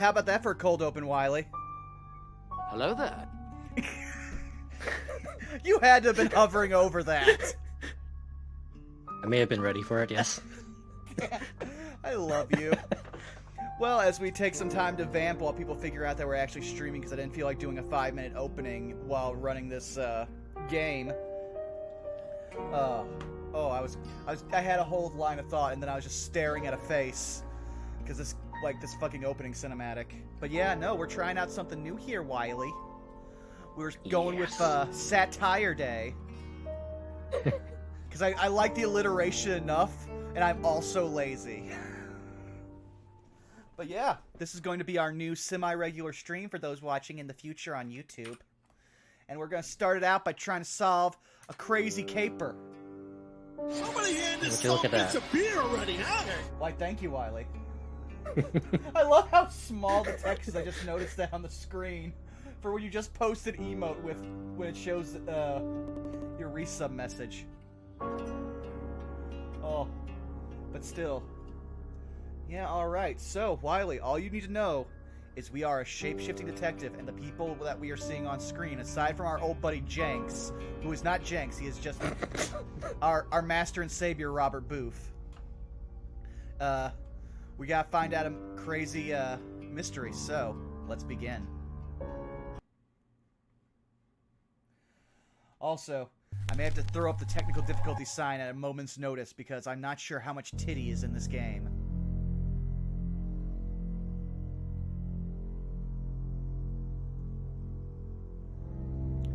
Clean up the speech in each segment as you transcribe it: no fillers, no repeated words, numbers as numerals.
How about that for a cold open, Wily? Hello there. You had to have been hovering over that. I may have been ready for it, yes. I love you. Well, as we take some time to vamp while people figure out that we're actually streaming, because I didn't feel like doing a 5-minute opening while running this game. I had a whole line of thought, and then I was just staring at a face because this fucking opening cinematic. But yeah, no, we're trying out something new here, Wily. We're going with Satire-Day. Because I like the alliteration enough, and I'm also lazy. But yeah, this is going to be our new semi-regular stream for those watching in the future on YouTube. And we're going to start it out by trying to solve a crazy caper. Somebody hand this Would you look at that? bitch a beer already, huh? Why, thank you, Wily. I love how small the text is. I just noticed that on the screen. For when you just posted emote with when it shows your resub message. Oh, but still. Yeah, alright. So, Wily, all you need to know is we are a shape-shifting detective, and the people that we are seeing on screen, aside from our old buddy Jenks, who is not Jenks, he is just our master and savior, Robert Booth. We gotta find out a crazy mystery, so let's begin. Also, I may have to throw up the technical difficulty sign at a moment's notice because I'm not sure how much titty is in this game.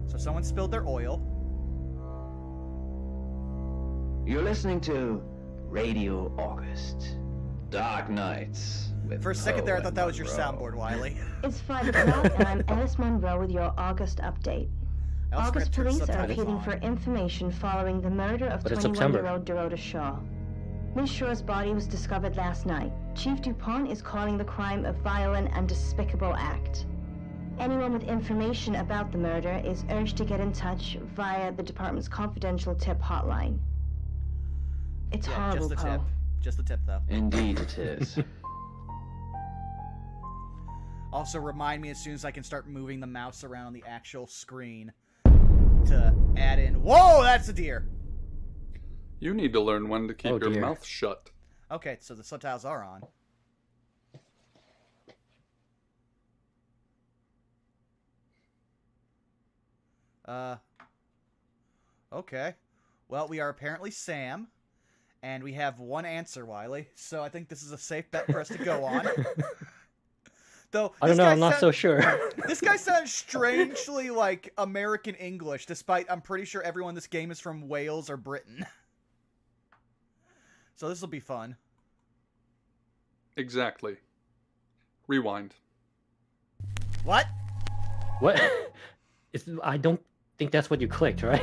So someone spilled their oil. You're listening to Radio August. Dark Nights. For a second there, I thought that was your soundboard, Wily. It's 5 o'clock, and I'm Alice Monroe with your August update. August police are appealing for information following the murder of 21-year-old Dorota Shaw. Miss Shaw's body was discovered last night. Chief Dupont is calling the crime a violent and despicable act. Anyone with information about the murder is urged to get in touch via the department's confidential tip hotline. It's horrible, just the tip. Poe. Just the tip, though. Indeed it is. Also, remind me as soon as I can start moving the mouse around on the actual screen to add in. Whoa, that's a deer! You need to learn when to keep your mouth shut. Okay, so the subtitles are on. Okay. Well, we are apparently Sam, and we have one answer, Wily, so I think this is a safe bet for us to go on. Though I don't know, I'm not so sure. This guy sounds strangely like American English, despite I'm pretty sure everyone in this game is from Wales or Britain. So this will be fun. Exactly. Rewind. What? What? I don't think that's what you clicked, right?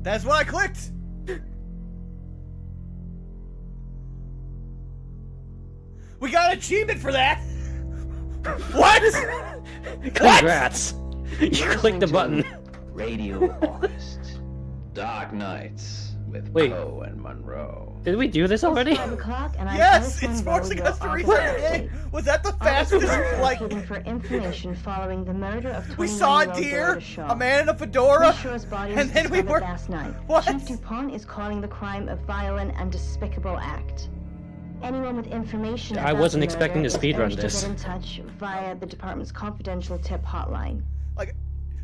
That's what I clicked! We got an achievement for that! What? Congrats! You clicked the button. Radio August. Dark Nights with Poe and Monroe. Did we do this already? It's 5 o'clock, and I'm Yes! Alice It's Monroe forcing with us to your reset August the game! update. Was that the August fastest, police are like... appealing for information following the murder of 21-year-old We saw a deer, Dorota Shaw. a man in a fedora, Miss Shaw's body was and then we discovered were... last night. What? Chief Dupont is calling the crime a violent and despicable act. Anyone with information I about wasn't the expecting murder to speedrun is urged this. to get in touch via the department's confidential tip hotline. Like,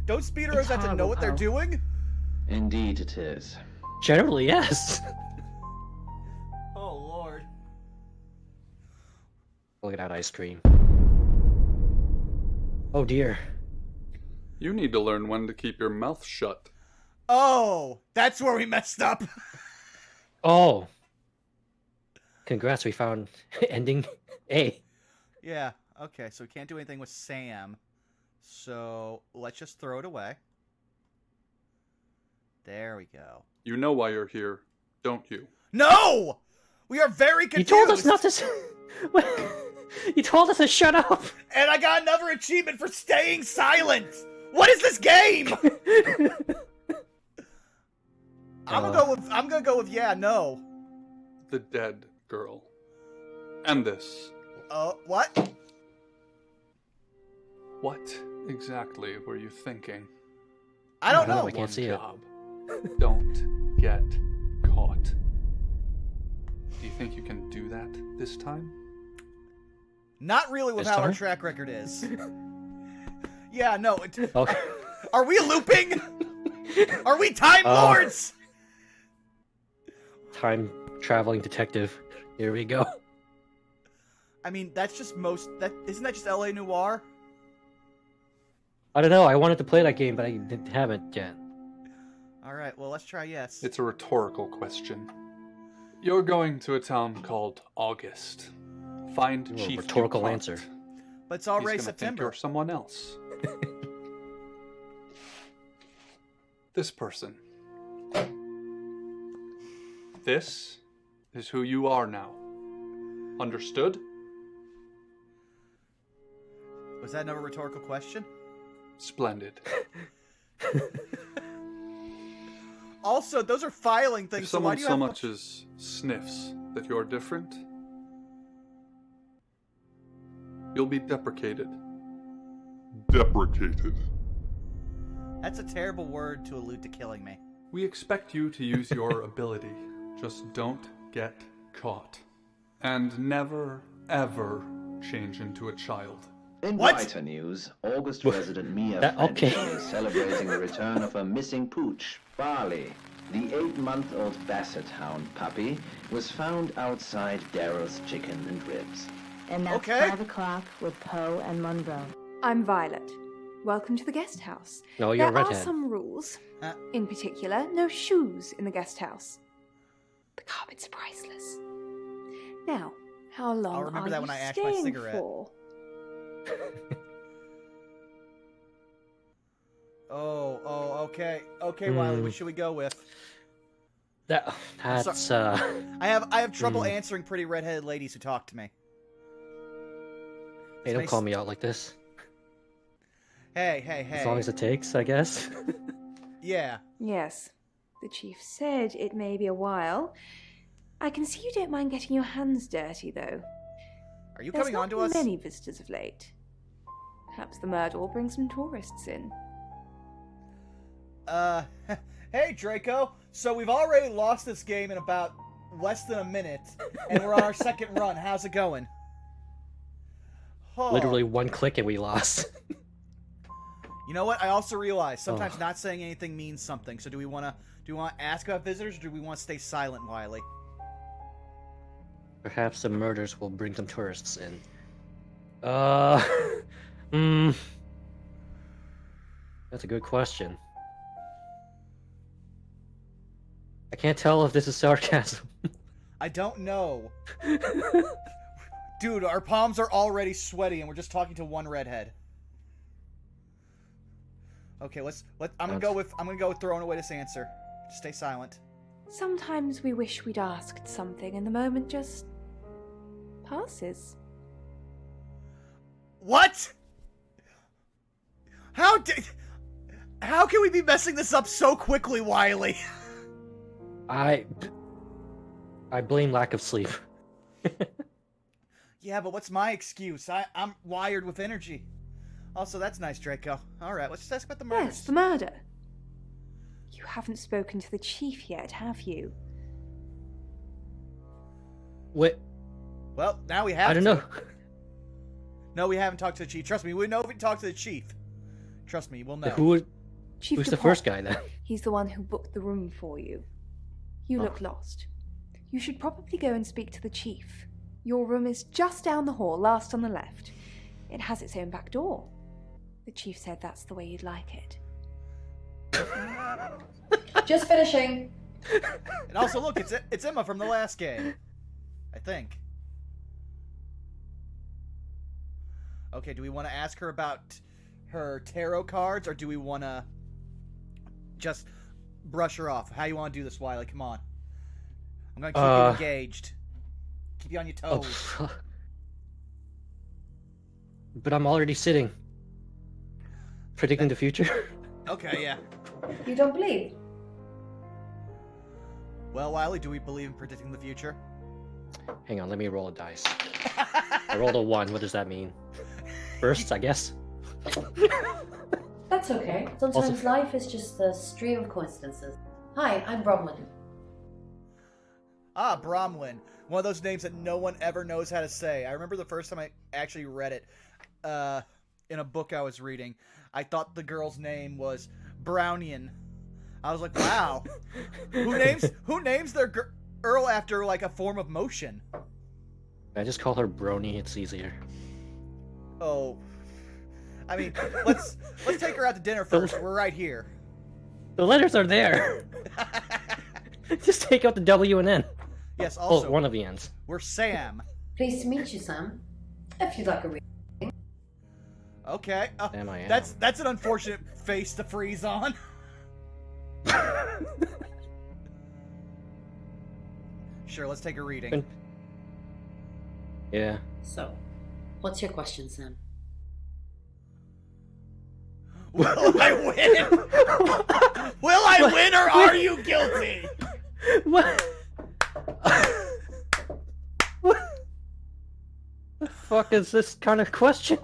don't speedrunners have to know what they're doing? Indeed it is. Generally, yes. Oh, Lord. Look at that ice cream. Oh, dear. You need to learn when to keep your mouth shut. Oh, that's where we messed up. Oh. Congrats, we found ending A. Yeah, okay, so we can't do anything with Sam. So, let's just throw it away. There we go. You know why you're here, don't you? No! We are very confused! You told us not to... You told us to shut up! And I got another achievement for staying silent! What is this game? I'm gonna go with yeah, no. The dead girl. And this. What? What exactly were you thinking? I don't know. I can't see it. Don't get caught. Do you think you can do that this time? Not really with This how our time? track record is. Yeah, no. Okay. Are we looping? Are we Time Lords? Time traveling detective. Here we go. I mean, that's just isn't that just LA Noire? I don't know. I wanted to play that game, but I haven't yet. All right, well, let's try yes. It's a rhetorical question. You're going to a town called August. Find Ooh, Chief rhetorical DuPont. answer. But it's already He's gonna think September. you're someone else. This person. This is who you are now. Understood? Was that another rhetorical question? Splendid. Also, those are filing things. If So why someone do you so have much as sniffs that you're different, you'll be deprecated. Deprecated. That's a terrible word to allude to killing me. We expect you to use your ability. Just don't get caught. And never, ever change into a child. In What? brighter news, August resident Mia okay. French is celebrating the return of her missing pooch, Wily. The 8-month-old Basset Hound puppy was found outside Daryl's Chicken and Ribs. And that's Okay. 5 o'clock with Poe and Monroe. I'm Violet. Welcome to the guest house. No, you're a There are redhead. some rules. Uh. In particular, no shoes in the guest house. The carpets are priceless. Now, how long I'll remember are that you when I ash my staying cigarette. for? Okay. Okay, Wily, what should we go with? That's I have trouble answering pretty redheaded ladies who talk to me. Hey, don't call me out like this. Hey. As long as it takes, I guess. Yeah. Yes. The chief said it may be a while. I can see you don't mind getting your hands dirty, though. Are you There's coming not on to us? many visitors of late. Perhaps the murder will bring some tourists in. Hey, Draco. So we've already lost this game in about less than a minute, and we're on our second run. How's it going? Oh. Literally one click and we lost. You know what? I also realize sometimes not saying anything means something. So do we want to ask about visitors, or do we want to stay silent, Wily? Perhaps the murders will bring some tourists in. That's a good question. I can't tell if this is sarcasm. I don't know. Dude, our palms are already sweaty, and we're just talking to one redhead. Okay, I'm gonna go with throwing away this answer. Just stay silent. Sometimes we wish we'd asked something and the moment just passes. What? How can we be messing this up so quickly, Wily? I blame lack of sleep. Yeah, but what's my excuse? I'm wired with energy. Also, that's nice, Draco. Alright, let's just ask about the murders. Yes, the murder. You haven't spoken to the chief yet, have you? What? Well, now we have I don't to. know. No, we haven't talked to the chief. Trust me, we know if we talk to the chief. Trust me, we'll know. Who's Chief the DuPont. first guy then? He's the one who booked the room for you. You look lost. You should probably go and speak to the chief. Your room is just down the hall, last on the left. It has its own back door. The chief said that's the way you'd like it. Just finishing. And also, look, it's Emma from the last game. I think. Okay, do we want to ask her about her tarot cards, or do we want to just brush her off? How you want to do this, Wily? Come on. I'm going to keep you engaged. Keep you on your toes. Oh, but I'm already sitting. Predicting the future? Okay, yeah. You don't believe? Well, Wily, do we believe in predicting the future? Hang on, let me roll a dice. I rolled a 1. What does that mean? First, I guess? That's okay. Sometimes life is just a stream of coincidences. Hi, I'm Bromlin. Ah, Bromlin. One of those names that no one ever knows how to say. I remember the first time I actually read it in a book I was reading. I thought the girl's name was Brownian. I was like, wow. Who names their girl after like a form of motion? I just call her Brony. It's easier. Oh. I mean, let's take her out to dinner first. We're right here. The letters are there. Just take out the W and N. Yes, also. Oh, one of the N's. We're Sam. Pleased to meet you, Sam. If you'd like a reading. Okay. Sam, I am. That's an unfortunate face to freeze on. Sure, let's take a reading. Yeah. So, what's your question, Sam? Will I win? Will I win or are you guilty? What? What the fuck is this kind of question?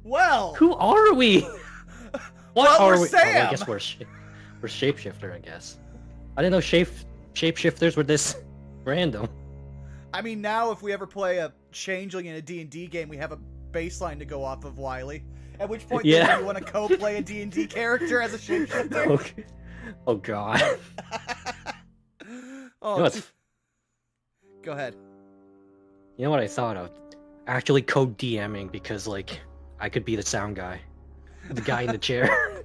Well, who are we? What are we? Sam. Oh, I guess we're shapeshifter. I guess I didn't know shapeshifters were this random. I mean, now if we ever play a changeling in a D&D game, we have a baseline to go off of, Wily. At which point, do you want to co-play a D&D character as a shapeshifter? Okay. Oh god. Oh, you know go ahead. You know what I thought of? Actually co-DMing, because like I could be the sound guy, the guy in the chair.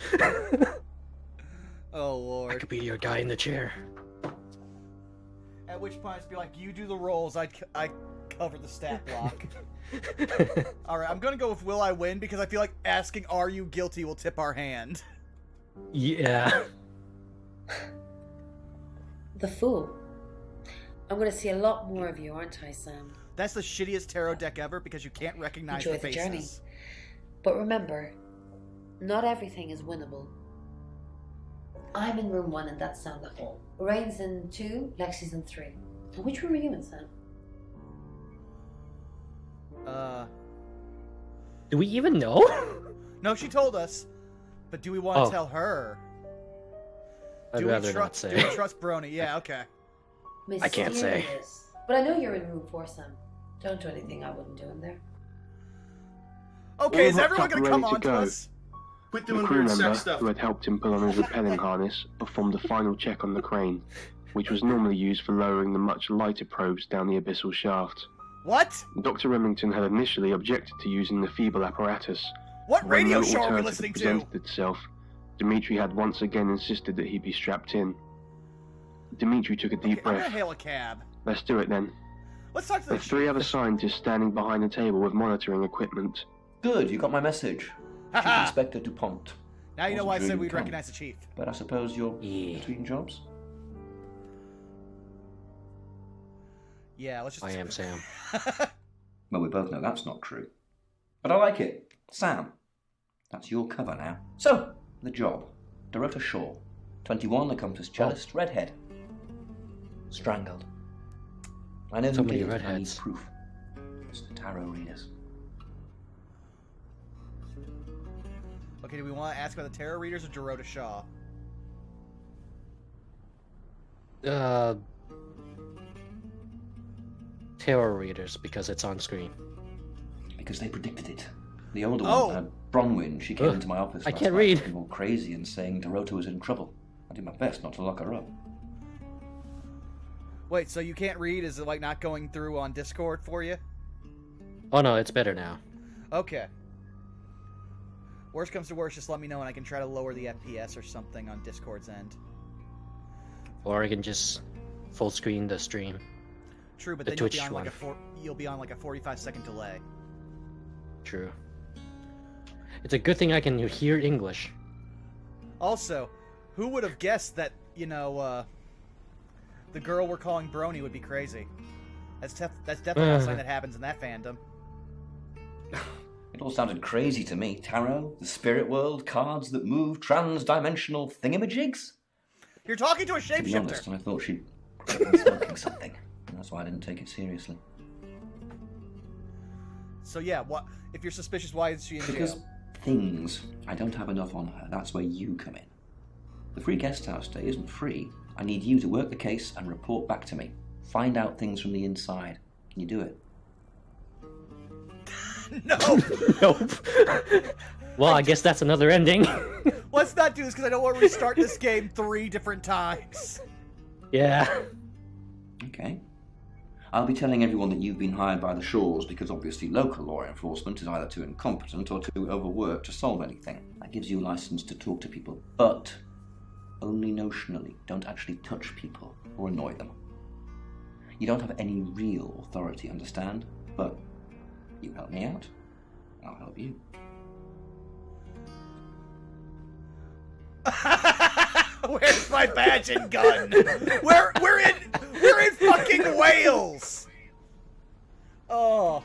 Oh lord. I could be your guy in the chair. At which point I'd be like, you do the rolls, I cover the stat block. Alright, I'm gonna go with will I win, because I feel like asking are you guilty will tip our hand. Yeah. The Fool. I'm gonna see a lot more of you, aren't I, Sam? That's the shittiest tarot deck ever, because you can't recognize Enjoy the faces. journey. But remember, not everything is winnable. I'm in room 1 and that's down the hall. Rain's in 2, Lexi's in 3. And which room are you in, Sam? Do we even know? No, she told us. But do we want to tell her? I'd rather not say. Do we trust Brony? Yeah, okay. I can't say. But I know you're in room 4, Sam. Don't do anything I wouldn't do in there. Okay, is everyone going to come on to us? The crew member who had helped him pull on his rappelling harness performed a final check on the crane, which was normally used for lowering the much lighter probes down the abyssal shaft. What? Dr. Remington had initially objected to using the feeble apparatus. What radio show are we alternative listening to? presented itself, Dimitri had once again insisted that he be strapped in. Dimitri took a deep breath. I'm gonna hail a cab. Let's do it then. Let's talk to the 3 other scientists standing behind the table with monitoring equipment. Good, you got my message. Chief Inspector DuPont. Now you know why I said we'd recognize the chief. But I suppose you're between jobs? Yeah, let's just... I am Sam. Well, we both know that's not true. But I like it. Sam. That's your cover now. So, the job. Dorota Shaw. 21, accomplished cellist, redhead. Strangled. I know So who many did it, I need redheads. proof. It's tarot readers. Okay, do we want to ask about the tarot readers or Dorota Shaw? Tarot readers, because it's on screen. Because they predicted it. The older one, Bronwyn, she came into my office I last can't night read. looking all crazy and saying Dorota was in trouble. I did my best not to lock her up. Wait, so you can't read? Is it like not going through on Discord for you? Oh no, it's better now. Okay. Worst comes to worst, just let me know and I can try to lower the FPS or something on Discord's end. Or I can just full screen the stream. True, but the then Twitch you'll be on like a 45-second delay. True. It's a good thing I can hear English. Also, who would have guessed that, you know, the girl we're calling Brony would be crazy? That's definitely not something that happens in that fandom. It all sounded crazy to me. Tarot, the spirit world, cards that move, trans-dimensional thingamajigs. You're talking to a To be shapeshifter! honest, I thought she'd been smoking something. That's why I didn't take it seriously. So yeah, what if you're suspicious, why is she in Because jail? things. I don't have enough on her. That's where you come in. The free guest house stay isn't free. I need you to work the case and report back to me. Find out things from the inside. Can you do it? No. Nope. Well, I guess that's another ending. Let's not do this because I don't want to restart this game 3 different times. Yeah. Okay. I'll be telling everyone that you've been hired by the Shaws because obviously local law enforcement is either too incompetent or too overworked to solve anything. That gives you a license to talk to people, but only notionally. Don't actually touch people or annoy them. You don't have any real authority, understand? But you help me out, I'll help you. Where's my badge and gun? We're in fucking Wales. Oh,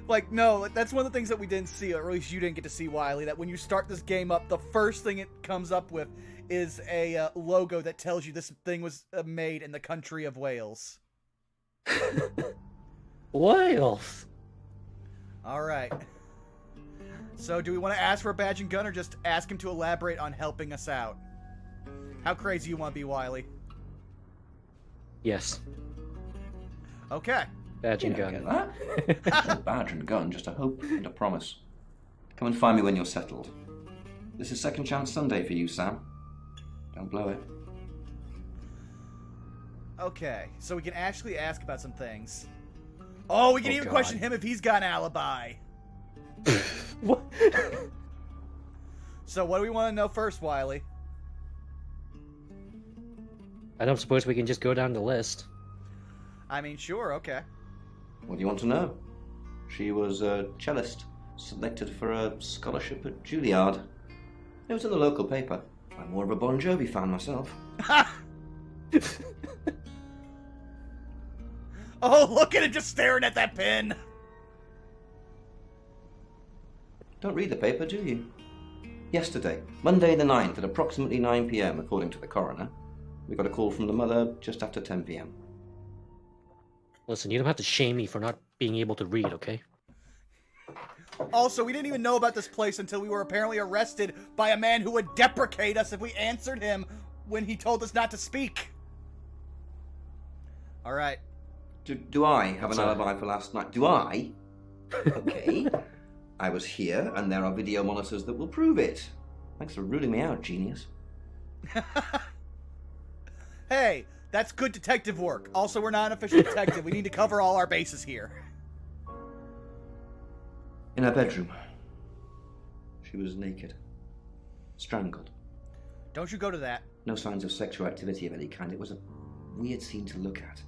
like no, that's one of the things that we didn't see, or at least you didn't get to see, Wily. That when you start this game up, the first thing it comes up with is a logo that tells you this thing was made in the country of Wales. Wales. All right. So, do we want to ask for a badge and gun, or just ask him to elaborate on helping us out? How crazy you want to be, Wily? Yes. Okay. Badge and gun. Get that? No badge and gun, just a hope and a promise. Come and find me when you're settled. This is Second Chance Sunday for you, Sam. Don't blow it. Okay, so we can actually ask about some things. Oh, we can even question him if he's got an alibi. What? So what do we want to know first, Wily? I don't suppose we can just go down the list. I mean, sure, okay. What do you want to know? She was a cellist, selected for a scholarship at Juilliard. It was in the local paper. I'm more of a Bon Jovi fan myself. Oh, look at it just staring at that pin. Don't read the paper, do you? Yesterday, Monday the 9th, at approximately 9 p.m, according to the coroner, we got a call from the mother just after 10 p.m. Listen, you don't have to shame me for not being able to read, okay? Also, we didn't even know about this place until we were apparently arrested by a man who would deprecate us if we answered him when he told us not to speak. All right. Do I have an alibi for last night? Do I? Okay. I was here, and there are video monitors that will prove it. Thanks for ruling me out, genius. Hey, that's good detective work. Also, we're not an official detective. We need to cover all our bases here. In her bedroom. She was naked. Strangled. Don't you go to that. No signs of sexual activity of any kind. It was a weird scene to look at.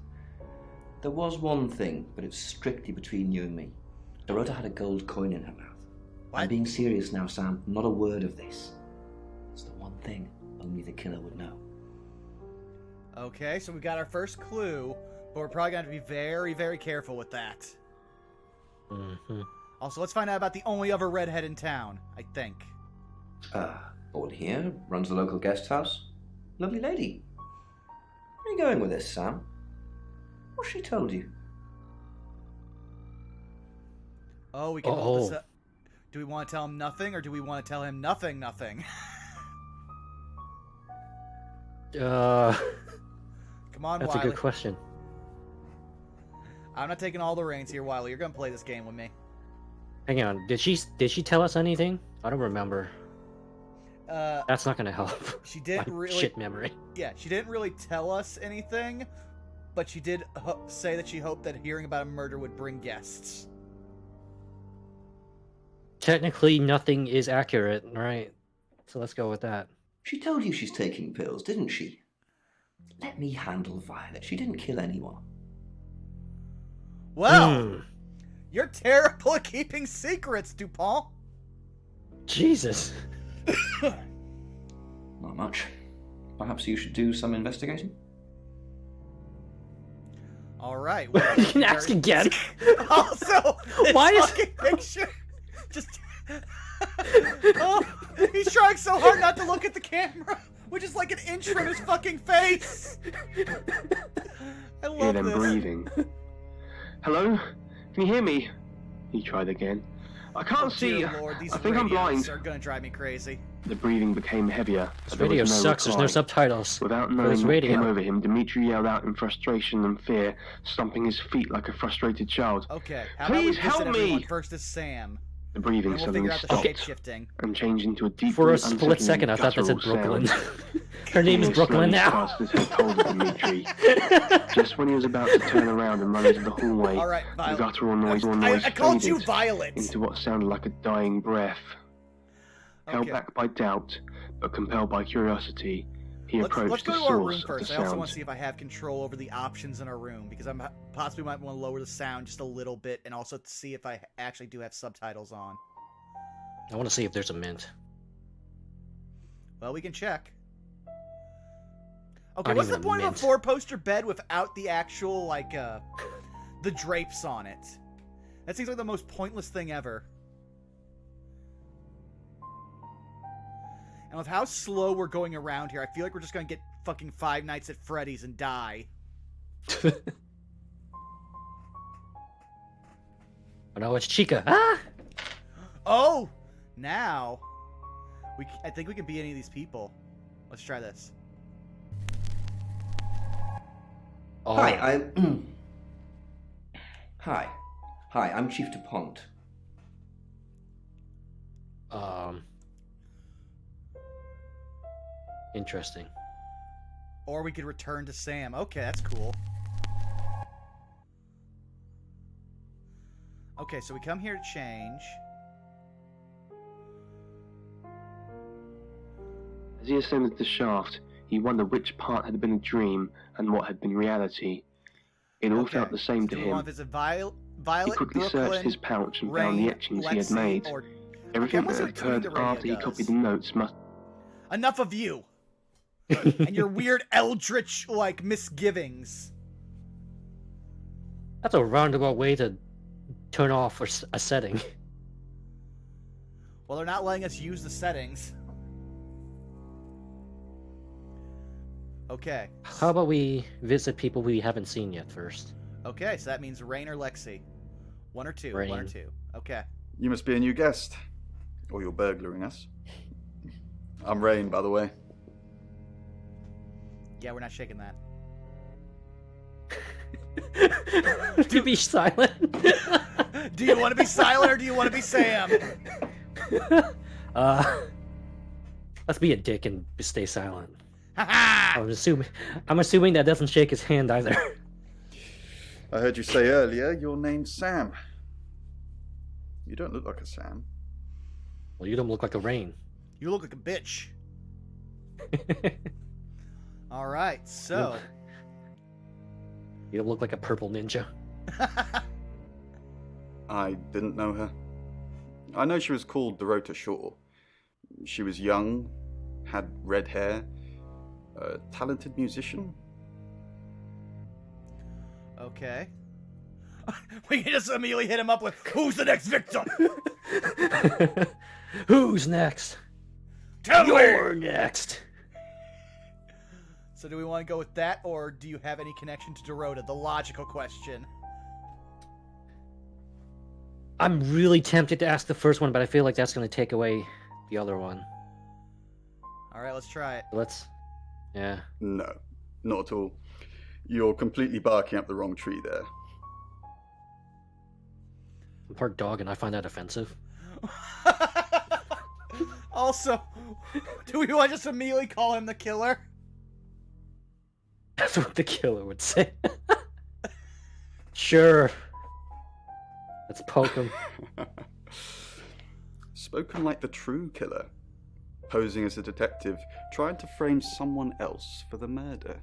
There was one thing, but it's strictly between you and me. Dorota had a gold coin in her mouth. What? I'm being serious now, Sam. Not a word of this. It's the one thing only the killer would know. Okay, so we got our first clue, but we're probably going to have to be very, very careful with that. Mm-hmm. Also, let's find out about the only other redhead in town, I think. Born here, runs the local guest house. Lovely lady. Where are you going with this, Sam? What's she told you? Oh, we can hold this up. Do we want to tell him nothing, or do we want to tell him nothing? Come on, that's Wily. a good question. I'm not taking all the reins here, Wily. You're gonna play this game with me. Hang on, did she tell us anything? I don't remember. That's not gonna help. She didn't really. Shit memory. Yeah, she didn't really tell us anything, but she did say that she hoped that hearing about a murder would bring guests. Technically, nothing is accurate, right? So let's go with that. She told you she's taking pills, didn't she? Let me handle Violet. She didn't kill anyone. Well, you're terrible at keeping secrets, Dupont. Jesus. Not much. Perhaps you should do some investigating? All right. Well, you can ask again. Also, this why is fucking picture just... Oh, he's trying so hard not to look at the camera, which is like an inch from his fucking face. I love Hear them this. breathing. Hello? Can you hear me? He tried again. I can't see. Lord, these I think I'm blind. Are gonna drive me crazy. The breathing became heavier. This radio sucks. There's no subtitles. Without knowing what came over him, Dimitri yelled out in frustration and fear, stomping his feet like a frustrated child. Okay, how Please about we help me! First is Sam. The breathing suddenly stopped and changed into a deep. For a split second, I thought that said Brooklyn. Her name is Brooklyn now. Just when he was about to turn around and run into the hallway, right, the guttural noise I called you Violet! Into what sounded like a dying breath. Held back by doubt, but compelled by curiosity, he approached the source of the sounds. Let's go to our room first. I also want to see if I have control over the options in our room, because I possibly might want to lower the sound just a little bit, and also to see if I actually do have subtitles on. I want to see if there's a mint. Well, we can check. Okay, what's the point of a 4-poster bed without the actual, like, the drapes on it? That seems like the most pointless thing ever. And with how slow we're going around here, I feel like we're just gonna get fucking Five Nights at Freddy's and die. Oh no, it's Chica. Ah! Oh! Now, I think we can be any of these people. Let's try this. Oh. Hi, Hi, I'm Chief DuPont. Interesting. Or we could return to Sam. Okay, that's cool. Okay, so we come here to change. As he ascended the shaft, he wondered which part had been a dream and what had been reality. It all felt the same to him. Violet, he quickly searched his pouch and found the etchings he had made. Everything that had occurred after he copied the notes must... Enough of you! And your weird eldritch, like, misgivings. That's a roundabout way to turn off a setting. Well, they're not letting us use the settings. Okay. How about we visit people we haven't seen yet first? Okay, so that means Rain or Lexi. One or two. Rain. One or two. Okay. You must be a new guest. Or you're burglaring us. I'm Rain, by the way. Yeah, we're not shaking that. To be silent. Do you want to be silent or do you want to be Sam? Let's be a dick and stay silent. I'm assuming that doesn't shake his hand either. I heard you say earlier your name's Sam. You don't look like a Sam. Well, you don't look like a Rain. You look like a bitch. Alright, so... You don't look like a purple ninja. I didn't know her. I know she was called Dorota Shaw. She was young, had red hair, a talented musician. Okay. We can just immediately hit him up with, who's the next victim? Who's next? You're next. So do we want to go with that, or do you have any connection to Dorota? The logical question. I'm really tempted to ask the first one, but I feel like that's going to take away the other one. Alright, let's try it. Yeah. No, not at all. You're completely barking up the wrong tree there. I'm part dog and I find that offensive. Also, do we want to just immediately call him the killer? That's what the killer would say. Sure. Let's poke him. Spoken like the true killer. Posing as a detective, trying to frame someone else for the murder.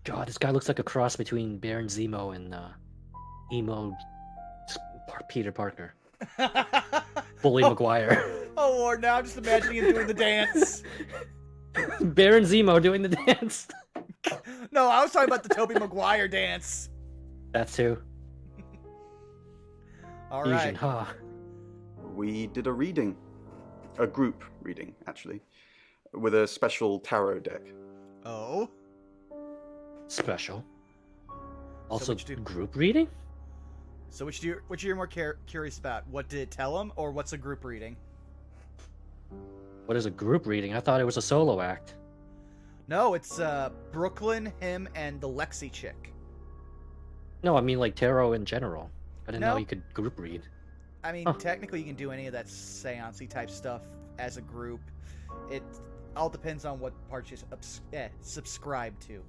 God, this guy looks like a cross between Baron Zemo and emo Peter Parker. Bully Maguire. Oh Lord, now I'm just imagining him doing the dance. Baron Zemo doing the dance. No, I was talking about the Tobey Maguire dance. That too. Alright. Fusion, huh? We did a reading. A group reading, actually. With a special tarot deck. Oh? Special. Also, group reading? So which are you more curious about? What did it tell him, or what's a group reading? What is a group reading? I thought it was a solo act. No, it's Brooklyn, him, and the Lexi chick. No, I mean like tarot in general. I didn't know you could group read. I mean, technically you can do any of that seance-y type stuff as a group. It all depends on what part you subscribe to.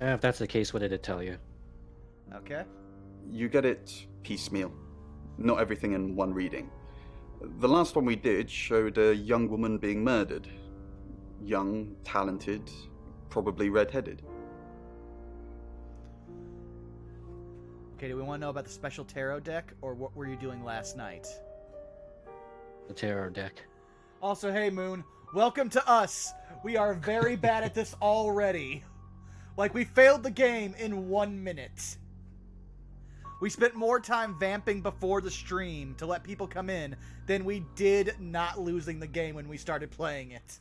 If that's the case, what did it tell you? Okay. You get it piecemeal, not everything in one reading. The last one we did showed a young woman being murdered. Young, talented, probably red-headed. Okay, do we want to know about the special tarot deck, or what were you doing last night? The tarot deck. Also, hey Moon, welcome to us. We are very bad at this already. Like, we failed the game in 1 minute. We spent more time vamping before the stream to let people come in than we did not losing the game when we started playing it.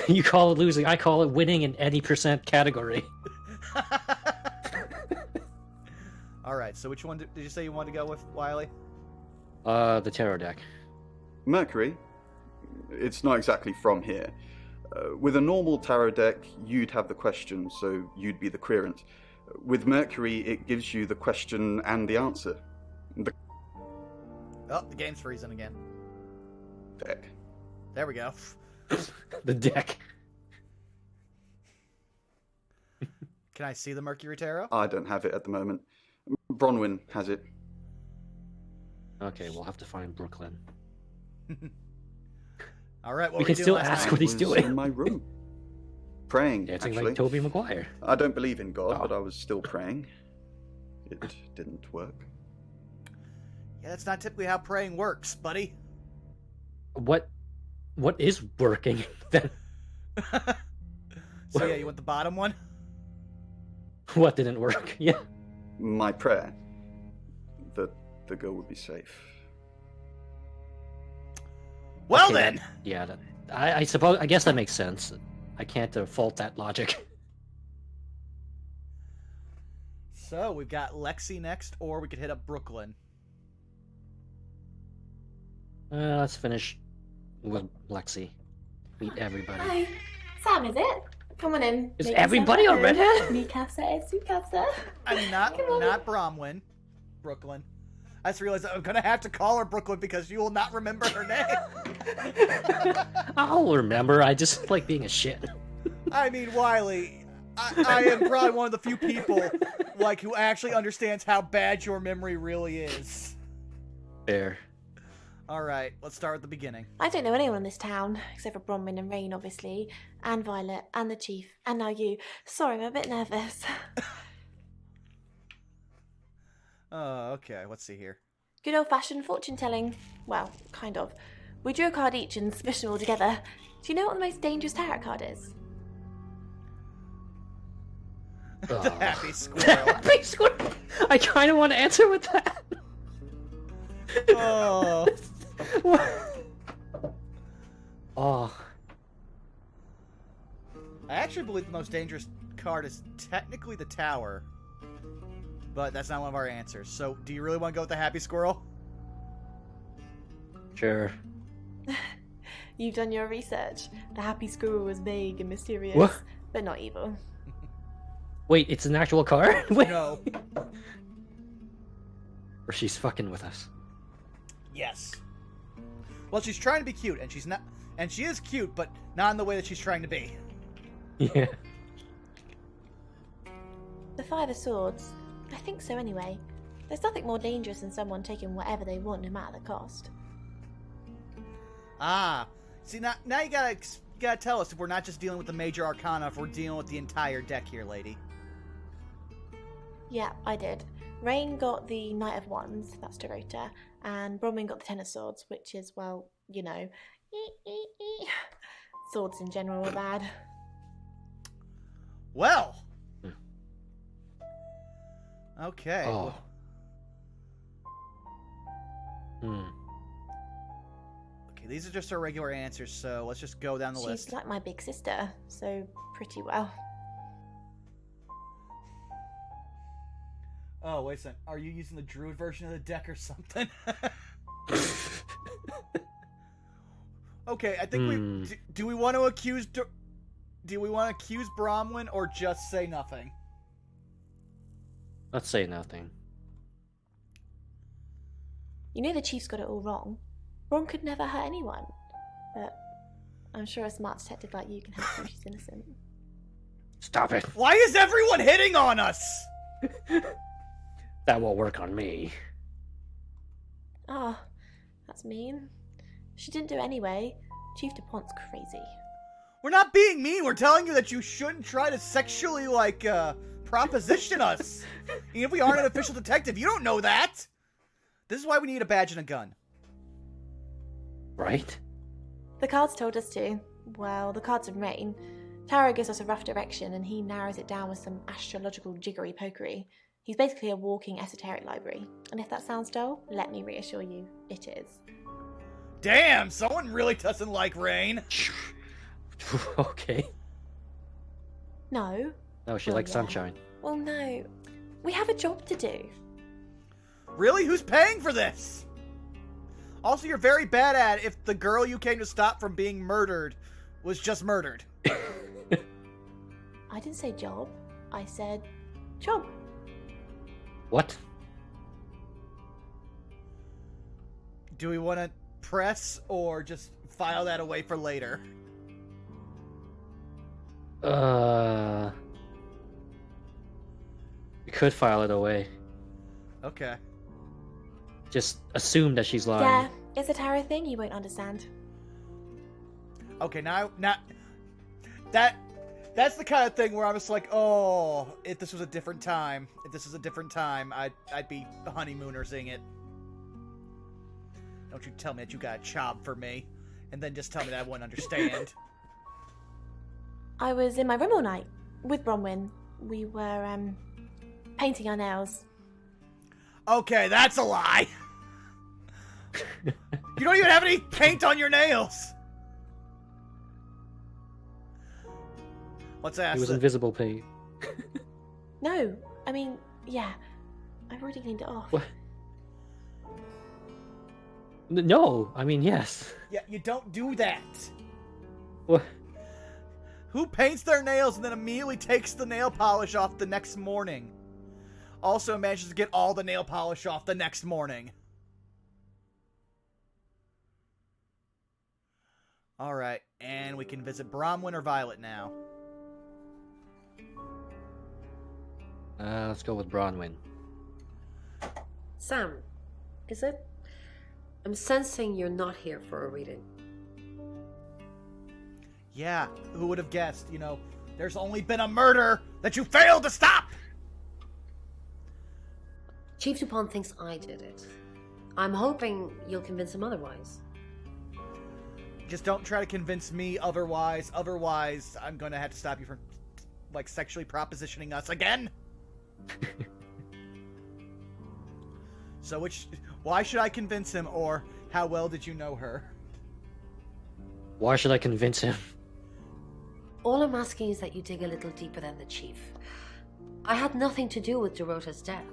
You call it losing, I call it winning in any % category. Alright, so which one did you say you wanted to go with, Wily? The tarot deck. Mercury? It's not exactly from here. With a normal tarot deck, you'd have the question, so you'd be the querent. With Mercury, it gives you the question and the answer. Oh, the game's freezing again. Deck. There we go. The deck. Can I see the Mercury Tarot? I don't have it at the moment. Bronwyn has it. Okay, we'll have to find Brooklyn. All right, we can still ask what he's doing. In my room, praying. Dancing actually. like Toby Maguire. I don't believe in God, but I was still praying. It didn't work. Yeah, that's not typically how praying works, buddy. What is working then? So yeah, you want the bottom one? What didn't work? Yeah. My prayer that the girl would be safe. Well okay, then. I suppose. I guess that makes sense. I can't fault that logic. So we've got Lexi next, or we could hit up Brooklyn. Let's finish with Lexi. Meet everybody. Hi, Sam, is it? Come on in. Is everybody a redhead? Mi casa es su casa. I mean, not Bromwyn. Brooklyn. I just realized I'm gonna have to call her Brooklyn because you will not remember her name. I'll remember. I just like being a shit. I mean, Wily, I am probably one of the few people like who actually understands how bad your memory really is. Fair. All right, let's start at the beginning. I don't know anyone in this town, except for Bronwyn and Rain, obviously, and Violet, and the Chief, and now you. Sorry, I'm a bit nervous. Oh, okay, let's see here. Good old-fashioned fortune-telling. Well, kind of. We drew a card each and smushed them all together. Do you know what the most dangerous tarot card is? The happy squirrel. The happy squirrel! I kind of want to answer with that. Oh. Oh. I actually believe the most dangerous card is technically the Tower. But that's not one of our answers. So, do you really want to go with the happy squirrel? Sure. You've done your research. The happy squirrel was vague and mysterious, what? But not evil. Wait, it's an actual card? Wait. No. Or she's fucking with us. Yes. Well, she's trying to be cute, and she's not. And she is cute, but not in the way that she's trying to be. Yeah. The Five of Swords. I think so anyway. There's nothing more dangerous than someone taking whatever they want, no matter the cost. Ah. See, now you gotta tell us if we're not just dealing with the major arcana, if we're dealing with the entire deck here, lady. Yeah, I did. Rain got the Knight of Wands, that's Dorota, and Bronwyn got the Ten of Swords, which is, well, you know, swords in general are bad. Well. Okay. Oh. Hmm. Okay, these are just our regular answers, so let's just go down the list. She's like my big sister, so pretty well. voice, and are you using the druid version of the deck or something? Okay, I think do we want to accuse Bromwyn or just say nothing? Let's say nothing. You know the chief's got it all wrong. Ron could never hurt anyone. But I'm sure a smart detective like you can help prove she's innocent. Stop it. Why is everyone hitting on us? That won't work on me. Oh, that's mean. She didn't do it anyway. Chief DuPont's crazy. We're not being mean. We're telling you that you shouldn't try to sexually, proposition us. Even if we aren't an official detective, you don't know that. This is why we need a badge and a gun. Right? The cards told us to. Well, the cards of rain. Tarot gives us a rough direction, and he narrows it down with some astrological jiggery-pokery. He's basically a walking esoteric library. And if that sounds dull, let me reassure you, it is. Damn, someone really doesn't like rain. Okay. No. No, she likes sunshine. Well, no. We have a job to do. Really? Who's paying for this? Also, you're very bad at if the girl you came to stop from being murdered was just murdered. I didn't say job. I said job. What? Do we want to press or just file that away for later? We could file it away. Okay. Just assume that she's lying. Yeah, it's a tarot thing you won't understand. Okay, now that's the kind of thing where I'm just like, oh, if this was a different time, I'd be honeymooners-ing it. Don't you tell me that you got a job for me, and then just tell me that I wouldn't understand. I was in my room all night with Bronwyn. We were painting our nails. Okay, that's a lie. You don't even have any paint on your nails. Let's ask. It was invisible paint. No, I mean, yeah. I've already cleaned it off. What? No, I mean, yes. Yeah, you don't do that. What? Who paints their nails and then immediately takes the nail polish off the next morning? Also manages to get all the nail polish off the next morning. Alright, and we can visit Bromwyn or Violet now. Let's go with Bronwyn. Sam, is it? I'm sensing you're not here for a reading. Yeah, who would have guessed? You know, there's only been a murder that you failed to stop! Chief DuPont thinks I did it. I'm hoping you'll convince him otherwise. Just don't try to convince me otherwise. Otherwise, I'm going to have to stop you from, sexually propositioning us again. So why should I convince him, or how well did you know her? Why should I convince him? All I'm asking is that you dig a little deeper than the chief. I had nothing to do with Dorota's death.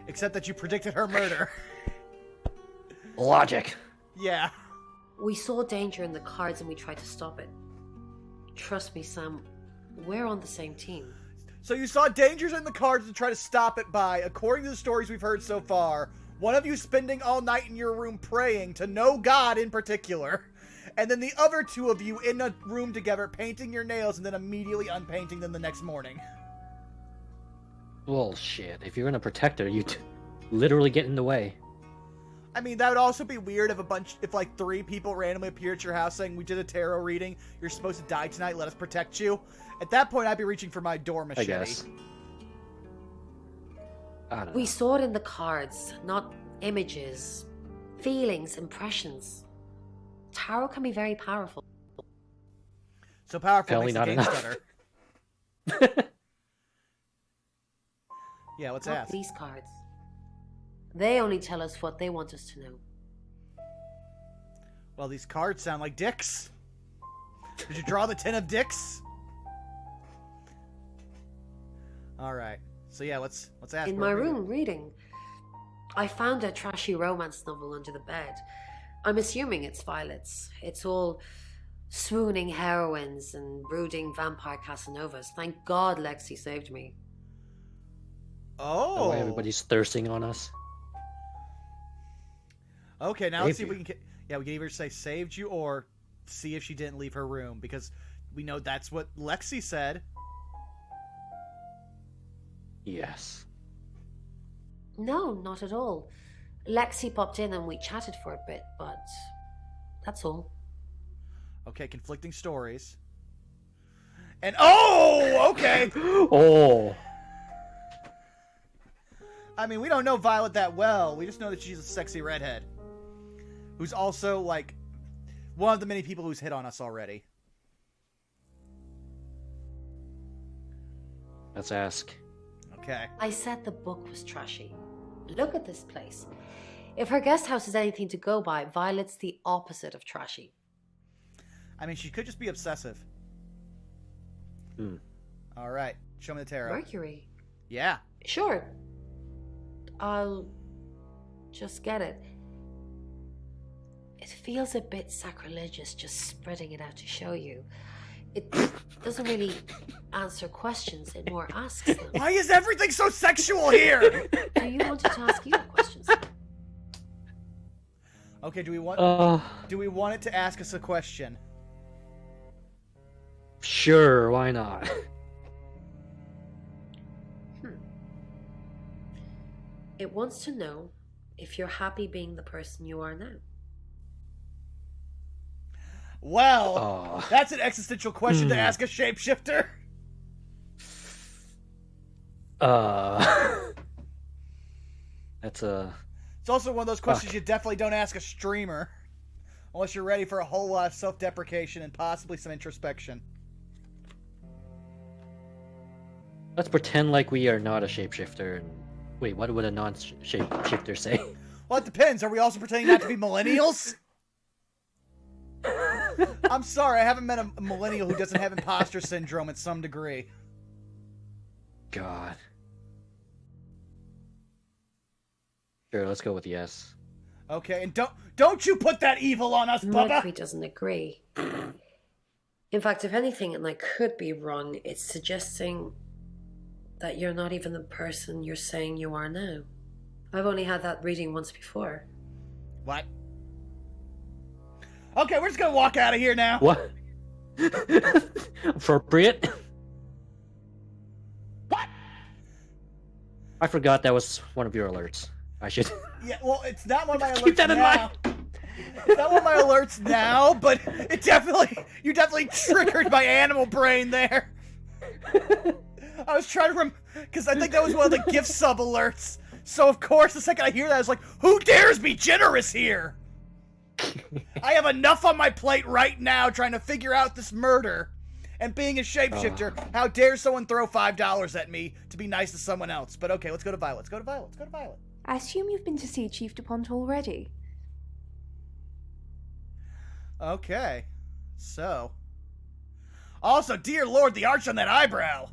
Except that you predicted her murder. Logic. Yeah. We saw danger in the cards and we tried to stop it. Trust me, Sam, we're on the same team. So you saw dangers in the cards and tried to stop it by, according to the stories we've heard so far, one of you spending all night in your room praying to no god in particular, and then the other two of you in a room together painting your nails and then immediately unpainting them the next morning. Bullshit. If you're gonna protect her, you'd literally get in the way. I mean, that would also be weird if like 3 people randomly appeared at your house saying, we did a tarot reading, you're supposed to die tonight, let us protect you. At that point, I'd be reaching for my door machete. I guess. I don't know. We saw it in the cards, not images, feelings, impressions. Tarot can be very powerful. So powerful Apparently makes the not games enough. better. Yeah, let's Not ask. these cards. They only tell us what they want us to know. Well, these cards sound like dicks. Did you draw the 10 of dicks? Alright. So yeah, let's ask. In my room, reading. I found a trashy romance novel under the bed. I'm assuming it's Violet's. It's all swooning heroines and brooding vampire Casanovas. Thank God Lexi saved me. Oh. Everybody's thirsting on us. Okay, now let's see if we can. Yeah, we can either say saved you or see if she didn't leave her room, because we know that's what Lexi said. Yes. No, not at all. Lexi popped in and we chatted for a bit, but that's all. Okay, conflicting stories. And okay. Oh. I mean, we don't know Violet that well. We just know that she's a sexy redhead who's also like one of the many people who's hit on us already. Let's ask. Okay. I said the book was trashy. Look at this place. If her guest house is anything to go by, Violet's the opposite of trashy. I mean, she could just be obsessive. All right. Show me the tarot. Mercury? Yeah. Sure. I'll just get it. It feels a bit sacrilegious just spreading it out to show you. It doesn't really answer questions, it more asks them. Why is everything so sexual here? Do you want it to ask you questions? Okay, do we want it to ask us a question? Sure, why not? It wants to know if you're happy being the person you are now. Well, that's an existential question to ask a shapeshifter. That's a... It's also one of those questions you definitely don't ask a streamer. Unless you're ready for a whole lot of self-deprecation and possibly some introspection. Let's pretend like we are not a shapeshifter. And... Wait, what would a non-shapeshifter say? Well, it depends. Are we also pretending not to be millennials? I'm sorry, I haven't met a millennial who doesn't have imposter syndrome at some degree. God. Sure, let's go with yes. Okay, and don't you put that evil on us, Bubba! Mercury doesn't agree. In fact, if anything, and I could be wrong, it's suggesting that you're not even the person you're saying you are now. I've only had that reading once before. What? Okay, we're just gonna walk out of here now. What? Appropriate? What? I forgot that was one of your alerts. I should... Yeah, well, it's not one of my alerts keep that in mind. It's not one of my alerts now, but it you definitely triggered my animal brain there. I was trying to because I think that was one of the gift sub alerts. So of course, the second I hear that, I was like, who dares be generous here? I have enough on my plate right now trying to figure out this murder. And being a shapeshifter, how dare someone throw $5 at me to be nice to someone else? But okay, let's go to Violet. Let's go to Violet. Let's go to Violet. I assume you've been to see Chief DuPont already. Okay. So. Also, dear Lord, the arch on that eyebrow.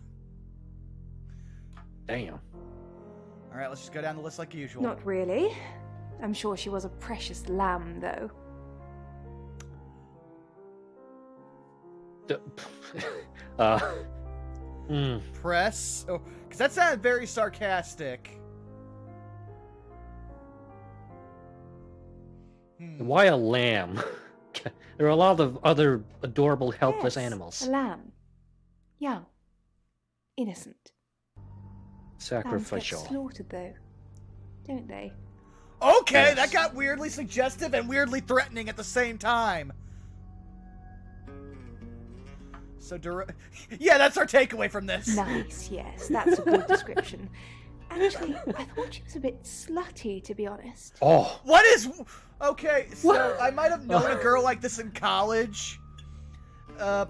Damn. Alright, let's just go down the list like usual. Not really. I'm sure she was a precious lamb, though. Press? Oh, because that sounded very sarcastic. Why a lamb? There are a lot of other adorable, helpless animals. A lamb. Young. Innocent. Sacrificial. Lambs get slaughtered, though, don't they? Okay, that got weirdly suggestive and weirdly threatening at the same time. So, yeah, that's our takeaway from this. Nice, yes, that's a good description. Actually, I thought she was a bit slutty, to be honest. Oh. What is... Okay, so I might have known a girl like this in college.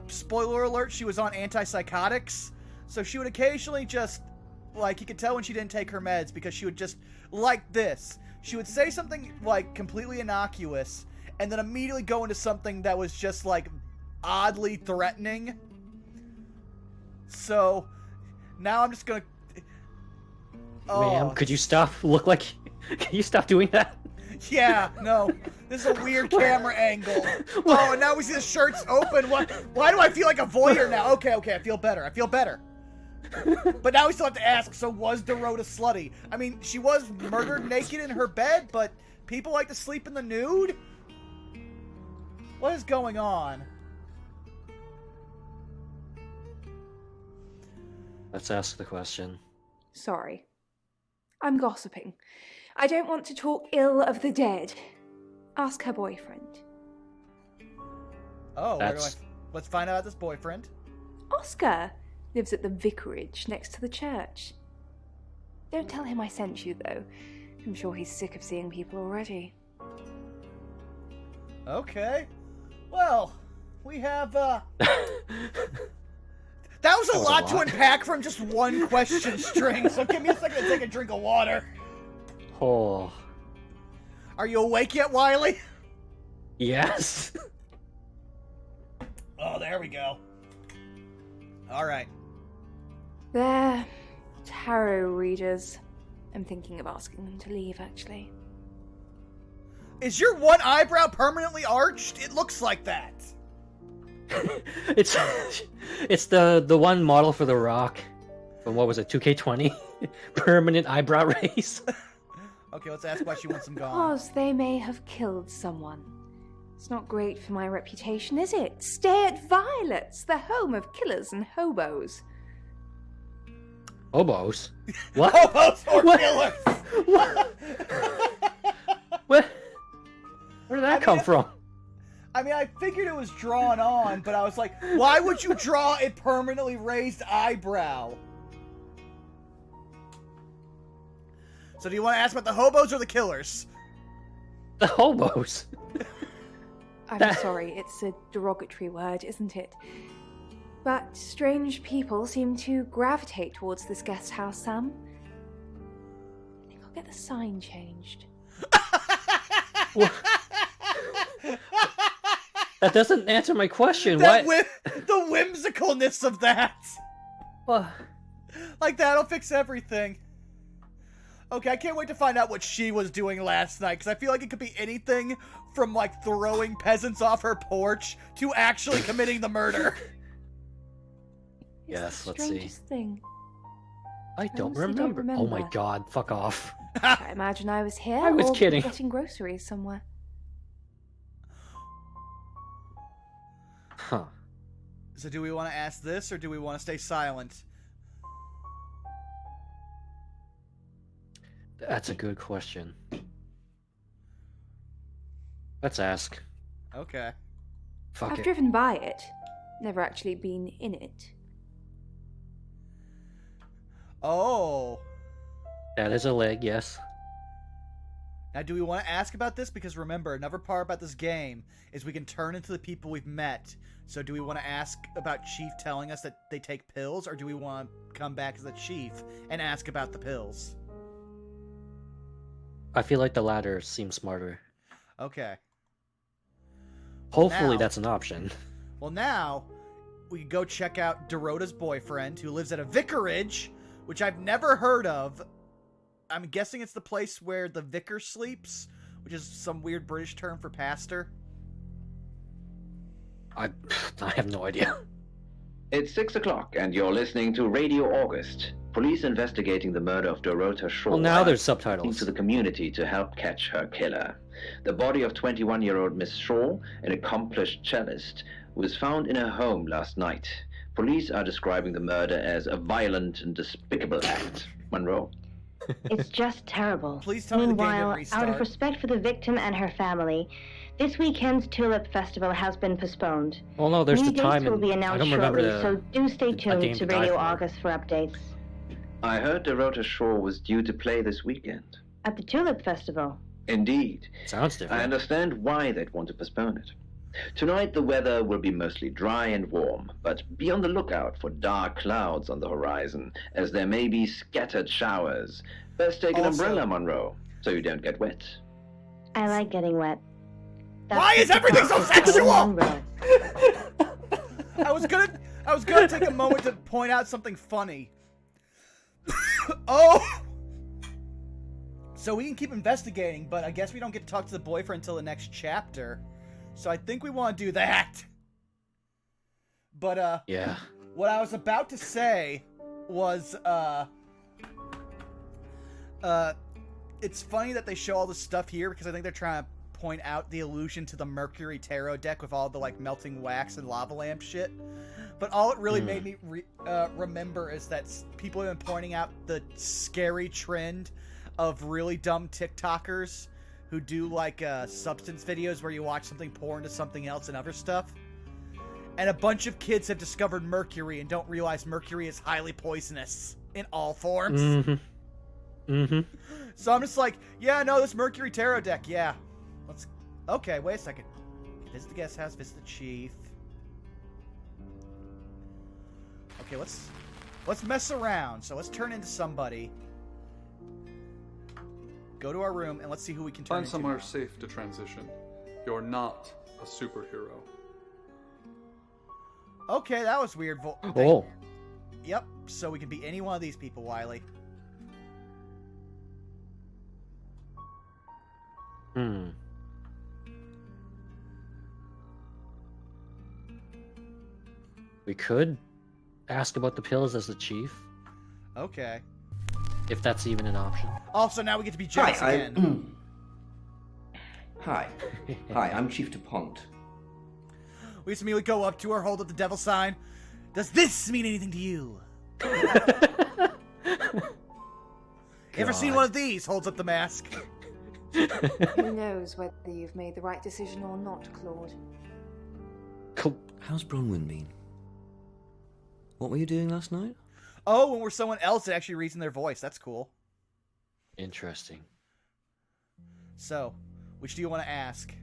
Spoiler alert, she was on antipsychotics. So she would occasionally just... Like, you could tell when she didn't take her meds because she would just... Like this. She would say something, like, completely innocuous and then immediately go into something that was just, like, oddly threatening. So, now I'm just gonna... Ma'am, could you stop? Can you stop doing that? Yeah, no. This is a weird camera angle. Oh, and now we see the shirts open. What? Why do I feel like a voyeur now? Okay, I feel better. But now we still have to ask, so was Dorota slutty? I mean, she was murdered naked in her bed, but people like to sleep in the nude? What is going on? Let's ask the question. Sorry. I'm gossiping. I don't want to talk ill of the dead. Ask her boyfriend. Oh, let's find out about this boyfriend. Oscar lives at the vicarage next to the church. Don't tell him I sent you, though. I'm sure he's sick of seeing people already. Okay. Well, we have, That was a lot to unpack from just one question string, so give me a second to take a drink of water. Oh. Are you awake yet, Wily? Yes. Oh, there we go. Alright. They're tarot readers. I'm thinking of asking them to leave, actually. Is your one eyebrow permanently arched? It looks like that. It's the one model for The Rock from, what was it, 2K20? Permanent eyebrow raise. Okay, let's ask why she wants them gone. Because they may have killed someone. It's not great for my reputation, is it? Stay at Violet's, the home of killers and hobos. Hobos? What? Hobos or killers? What? Where did that come from? I mean, I figured it was drawn on, but I was like, why would you draw a permanently raised eyebrow? So do you want to ask about the hobos or the killers? The hobos. I'm sorry, it's a derogatory word, isn't it? But strange people seem to gravitate towards this guest house, Sam. I think I'll get the sign changed. That doesn't answer my question. The whimsicalness of that. What? Like, that'll fix everything. Okay, I can't wait to find out what she was doing last night, because I feel like it could be anything from, like, throwing peasants off her porch to actually committing the murder. Yes, let's see. Strangest thing. I don't remember. Oh my god, fuck off. I imagine I was here. I was kidding. Getting groceries somewhere. Huh. So do we want to ask this, or do we want to stay silent? That's a good question. Let's ask. Okay. I've driven by it. Never actually been in it. Oh. That is a leg, yes. Now, do we want to ask about this? Because remember, another part about this game is we can turn into the people we've met. So do we want to ask about Chief telling us that they take pills, or do we want to come back as the Chief and ask about the pills? I feel like the latter seems smarter. Okay. Hopefully that's an option. Well, now we can go check out Dorota's boyfriend, who lives at a vicarage, which I've never heard of. I'm guessing it's the place where the vicar sleeps, which is some weird British term for pastor. I have no idea. It's 6 o'clock, and you're listening to Radio August. Police investigating the murder of Dorota Shaw. Well, now there's subtitles. To the community to help catch her killer. The body of 21-year-old Miss Shaw, an accomplished cellist, was found in her home last night. Police are describing the murder as a violent and despicable act. Monroe. It's just terrible. Please tell me the game didn't restart. Out of respect for the victim and her family, this weekend's Tulip Festival has been postponed. Well, no, there's New the time, dates will be and I announced don't remember shortly, so do stay tuned to Radio for. August for updates. I heard Dorota Shaw was due to play this weekend. At the Tulip Festival? Indeed. Sounds different. I understand why they'd want to postpone it. Tonight the weather will be mostly dry and warm, but be on the lookout for dark clouds on the horizon, as there may be scattered showers. Best take an umbrella, Monroe, so you don't get wet. I like getting wet. Why is everything so sexual? I was gonna take a moment to point out something funny. Oh, So we can keep investigating, but I guess we don't get to talk to the boyfriend until the next chapter. So I think we want to do that. But, yeah. What I was about to say was, it's funny that they show all this stuff here because I think they're trying to point out the allusion to the Mercury tarot deck with all the, like, melting wax and lava lamp shit. But all it really made me remember is that people have been pointing out the scary trend of really dumb TikTokers who do, like, substance videos where you watch something pour into something else and other stuff. And a bunch of kids have discovered mercury and don't realize mercury is highly poisonous in all forms. Mm-hmm. Mm-hmm. So I'm just like, yeah, no, this Mercury Tarot deck, yeah. Okay, wait a second. Okay, visit the guest house, visit the chief. Okay, let's mess around. So let's turn into somebody. Go to our room and let's see who we can turn into. Find somewhere safe to transition. You're not a superhero. Okay, that was weird. Oh. Yep, so we can be any one of these people, Wily. We could ask about the pills as the chief. Okay. If that's even an option. Also, now we get to be Jax again. Hi. Hi, I'm Chief DuPont. We just immediately go up to her, hold up the devil sign. Does this mean anything to you? Ever seen one of these? Holds up the mask. Who knows whether you've made the right decision or not, Claude? How's Bronwyn been? What were you doing last night? Oh, when we're someone else that actually reads in their voice. That's cool. Interesting. So, which do you want to ask?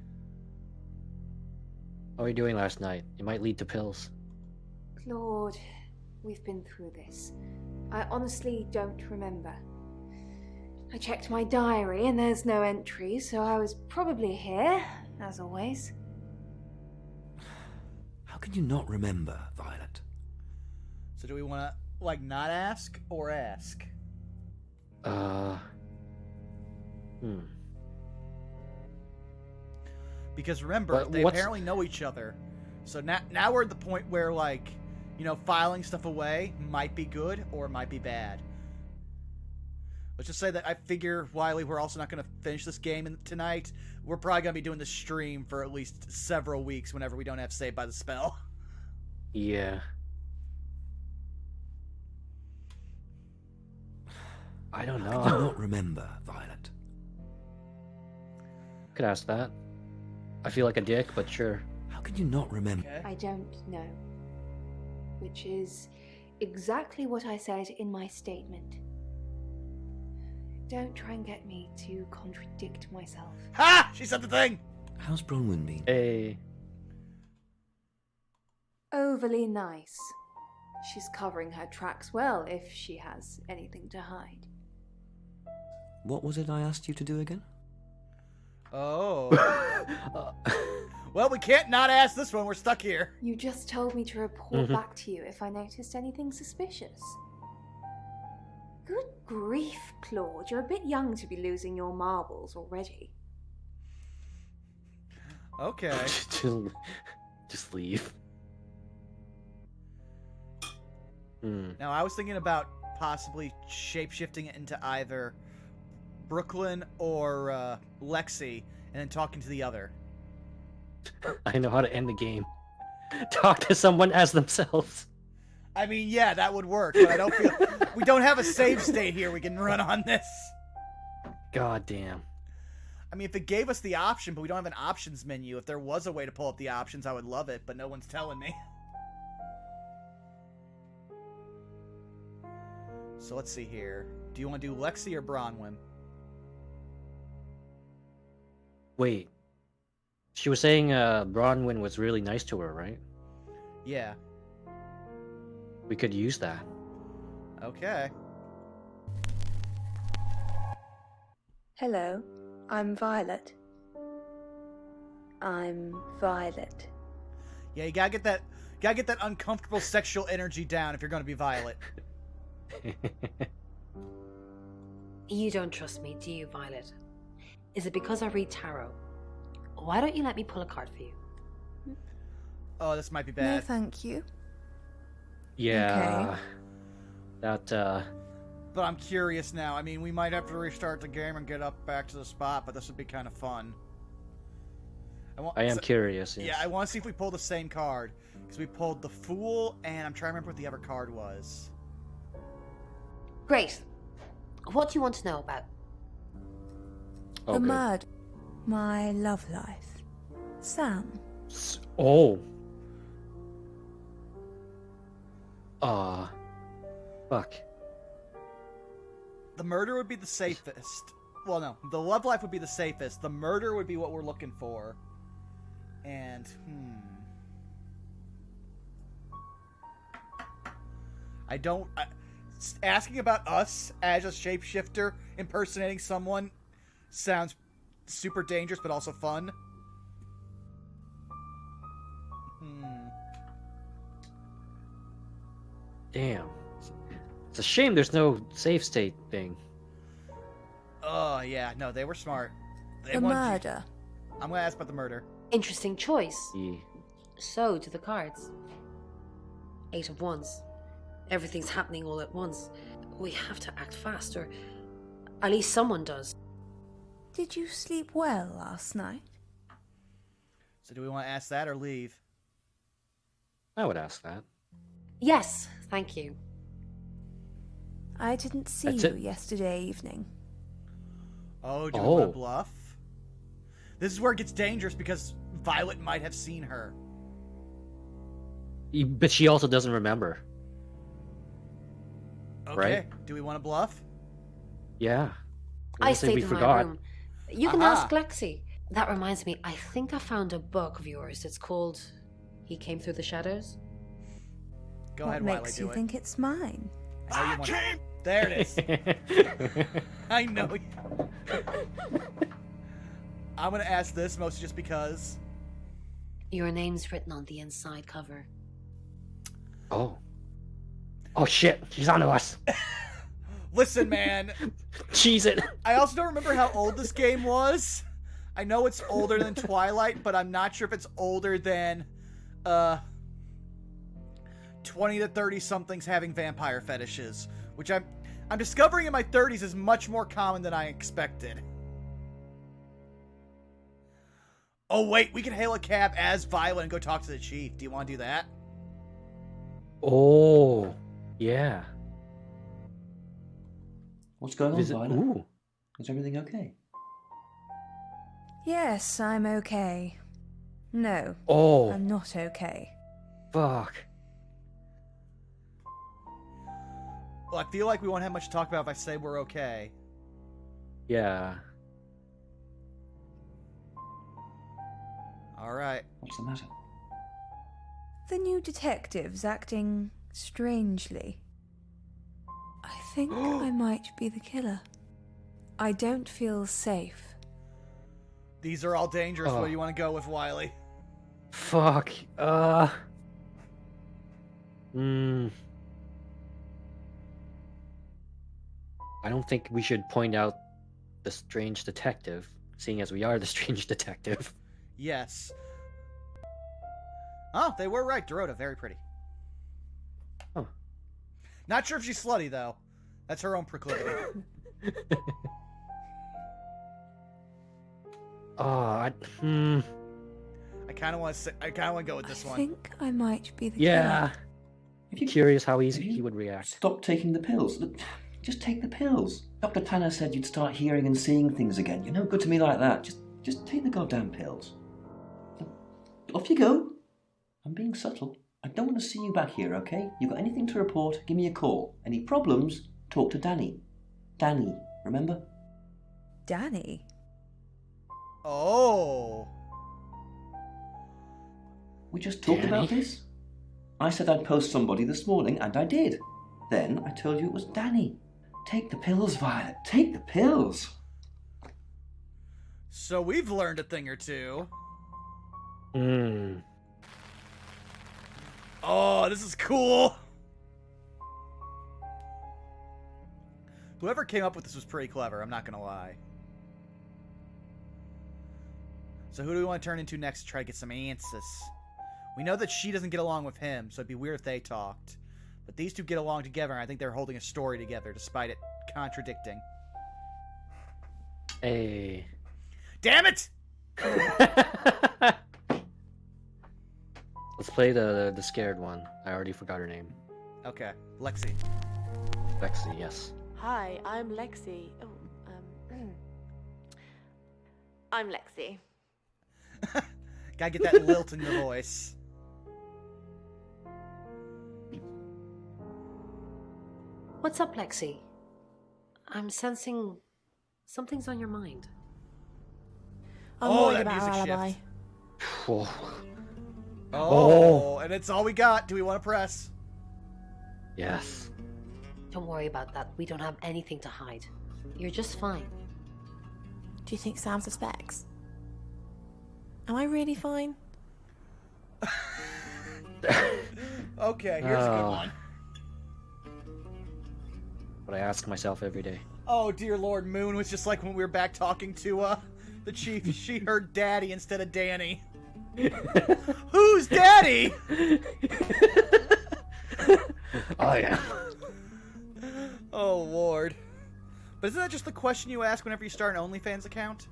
What were you doing last night? It might lead to pills. Claude, we've been through this. I honestly don't remember. I checked my diary and there's no entry, so I was probably here, as always. How can you not remember, Violet? So do we want to, like, not ask or ask? Because remember, they apparently know each other. So now we're at the point where, like, you know, filing stuff away might be good or it might be bad. Let's just say that I figure, Wily, we're also not going to finish this game tonight. We're probably going to be doing this stream for at least several weeks whenever we don't have Saved by the Spell. Yeah. I don't know. How can you not remember, Violet? Could ask that. I feel like a dick, but sure. How can you not remember? I don't know. Which is exactly what I said in my statement. Don't try and get me to contradict myself. Ha! She said the thing! How's Bronwyn been? Hey. Overly nice. She's covering her tracks well if she has anything to hide. What was it I asked you to do again? Oh. Well, we can't not ask this one. We're stuck here. You just told me to report back to you if I noticed anything suspicious. Good grief, Claude. You're a bit young to be losing your marbles already. Okay. Just leave. Now, I was thinking about possibly shapeshifting it into either Brooklyn or Lexi, and then talking to the other. I know how to end the game. Talk to someone as themselves. I mean, yeah, that would work, but I don't feel... we don't have a save state here we can run on this. God damn. I mean, if it gave us the option, but we don't have an options menu, if there was a way to pull up the options, I would love it, but no one's telling me. So let's see here. Do you want to do Lexi or Bronwyn? Wait. She was saying Bronwyn was really nice to her, right? Yeah. We could use that. Okay. Hello, I'm Violet. I'm Violet. Yeah, you gotta get that uncomfortable sexual energy down if you're gonna be Violet. You don't trust me, do you, Violet? Is it because I read tarot? Why don't you let me pull a card for you? Oh, this might be bad. No, thank you. Yeah. Okay. That, But I'm curious now. I mean, we might have to restart the game and get up back to the spot, but this would be kind of fun. I am curious, yes. Yeah, I want to see if we pull the same card. Because we pulled the Fool, and I'm trying to remember what the other card was. Great. What do you want to know about? The murder. My love life. Sam. Oh. Fuck. The murder would be the safest. Well, no. The love life would be the safest. The murder would be what we're looking for. And, asking about us as a shapeshifter impersonating someone sounds super dangerous, but also fun. Damn. It's a shame there's no save state thing. Oh, yeah. No, they were smart. The murder. I'm going to ask about the murder. Interesting choice. Yeah. So do the cards. 8 of Wands. Everything's happening all at once. We have to act fast, or at least someone does. Did you sleep well last night? So do we want to ask that or leave? I would ask that. Yes, thank you. I didn't see you yesterday evening. Oh, do we want to bluff? This is where it gets dangerous because Violet might have seen her. But she also doesn't remember. Okay. Right? Do we want to bluff? Yeah. I stayed in my room. You can ask Lexi. That reminds me, I think I found a book of yours. It's called He Came Through the Shadows. Go ahead, What Wily, makes do you it. think it's mine? I know you want... There it is. I know you... I'm going to ask this mostly just because... Your name's written on the inside cover. Oh. Oh shit, she's onto us. Listen, man. Cheese it. I also don't remember how old this game was. I know it's older than Twilight, but I'm not sure if it's older than 20 to 30 somethings having vampire fetishes, which I'm discovering in my 30s is much more common than I expected. Oh wait, we can hail a cab as Violet and go talk to the chief. Do you want to do that? Oh, yeah. What's going on, Violet? Ooh. Is everything okay? Yes, I'm okay. No. Oh. I'm not okay. Fuck. Well, I feel like we won't have much to talk about if I say we're okay. Yeah. Alright. What's the matter? The new detective's acting strangely. I think I might be the killer. I don't feel safe. These are all dangerous. What do you want to go with, Wily? Fuck. I don't think we should point out the strange detective, seeing as we are the strange detective. Yes. Oh, they were right. Dorota, very pretty. Oh. Not sure if she's slutty, though. That's her own proclivity. I kind of want to. I kind of want to go with this one. I think I might be the Yeah. killer. Curious how easy he would react. Stop taking the pills. Look, just take the pills. Dr. Tanner said you'd start hearing and seeing things again. You're no good to me like that. Just take the goddamn pills. Off you go. I'm being subtle. I don't want to see you back here, okay? You got anything to report, give me a call. Any problems, talk to Danny. Danny, remember? Danny? Oh. We just talked about this. I said I'd post somebody this morning, and I did. Then I told you it was Danny. Take the pills, Violet. Take the pills. So we've learned a thing or two. Oh, this is cool. Do Whoever came up with this was pretty clever, I'm not gonna lie. So who do we want to turn into next to try to get some answers? We know that she doesn't get along with him, so it'd be weird if they talked. But these two get along together, and I think they're holding a story together, despite it contradicting. Hey. Damn it! Let's play the scared one. I already forgot her name. Okay. Lexi. Lexi, yes. Hi, I'm Lexi. Oh, I'm Lexi. Gotta get that lilt in your voice. What's up, Lexi? I'm sensing something's on your mind. I'm worried about our alibi. Oh, and it's all we got. Do we want to press? Yes. Don't worry about that. We don't have anything to hide. You're just fine. Do you think Sam suspects? Am I really fine? Okay, here's a good one. What I ask myself every day. Oh, dear Lord, Moon was just like when we were back talking to the chief. She heard Daddy instead of Danny. Who's Daddy? Oh, yeah. Oh, Lord. But isn't that just the question you ask whenever you start an OnlyFans account?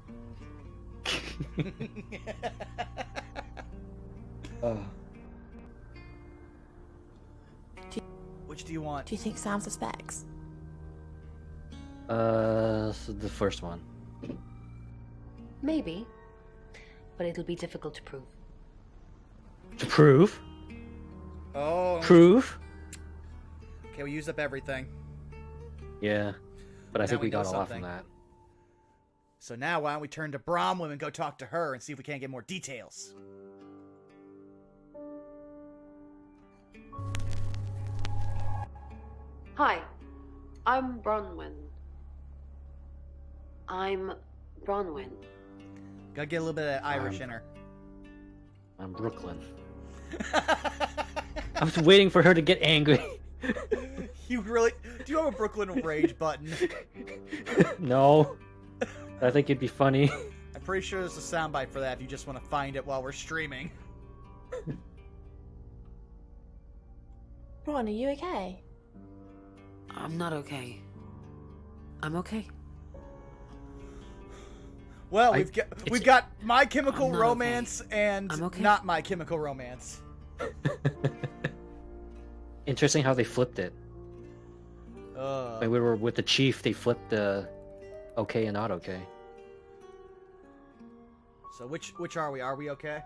Which do you want? Do you think Sam suspects? So the first one. Maybe. But it'll be difficult to prove. To prove? Oh. Prove? Okay, we used up everything. Yeah. But I Now think we got a lot something. from that. So now why don't we turn to Bromwell and go talk to her and see if we can't get more details. Hi, I'm Bronwyn. Gotta get a little bit of that Irish in her. I'm Brooklyn. I was waiting for her to get angry. You really... Do you have a Brooklyn Rage button? No. I think it'd be funny. I'm pretty sure there's a soundbite for that if you just want to find it while we're streaming. Ron, are you okay? I'm not okay. I'm okay. Well, we've got My Chemical Romance and okay. Not My Chemical Romance. Interesting how they flipped it. When we were with the chief, they flipped the okay and not okay. So which are we? Are we okay?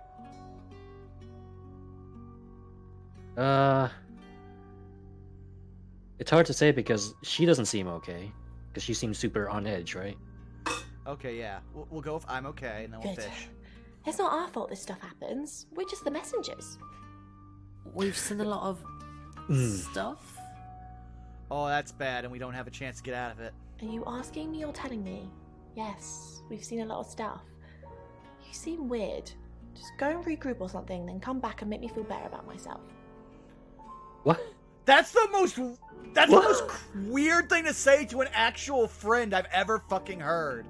It's hard to say because she doesn't seem okay. Because she seems super on edge, right? Okay, yeah. We'll go with I'm okay, and then we'll Good. fish. It's not our fault this stuff happens. We're just the messengers. We've seen a lot of stuff. Oh, that's bad, and we don't have a chance to get out of it. Are you asking me or telling me? Yes, we've seen a lot of stuff. You seem weird. Just go and regroup or something, then come back and make me feel better about myself. What? That's the most weird thing to say to an actual friend I've ever fucking heard.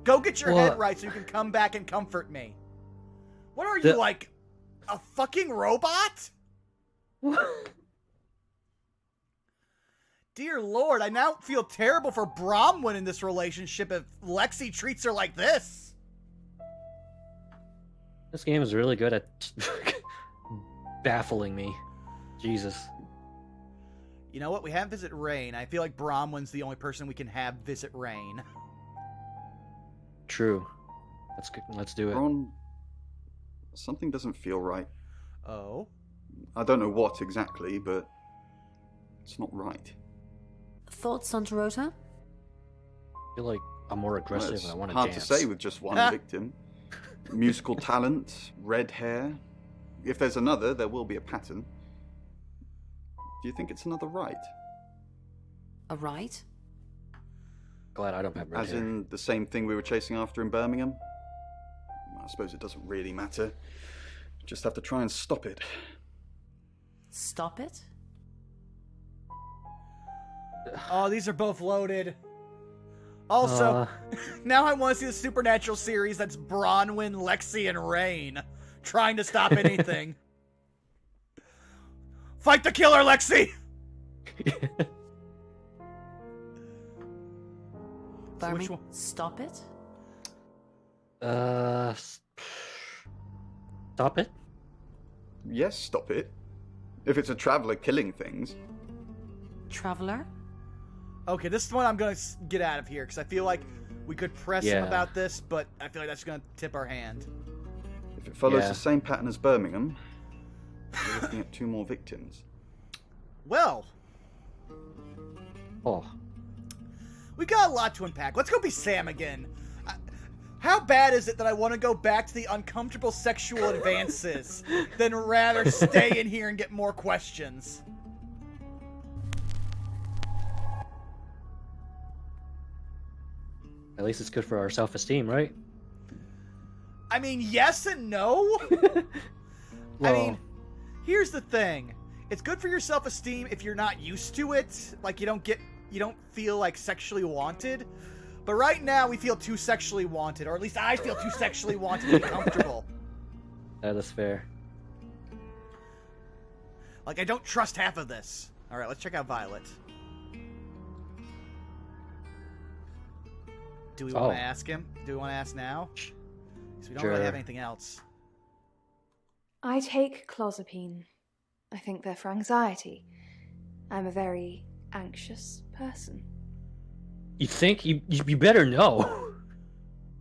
Go get your head right so you can come back and comfort me. What are you, like, a fucking robot? Dear Lord, I now feel terrible for Bromwyn in this relationship if Lexi treats her like this. This game is really good at baffling me. Jesus. You know what? We have visit Rain. I feel like Bromwyn's the only person we can have visit Rain. True. Let's do it. Ron, something doesn't feel right. Oh? I don't know what exactly, but it's not right. Thoughts on Dorota? I feel like I'm more aggressive and I want to hard dance. to say with just one victim. Musical talent, red hair. If there's another, there will be a pattern. Do you think it's another right? A right? Glad I don't have red As hair. in the same thing we were chasing after in Birmingham? I suppose it doesn't really matter. Just have to try and stop it. Stop it? Oh, these are both loaded. Also, now I want to see the Supernatural series that's Bronwyn, Lexi, and Rain trying to stop anything. Fight the killer, Lexi! Barmy, stop it? Stop it? Yes, stop it. If it's a traveler killing things. Traveler? Okay, this is one I'm going to get out of here, because I feel like we could press him about this, but I feel like that's going to tip our hand. If it follows the same pattern as Birmingham, we're looking at 2 more victims. Well. We got a lot to unpack. Let's go be Sam again. How bad is it that I want to go back to the uncomfortable sexual advances than rather stay in here and get more questions? At least it's good for our self-esteem, right? I mean, yes and no. I mean, here's the thing. It's good for your self-esteem if you're not used to it. Like, you don't feel like sexually wanted. But right now, we feel too sexually wanted. Or at least I feel too sexually wanted to be comfortable. That is fair. Like, I don't trust half of this. Alright, let's check out Violet. Do we want to ask him? Do we want to ask now? Because we don't really have anything else. I take clozapine. I think they're for anxiety. I'm a very anxious person. You think? You better know.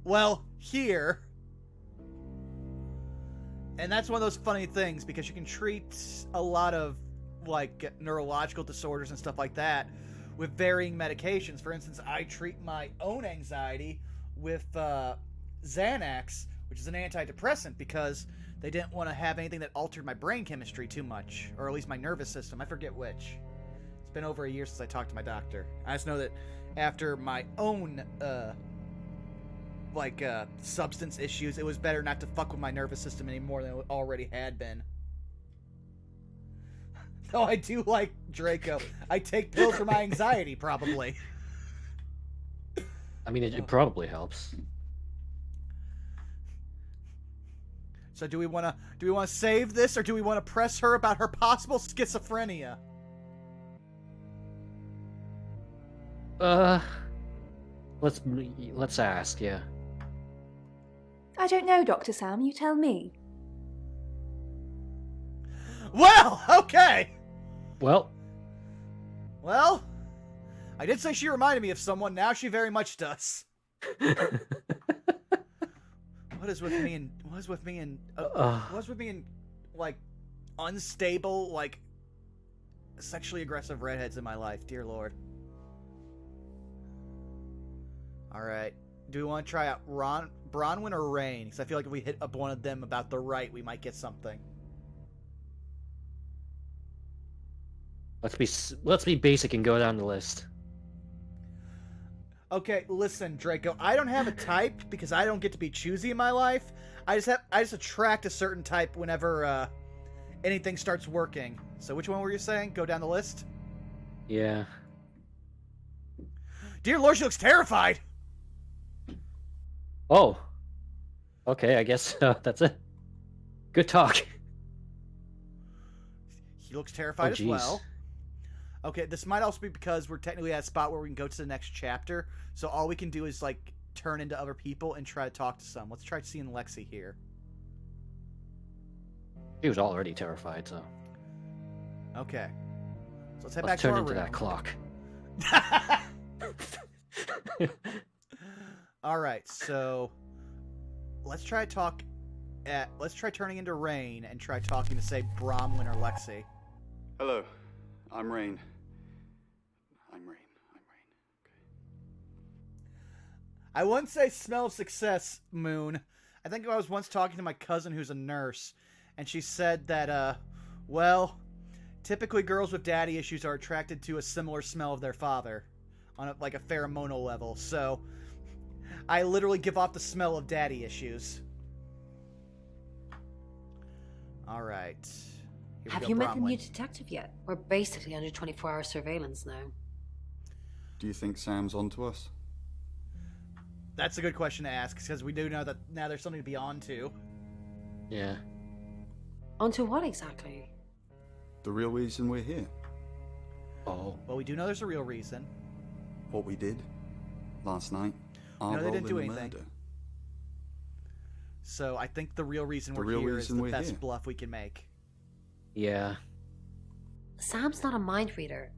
Well, here. And that's one of those funny things, because you can treat a lot of, like, neurological disorders and stuff like that with varying medications. For instance, I treat my own anxiety with Xanax, which is an antidepressant, because they didn't want to have anything that altered my brain chemistry too much, or at least my nervous system. I forget which. It's been over a year since I talked to my doctor. I just know that after my own substance issues, it was better not to fuck with my nervous system any more than it already had been. Though I do like Draco. I take pills for my anxiety, probably. I mean, it probably helps. So do we want to save this, or do we want to press her about her possible schizophrenia? Let's ask, yeah. I don't know, Dr. Sam. You tell me. Well, okay. Well, I did say she reminded me of someone. Now she very much does. What is with me and like unstable, like sexually aggressive redheads in my life, dear Lord. All right, do we want to try out Bronwyn or Rain? Because I feel like if we hit up one of them about the right, we might get something. Let's be basic and go down the list. Okay, listen, Draco. I don't have a type because I don't get to be choosy in my life. I just attract a certain type whenever anything starts working. So which one were you saying? Go down the list? Yeah. Dear Lord, she looks terrified. Oh. Okay, I guess that's it. Good talk. He looks terrified as well. Okay, this might also be because we're technically at a spot where we can go to the next chapter, so all we can do is, like, turn into other people and try to talk to some. Let's try seeing Lexi here. She was already terrified, so... Okay. So let's head back to our room. Turn into that clock. Alright, so... Let's try turning into Rain and try talking to, say, Bronwyn or Lexi. Hello, I'm Rain. I wouldn't say smell of success, Moon. I think I was once talking to my cousin who's a nurse, and she said that, well, typically girls with daddy issues are attracted to a similar smell of their father on like a pheromonal level, so I literally give off the smell of daddy issues. Alright. Have you met the new detective yet? We're basically under 24-hour surveillance now. Do you think Sam's onto us? that's a good question to ask, because we do know that now there's something to be on to. Yeah. Onto what exactly? The real reason we're here. Oh. Well, we do know there's a real reason. What we did last night. No, they didn't do anything. Murder. So I think the real reason we're here is the best bluff we can make. Yeah. Sam's not a mind reader.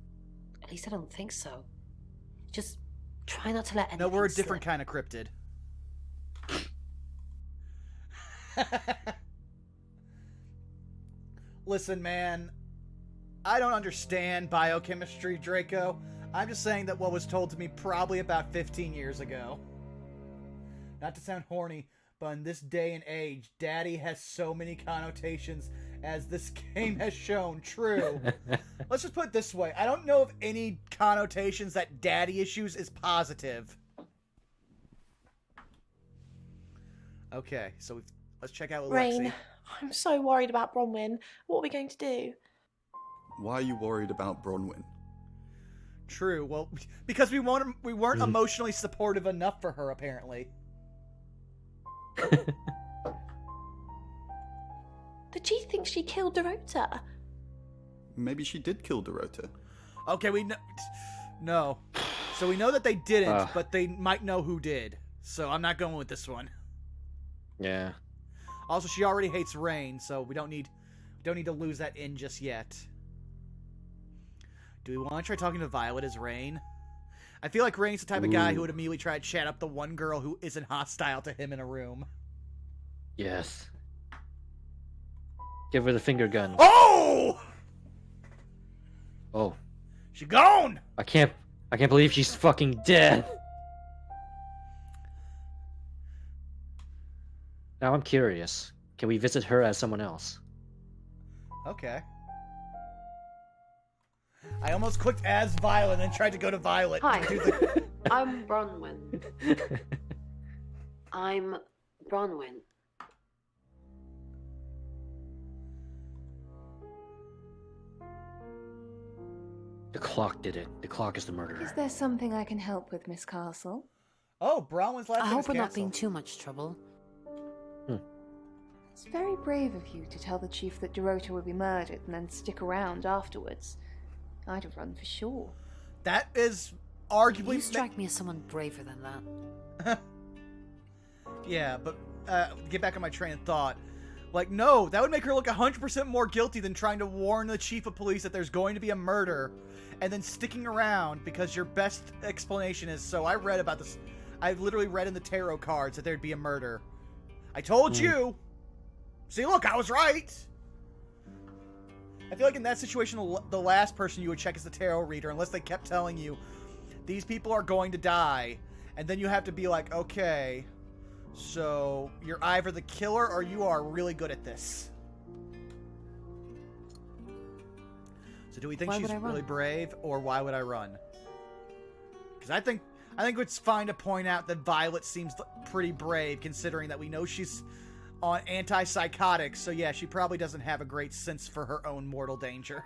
At least I don't think so. Just try not to let anything No, we're a slip. different kind of cryptid. Listen, man. I don't understand biochemistry, Draco. I'm just saying that what was told to me probably about 15 years ago. Not to sound horny, but in this day and age, daddy has so many connotations, as this game has shown. True. Let's just put it this way. I don't know if any connotations that daddy issues is positive. Okay, so let's check out with Rain, Lexi. I'm so worried about Bronwyn. What are we going to do? Why are you worried about Bronwyn? True. Well, because we weren't emotionally supportive enough for her, apparently. The chief thinks she killed Dorota. Maybe she did kill Dorota. Okay, we know. No. So we know that they didn't, but they might know who did. So I'm not going with this one. Yeah. Also, she already hates Rain, so we don't need to lose that in just yet. Do we want to try talking to Violet as Rain? I feel like Rain's the type of guy who would immediately try to chat up the one girl who isn't hostile to him in a room. Yes. Give her the finger gun. Oh! Oh. She gone! I can't believe she's fucking dead. Now I'm curious. Can we visit her as someone else? Okay. I almost clicked as Violet and then tried to go to Violet. Hi, I'm Bronwyn. I'm Bronwyn. The clock did it. The clock is the murderer. Is there something I can help with, Miss Castle? Oh, Bronwyn's last I name hope is we're not Castle. being too much trouble. It's very brave of you to tell the chief that Dorota would be murdered and then stick around afterwards. I'd have run for sure. That is arguably... You strike me as someone braver than that. Yeah, but get back on my train of thought. Like, no, that would make her look 100% more guilty than trying to warn the chief of police that there's going to be a murder and then sticking around because your best explanation is, so I read about this. I literally read in the tarot cards that there'd be a murder. I told you! See, look, I was right! I feel like in that situation, the last person you would check is the tarot reader, unless they kept telling you, these people are going to die. And then you have to be like, okay, so you're either the killer or you are really good at this. So do we think she's really brave, or why would I run? Because I think it's fine to point out that Violet seems pretty brave, considering that we know she's on antipsychotics, so yeah, she probably doesn't have a great sense for her own mortal danger.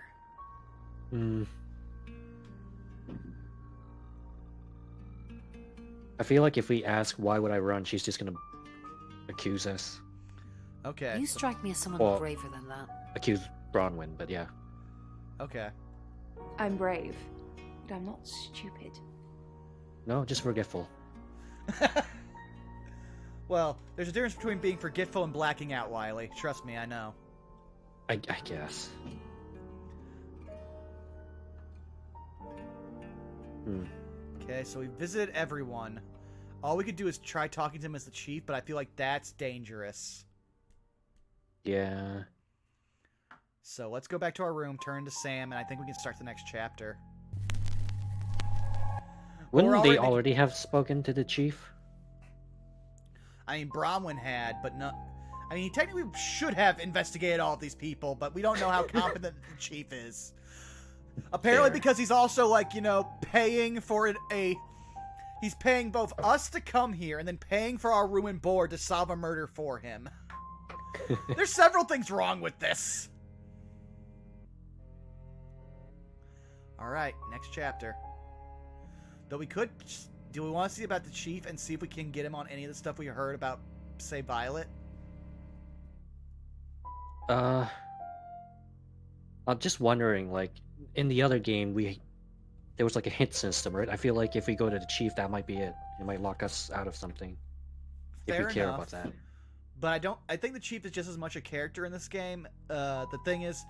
I feel like if we ask why would I run, she's just gonna accuse us. Okay. You strike me as someone braver than that. Accuse Bronwyn, but yeah. Okay. I'm brave, but I'm not stupid. No, just forgetful. Well, there's a difference between being forgetful and blacking out, Wily. Trust me, I know. I guess. Okay, so we visited everyone. All we could do is try talking to him as the chief, but I feel like that's dangerous. Yeah. So let's go back to our room, turn to Sam, and I think we can start the next chapter. Wouldn't they already have spoken to the chief? I mean, Bronwyn had, but not... I mean, he technically should have investigated all of these people, but we don't know how competent the chief is. Apparently because he's also, like, you know, paying for he's paying both us to come here and then paying for our room and board to solve a murder for him. There's several things wrong with this. Alright, next chapter. Though we could do we want to see about the chief and see if we can get him on any of the stuff we heard about, say, Violet? I'm just wondering, like, in the other game, there was like a hint system, right? I feel like if we go to the chief, that might be it. It might lock us out of something. Fair if we care enough. about that. But I think the chief is just as much a character in this game. The thing is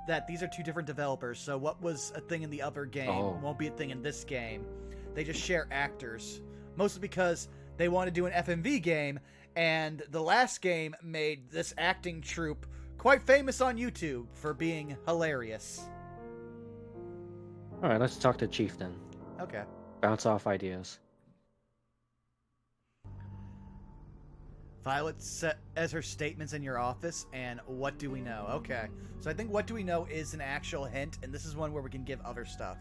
that these are two different developers, so what was a thing in the other game won't be a thing in this game. They just share actors, mostly because they want to do an FMV game, and the last game made this acting troupe quite famous on YouTube for being hilarious. Alright, let's talk to Chief then. Okay. Bounce off ideas. Violet as her statements in your office, and what do we know? Okay. So I think what do we know is an actual hint, and this is one where we can give other stuff.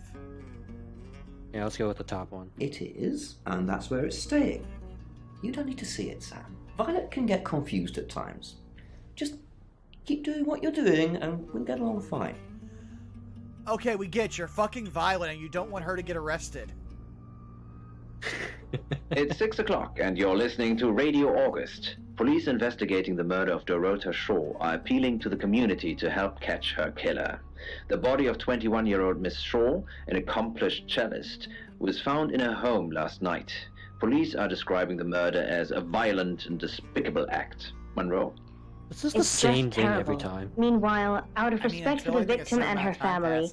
Yeah, let's go with the top one. It is, and that's where it's staying. You don't need to see it, Sam. Violet can get confused at times. Just keep doing what you're doing, and we'll get along fine. Okay, we get you're fucking Violet, and you don't want her to get arrested. It's 6 o'clock, and you're listening to Radio August. Police investigating the murder of Dorota Shaw are appealing to the community to help catch her killer. The body of 21-year-old Miss Shaw, an accomplished cellist, was found in her home last night. Police are describing the murder as a violent and despicable act. Monroe? It's just the same thing every time. Meanwhile, out of respect for the victim and her family,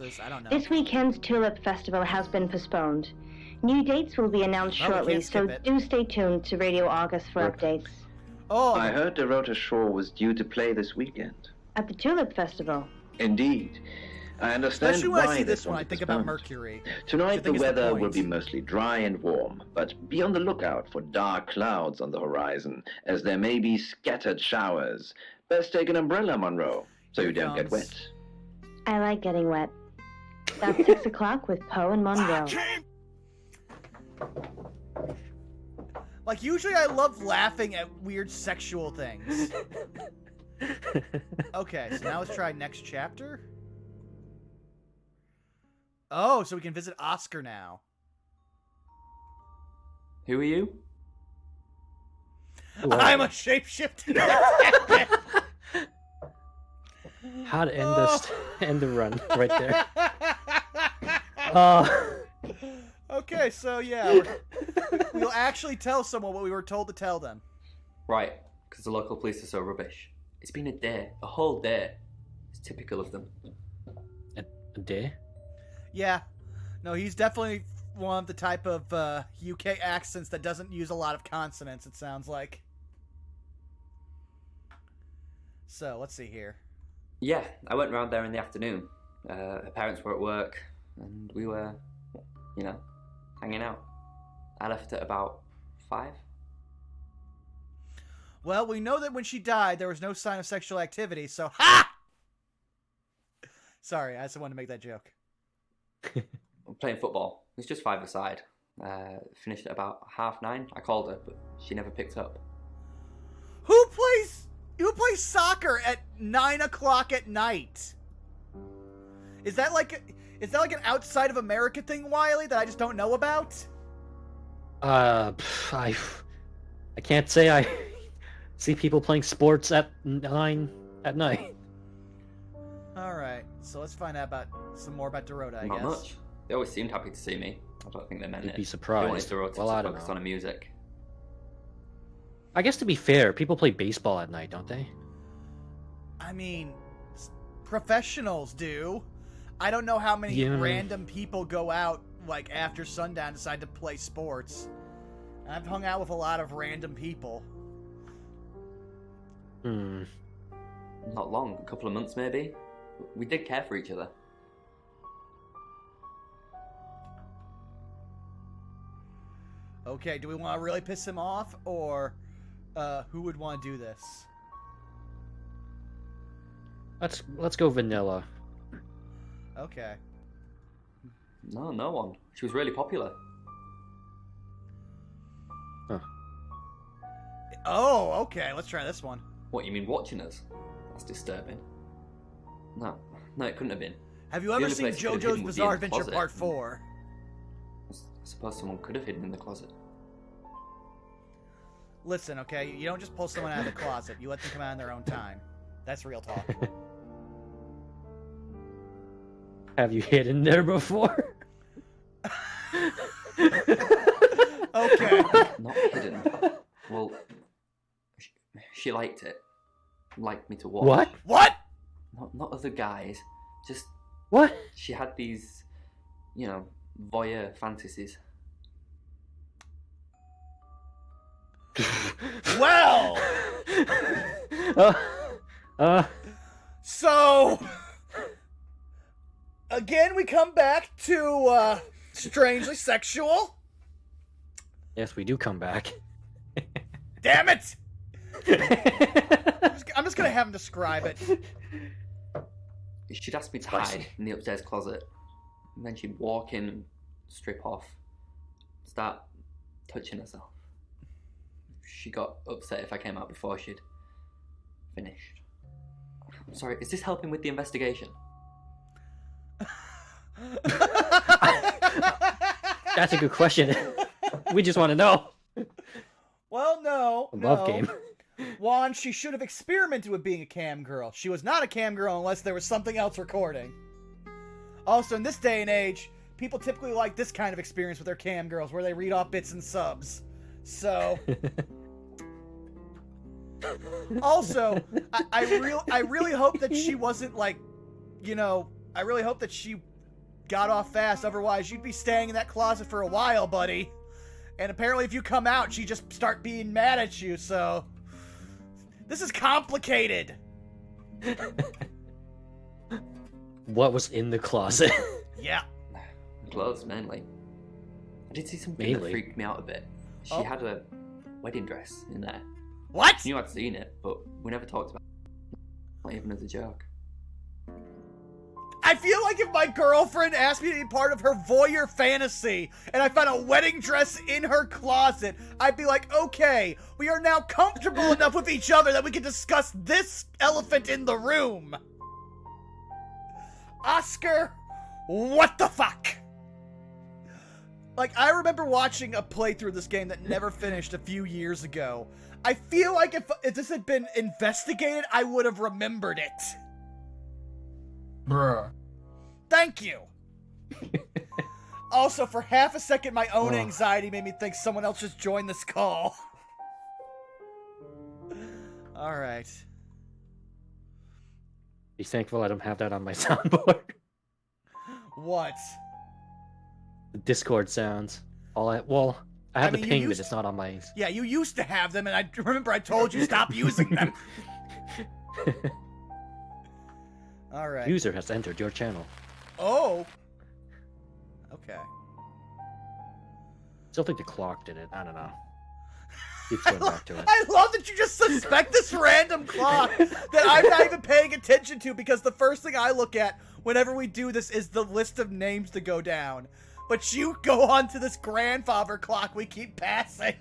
this weekend's Tulip Festival has been postponed. New dates will be announced shortly, so do stay tuned to Radio August for updates. Oh, I heard Dorota Shaw was due to play this weekend. At the Tulip Festival? Indeed. I understand especially when why I see this one, I think about Mercury. Tonight the weather will be mostly dry and warm, but be on the lookout for dark clouds on the horizon, as there may be scattered showers. Best take an umbrella, Monroe, so you don't get wet. I like getting wet. That's 6 o'clock with Poe and Monroe. Like, usually I love laughing at weird sexual things. Okay, so now let's try next chapter. Oh, so we can visit Oscar now. Who are you? I'm a shapeshifting. How to end this? End the run right there. Okay, so yeah, we'll actually tell someone what we were told to tell them. Right, because the local police are so rubbish. It's been a day, a whole day. It's typical of them. A day? Yeah. No, he's definitely one of the type of UK accents that doesn't use a lot of consonants, it sounds like. So, let's see here. Yeah, I went round there in the afternoon. Her parents were at work, and we were, you know, hanging out. I left at about 5. Well, we know that when she died, there was no sign of sexual activity, so ha! Sorry, I just wanted to make that joke. I'm playing football. It was just 5-a-side. Finished at about 9:30. I called her, but she never picked up. Who plays soccer at 9 o'clock at night? Is that like an outside of America thing, Wily, that I just don't know about? I can't say I see people playing sports at 9 at night. All right, so let's find out about some more about Dorota, I guess. Not much. They always seemed happy to see me. I don't think they meant it. You'd be surprised. They wanted Dorota Well, I to don't focus know. on her music. I guess to be fair, people play baseball at night, don't they? I mean, professionals do. I don't know how many random people go out like after sundown and decide to play sports. I've hung out with a lot of random people. Not long, a couple of months maybe. We did care for each other. Okay, do we want to really piss him off, or who would want to do this? Let's go vanilla. Okay. No one. She was really popular. Huh. Oh, okay. Let's try this one. What, you mean watching us? That's disturbing. No, it couldn't have been. Have you ever seen JoJo's Bizarre Adventure Part 4? I suppose someone could have hidden in the closet. Listen, okay? You don't just pull someone out of the closet. You let them come out on their own time. That's real talk. Have you hidden there before? Okay. Not hidden. Well, she liked it. Liked me to watch. What? What? Not other guys. Just... What? She had these, you know, voyeur fantasies. Well! So... Again, we come back to, strangely sexual. Yes, we do come back. Damn it! I'm just gonna have him describe it. She'd ask me to hide in the upstairs closet. And then she'd walk in and strip off. Start touching herself. She got upset if I came out before she'd finished. I'm sorry, is this helping with the investigation? That's a good question. We just want to know. Well, no. Love game. Juan, she should have experimented with being a cam girl. She was not a cam girl unless there was something else recording. Also, in this day and age, people typically like this kind of experience with their cam girls, where they read off bits and subs. So... Also, I really hope that she wasn't like, you know, I really hope that she got off fast. Otherwise, you'd be staying in that closet for a while, buddy. And apparently if you come out, she just start being mad at you, so... This is complicated. What was in the closet? Yeah. Clothes, mainly. I did see something that freaked me out a bit. She had a wedding dress in there. What? She knew I'd seen it, but we never talked about it. Not even as a joke. I feel like if my girlfriend asked me to be part of her voyeur fantasy and I found a wedding dress in her closet, I'd be like, okay, we are now comfortable enough with each other that we can discuss this elephant in the room. Oscar, what the fuck? Like, I remember watching a playthrough of this game that never finished a few years ago. I feel like if this had been investigated, I would have remembered it. Bruh. Thank you. Also, for half a second, my own anxiety made me think someone else just joined this call. Alright. Be thankful I don't have that on my soundboard. What? The Discord sounds. I have the ping, but it's not on my... Yeah, you used to have them, and I remember I told you stop using them. Alright. User has entered your channel. Oh! Okay. Still think the clock did it. I don't know. Keep going back to it. I love that you just suspect this random clock that I'm not even paying attention to, because the first thing I look at whenever we do this is the list of names to go down. But you go on to this grandfather clock we keep passing.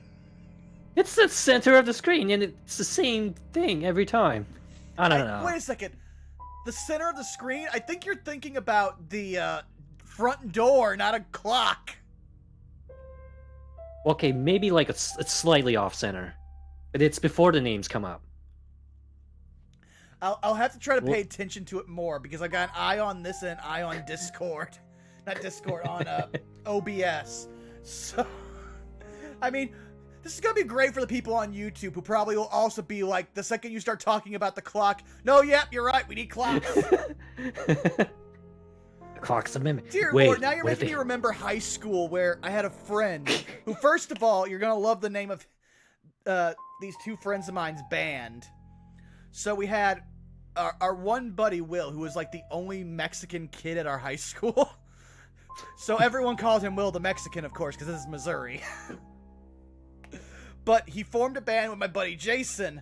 It's the center of the screen, and it's the same thing every time. I don't know. Wait a second. The center of the screen? I think you're thinking about the front door, not a clock. Okay, maybe like it's slightly off center, but it's before the names come up. I'll have to try to pay attention to it more, because I got an eye on this and an eye on Discord. Not Discord, on OBS. So, I mean, this is going to be great for the people on YouTube who probably will also be like, the second you start talking about the clock, no, yep, you're right, we need clocks. Clock's a mimic. Dear Lord, now you're making me remember high school, where I had a friend who, first of all, you're going to love the name of these two friends of mine's band. So we had our one buddy, Will, who was like the only Mexican kid at our high school. So everyone called him Will the Mexican, of course, because this is Missouri. But he formed a band with my buddy Jason,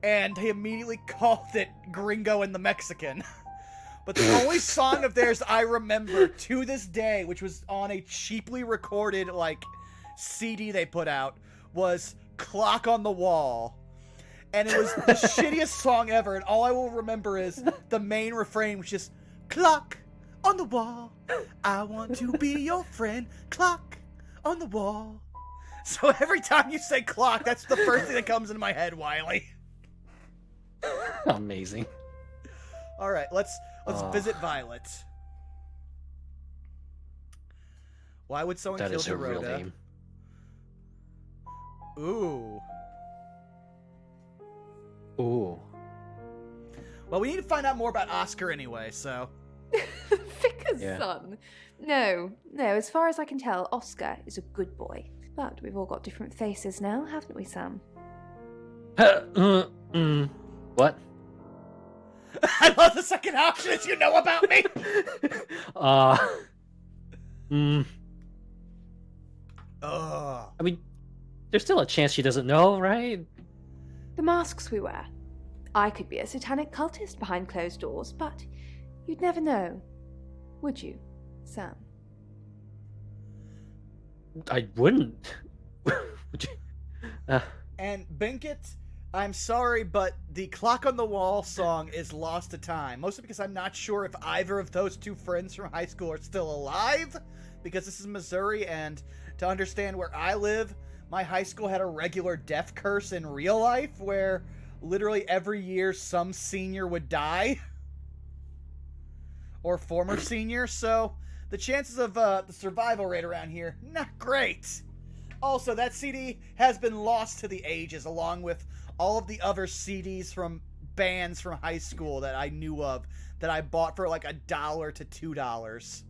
and he immediately called it Gringo and the Mexican. But the only song of theirs I remember to this day, which was on a cheaply recorded, like, CD they put out, was Clock on the Wall. And it was the shittiest song ever, and all I will remember is the main refrain, which is, Clock on the wall, I want to be your friend. Clock on the wall, So every time you say clock, that's the first thing that comes into my head, Wily. Amazing. All right, let's visit Violet. Why would someone kill That is her real Dorota? name. Ooh. Ooh. Well, we need to find out more about Oscar anyway, so... Vicar's son. No, as far as I can tell, Oscar is a good boy. But we've all got different faces now, haven't we, Sam? What? I love the second option as you know about me! I mean, there's still a chance she doesn't know, right? The masks we wear. I could be a satanic cultist behind closed doors, but you'd never know. Would you, Sam? I wouldn't. Would you? And Binkett, I'm sorry, but the Clock on the Wall song is lost to time. Mostly because I'm not sure if either of those two friends from high school are still alive. Because this is Missouri, and to understand where I live, my high school had a regular death curse in real life where literally every year some senior would die. Or former senior, so the chances of the survival rate around here, not great. Also, that CD has been lost to the ages, along with all of the other CDs from bands from high school that I knew of, that I bought for like $1 to $2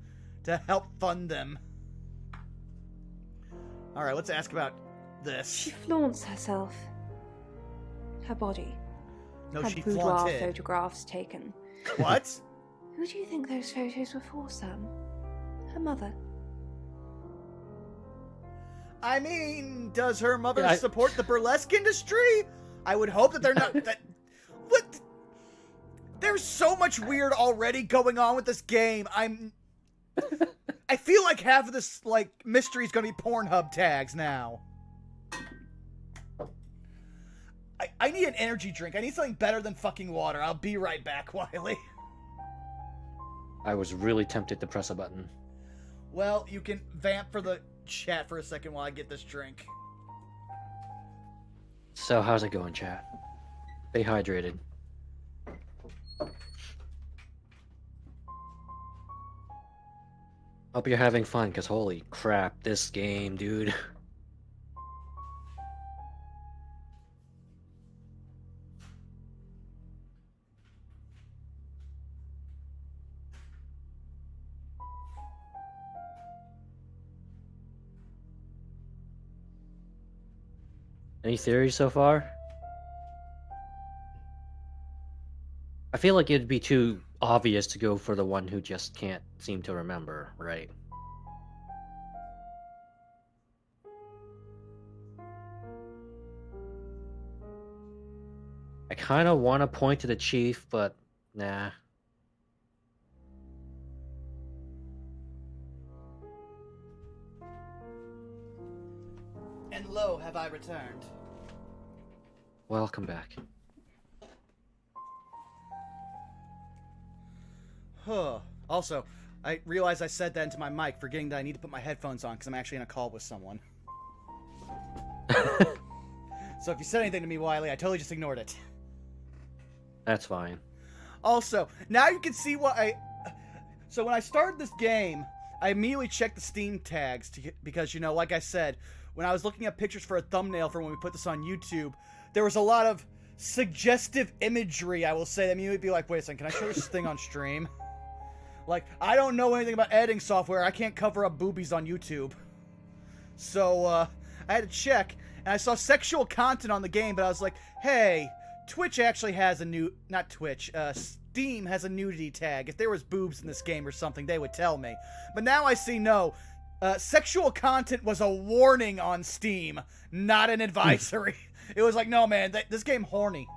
to help fund them. Alright, let's ask about this. She flaunts herself. Her body. No, had she boudoir flaunted. photographs taken. What? Who do you think those photos were for, Sam? Her mother. I mean, does her mother support the burlesque industry? I would hope that they're not... What? There's so much weird already going on with this game. I feel like half of this, mystery is going to be Pornhub tags now. I need an energy drink. I need something better than fucking water. I'll be right back, Wily. I was really tempted to press a button. Well, you can vamp for the chat for a second while I get this drink. So, how's it going, chat? Stay hydrated. Hope you're having fun, because holy crap, this game, dude. Any theories so far? I feel like it'd be too obvious to go for the one who just can't seem to remember, right? I kind of want to point to the chief, but nah. And lo, have I returned. Welcome back. Huh. Also, I realized I said that into my mic, forgetting that I need to put my headphones on because I'm actually in a call with someone. So if you said anything to me, Wily, I totally just ignored it. That's fine. Also, now you can see what So when I started this game, I immediately checked the Steam tags because, like I said, when I was looking at pictures for a thumbnail for when we put this on YouTube, there was a lot of suggestive imagery, I will say. I mean, you'd be like, wait a second, can I show this thing on stream? I don't know anything about editing software. I can't cover up boobies on YouTube. So, I had to check, and I saw sexual content on the game, but I was like, hey, Twitch actually has a not Twitch, Steam has a nudity tag. If there was boobs in this game or something, they would tell me. But now I see no. Sexual content was a warning on Steam, not an advisory. It was like, no, man, this game horny.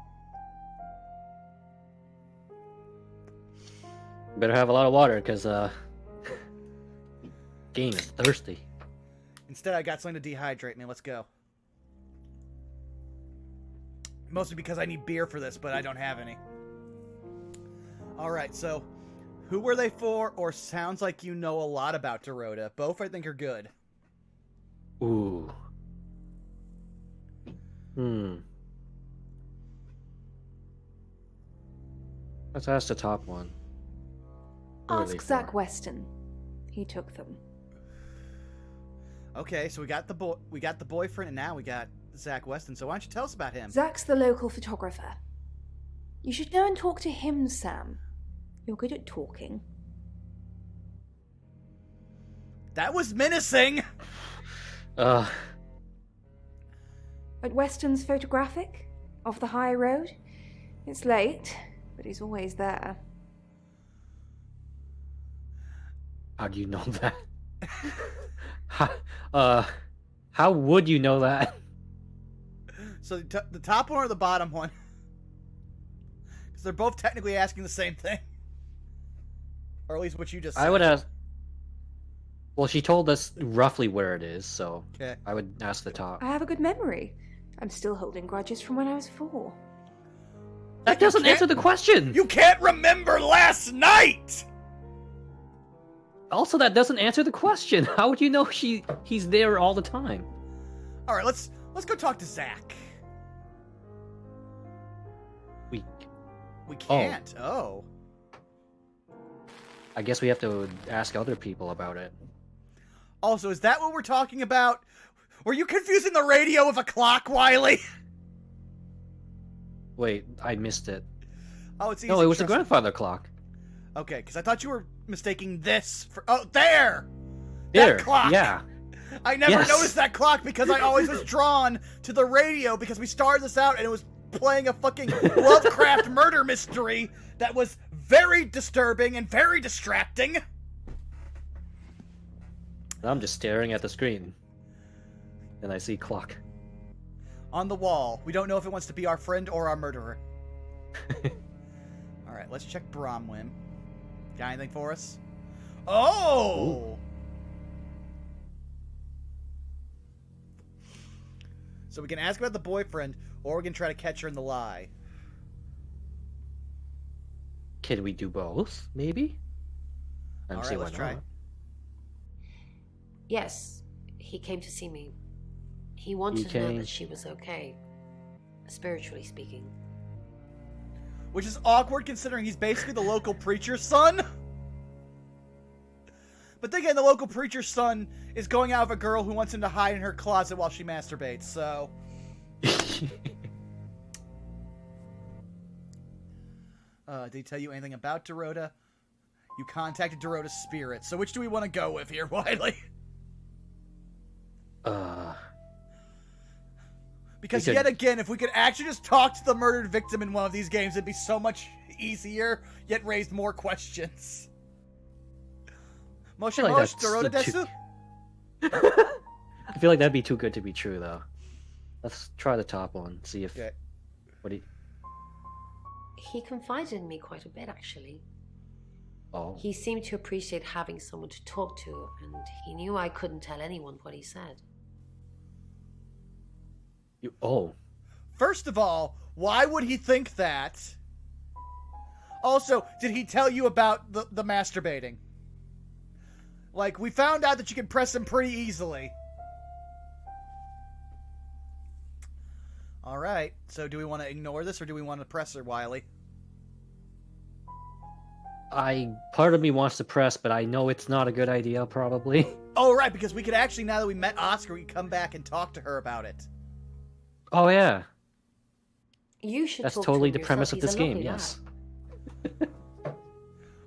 Better have a lot of water, because, game is thirsty. Instead, I got something to dehydrate me. Let's go. Mostly because I need beer for this, but I don't have any. Alright, so... who were they for, or sounds like you know a lot about Dorota? Both, I think, are good. Ooh. Let's ask the top one. Ask Zach Weston. He took them. Okay, so we got the boyfriend, and now we got Zach Weston. So why don't you tell us about him? Zach's the local photographer. You should go and talk to him, Sam. You're good at talking. That was menacing! At Weston's Photographic? Off the high road? It's late, but he's always there. How do you know that? How would you know that? So the top one or the bottom one? Because they're both technically asking the same thing. Or at least what you just said. I would ask... Well, she told us roughly where it is, so okay. I would ask the top. I have a good memory. I'm still holding grudges from when I was 4. That doesn't answer the question! You can't remember last night! Also, that doesn't answer the question. How would you know he's there all the time? Alright, let's go talk to Zach. We can't. Oh. I guess we have to ask other people about it. Also, is that what we're talking about? Were you confusing the radio with a clock, Wily? Wait, I missed it. Oh, it's easy. No, it was the grandfather clock. Okay, because I thought you were mistaking this for... Oh, there! There, that clock! Yeah. I never noticed that clock because I always was drawn to the radio because we started this out and it was playing a fucking Lovecraft murder mystery that was very disturbing and very distracting. I'm just staring at the screen. And I see clock. On the wall. We don't know if it wants to be our friend or our murderer. Alright, let's check Bromwyn. Got anything for us? Oh! Ooh. So we can ask about the boyfriend, or we can try to catch her in the lie. Can we do both, maybe? Alright, let's try. Yes, he came to see me. He wanted to know that she was okay, spiritually speaking. Which is awkward considering he's basically the local preacher's son. But then again, the local preacher's son is going out with a girl who wants him to hide in her closet while she masturbates, so... did he tell you anything about Dorota? You contacted Dorota's spirit, so which do we want to go with here, Wily? Because yet again, if we could actually just talk to the murdered victim in one of these games, it'd be so much easier, yet raised more questions. Moshi Mosh, Dorota Desu? I feel like that'd be too good to be true, though. Let's try the top one, see if... Okay. What do you... He confided in me quite a bit, actually. Oh. He seemed to appreciate having someone to talk to, and he knew I couldn't tell anyone what he said. First of all, why would he think that? Also, did he tell you about the masturbating? Like, we found out that you can press him pretty easily. Alright, so do we want to ignore this, or do we want to press her, Wily? Part of me wants to press, but I know it's not a good idea, probably. Oh, right, because we could actually, now that we met Oscar, we can come back and talk to her about it. Oh, yeah. You should. That's totally the premise of this game, yes.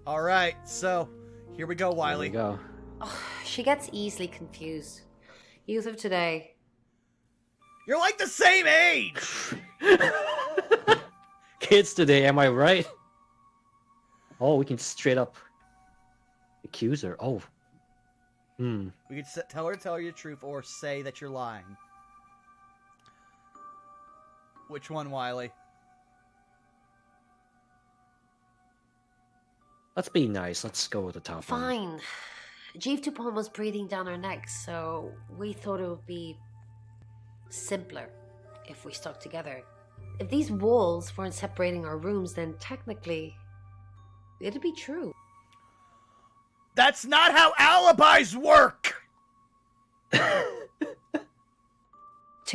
Alright, so, here we go, Wily. Here we go. Oh, she gets easily confused. Youth of today. You're like the same age! Kids today, am I right? Oh, we can straight up accuse her. Oh. We could tell her the truth or say that you're lying. Which one, Wily? Let's be nice. Let's go with the top one. Fine. Jeeve Tupon was breathing down our necks, so we thought it would be simpler if we stuck together. If these walls weren't separating our rooms, then technically it'd be true. That's not how alibis work! To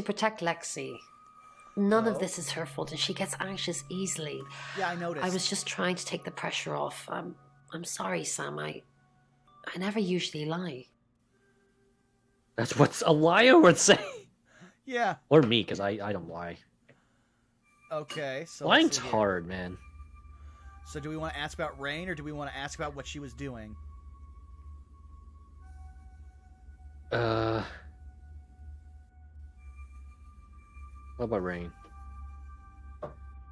protect Lexi, None of this is her fault, and she gets anxious easily. Yeah, I noticed. I was just trying to take the pressure off. I'm sorry, Sam. I never usually lie. That's what a liar would say. Yeah. Or me, because I don't lie. Okay, so lying's hard, man. So do we want to ask about Rain, or do we want to ask about what she was doing? What about Rain?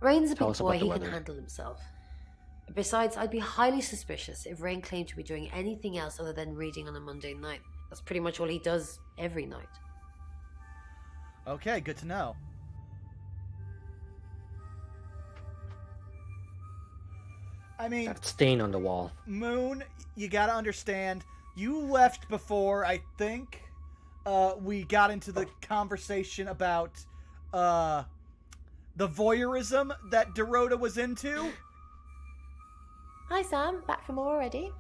Rain's a big boy, he can handle himself. Besides, I'd be highly suspicious if Rain claimed to be doing anything else other than reading on a Monday night. That's pretty much all he does every night. Okay, good to know. I mean... That stain on the wall. Moon, you gotta understand, you left before, I think, we got into the conversation about, the voyeurism that Dorota was into. Hi, Sam. Back from more already?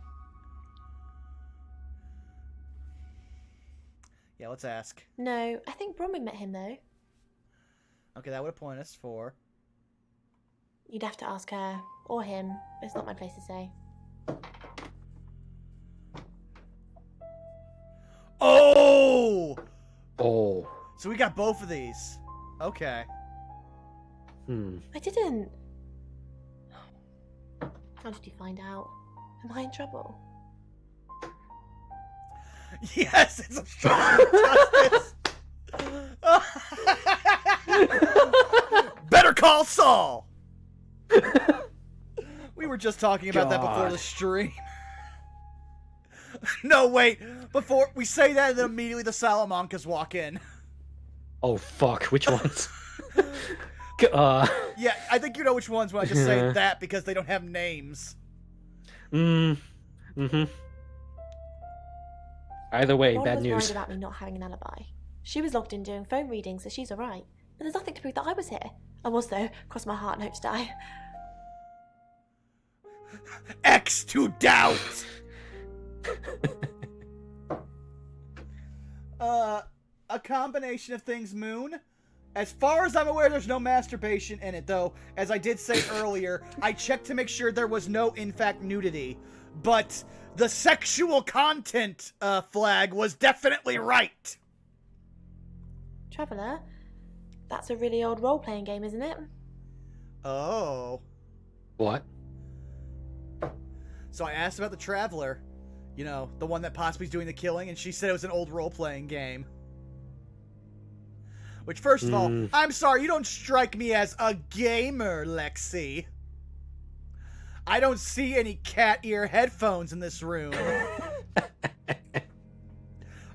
Yeah, let's ask. No, I think Bronwyn met him, though. Okay, that would point us for... You'd have to ask her, or him. It's not my place to say. Oh! Oh. So we got both of these. Okay. I didn't. How did you find out? Am I in trouble? Yes, it's obstruction of justice. Better call Saul. We were just talking about that before the stream. No, wait. Before we say that, then immediately the Salamancas walk in. Oh, fuck. Which ones? Yeah, I think you know which ones when I just say that because they don't have names. Mm-hmm. Either way, Ron bad was news. worried about me not having an alibi. She was logged in doing phone readings, so she's alright. And there's nothing to prove that I was here. I was, though. Cross my heart and hope to die. X to doubt! A combination of things, Moon. As far as I'm aware, there's no masturbation in it, though. As I did say earlier, I checked to make sure there was no, in fact, nudity. But the sexual content flag was definitely right. Traveller? That's a really old role-playing game, isn't it? Oh. What? So I asked about the Traveller. You know, the one that possibly is doing the killing, and she said it was an old role-playing game. Which, first of all, I'm sorry, you don't strike me as a gamer, Lexi. I don't see any cat ear headphones in this room.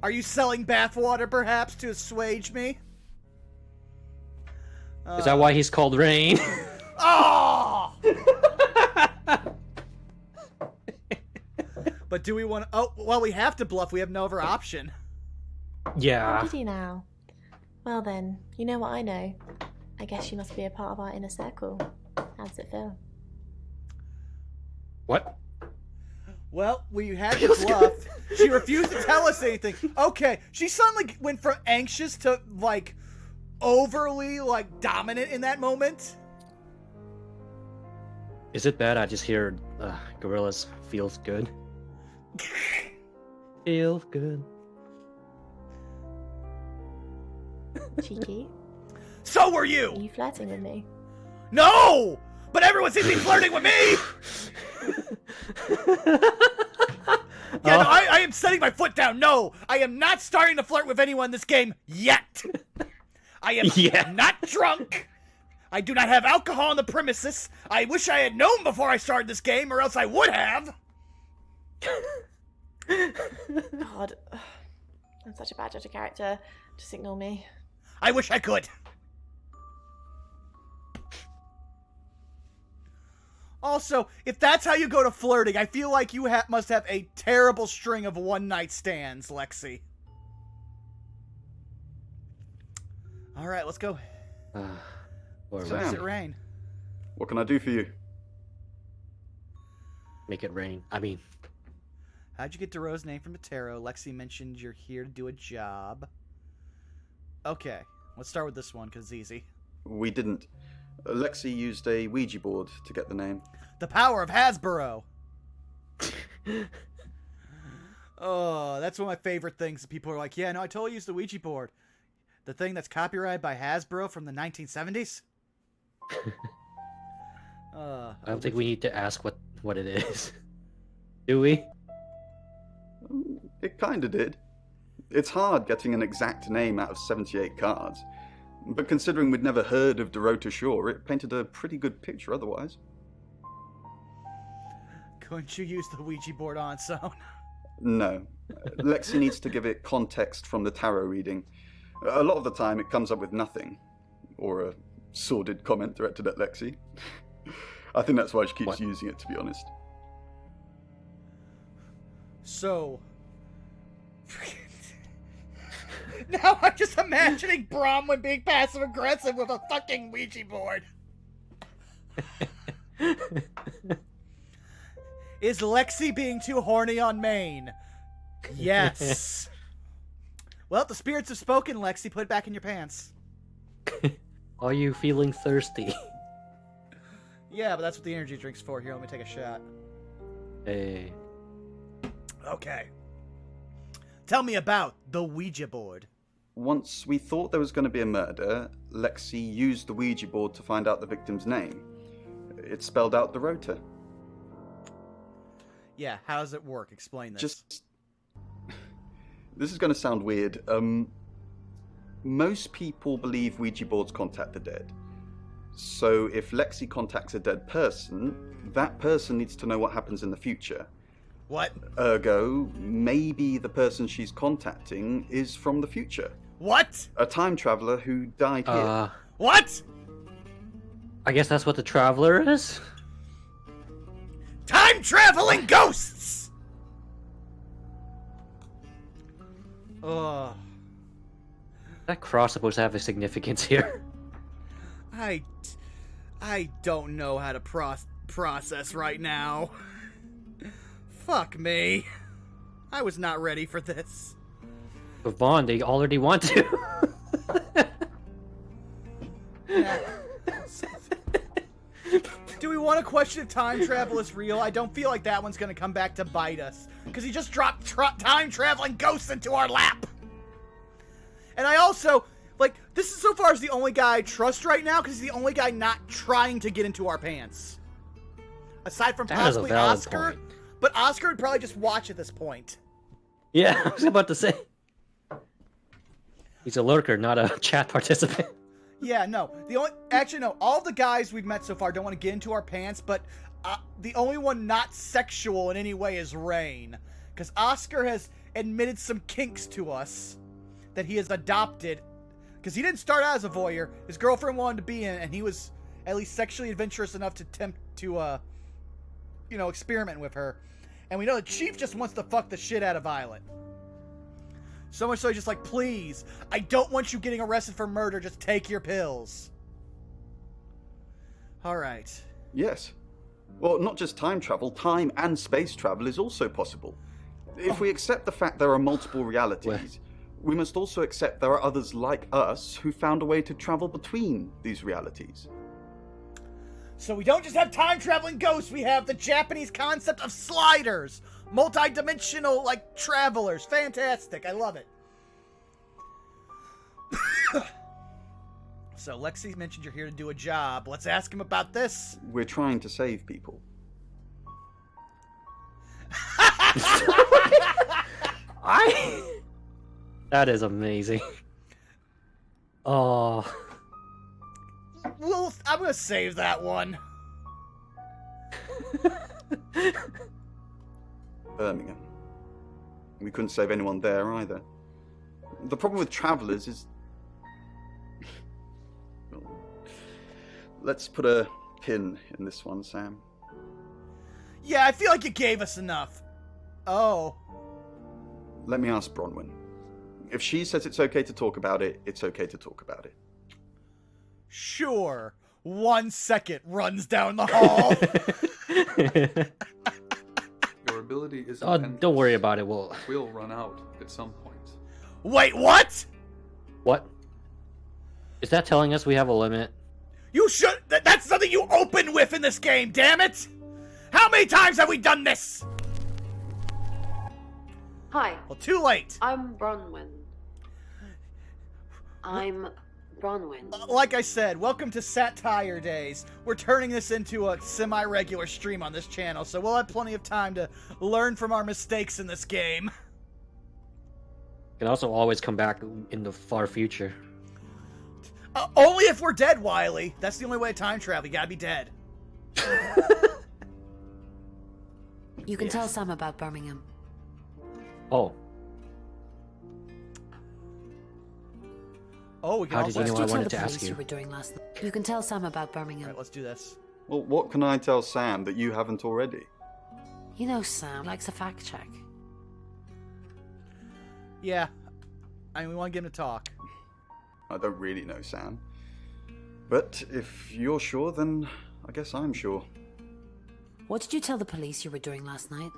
Are you selling bathwater, perhaps, to assuage me? Is that why he's called Rain? Oh! But do we want to... Oh, well, we have to bluff. We have no other option. Yeah. Oh, did he now? Well then, you know what I know. I guess you must be a part of our inner circle. How does it feel? What? Well, we had to bluff. She refused to tell us anything. Okay, she suddenly went from anxious to, like, overly, like, dominant in that moment. Is it bad I just hear Gorillas feels good? Feels good. Cheeky. So were you! Are you flirting with me? No! But everyone seems to be flirting with me! Yeah, no, I am setting my foot down. No, I am not starting to flirt with anyone in this game yet. I am not drunk. I do not have alcohol on the premises. I wish I had known before I started this game, or else I would have. God, I'm such a bad judge of character. Just ignore me. I wish I could. Also, if that's how you go to flirting, I feel like you must have a terrible string of one-night stands, Lexi. All right, let's go. Or so does it rain? What can I do for you? Make it rain. I mean... How'd you get DeRoe's name from the tarot? Lexi mentioned you're here to do a job. Okay, let's start with this one, because it's easy. We didn't. Lexi used a Ouija board to get the name. The power of Hasbro! Oh, that's one of my favorite things. People are like, yeah, no, I totally used the Ouija board. The thing that's copyrighted by Hasbro from the 1970s? I don't think we need to ask what it is. Do we? It kinda did. It's hard getting an exact name out of 78 cards. But considering we'd never heard of Dorota Shaw, it painted a pretty good picture otherwise. Couldn't you use the Ouija board on its own? No. Lexi needs to give it context from the tarot reading. A lot of the time it comes up with nothing. Or a sordid comment directed at Lexi. I think that's why she keeps using it, to be honest. So... now I'm just imagining Bronwyn being passive-aggressive with a fucking Ouija board. Is Lexi being too horny on Maine? Yes. Well, the spirits have spoken, Lexi. Put it back in your pants. Are you feeling thirsty? Yeah, but that's what the energy drink's for. Here, let me take a shot. Hey. Okay. Tell me about the Ouija board. Once we thought there was going to be a murder, Lexi used the Ouija board to find out the victim's name. It spelled out Dorota. Yeah, how does it work? Explain this. This is going to sound weird. Most people believe Ouija boards contact the dead. So if Lexi contacts a dead person, that person needs to know what happens in the future. What? Ergo, maybe the person she's contacting is from the future. What? A time traveler who died here. What? I guess that's what the traveler is? Time-traveling ghosts! Ugh. That cross supposed to have a significance here. I don't know how to process right now. Fuck me. I was not ready for this. But Vaughn, they already want to. Do we want to question if time travel is real? I don't feel like that one's going to come back to bite us. Because he just dropped time-traveling ghosts into our lap. And I also, like, this is so far as the only guy I trust right now, because he's the only guy not trying to get into our pants. Aside from possibly Oscar. Point. But Oscar would probably just watch at this point. Yeah, I was about to say. He's a lurker, not a chat participant. Yeah, no. Actually, no. All the guys we've met so far don't want to get into our pants, but the only one not sexual in any way is Rain. Because Oscar has admitted some kinks to us that he has adopted. Because he didn't start out as a voyeur. His girlfriend wanted to be in, and he was at least sexually adventurous enough to attempt to, experiment with her. And we know the Chief just wants to fuck the shit out of Violet. So much so he's just like, please, I don't want you getting arrested for murder, just take your pills. Alright. Yes. Well, not just time travel, time and space travel is also possible. If we accept the fact there are multiple realities, we must also accept there are others like us who found a way to travel between these realities. So we don't just have time-traveling ghosts, we have the Japanese concept of sliders. Multi-dimensional, travelers. Fantastic. I love it. So, Lexi mentioned you're here to do a job. Let's ask him about this. We're trying to save people. That is amazing. Oh. Well, I'm gonna save that one. Birmingham. We couldn't save anyone there either. The problem with travelers is... Let's put a pin in this one, Sam. Yeah, I feel like you gave us enough. Oh. Let me ask Bronwyn. If she says it's okay to talk about it, it's okay to talk about it. Sure. 1 second runs down the hall. Your ability is don't worry about it. We'll run out at some point. Wait, what? What? Is that telling us we have a limit? You should... That's something you open with in this game, damn it! How many times have we done this? Hi. Well, too late. I'm Bronwyn. Like I said, welcome to Satire-Days. We're turning this into a semi-regular stream on this channel, so we'll have plenty of time to learn from our mistakes in this game. You can also always come back in the far future. Only if we're dead, Wily. That's the only way to time travel. You gotta be dead. You can tell Sam about Birmingham. Oh. Oh, we can also... How did you know I wanted to ask you were doing last night. You can tell Sam about Birmingham. All right, let's do this. Well, what can I tell Sam that you haven't already? You know Sam likes a fact check. Yeah. I mean, we want to get him to talk. I don't really know Sam. But if you're sure, then I guess I'm sure. What did you tell the police you were doing last night?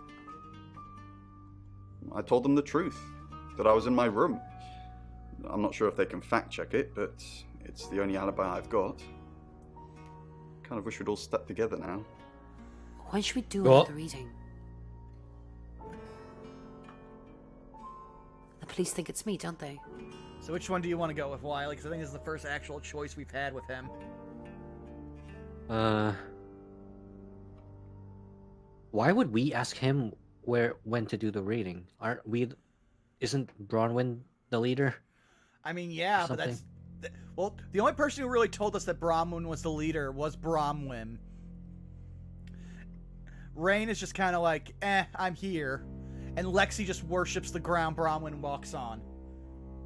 I told them the truth. That I was in my room. I'm not sure if they can fact check it, but it's the only alibi I've got. Kind of wish we'd all stuck together now. When should we do another reading? The police think it's me, don't they? So which one do you want to go with, Wily? Because I think this is the first actual choice we've had with him. Why would we ask him when to do the reading? Isn't Bronwyn the leader? I mean, yeah, but that's... Well, the only person who really told us that Bronwyn was the leader was Bronwyn. Rain is just kind of like, I'm here. And Lexi just worships the ground Bronwyn walks on.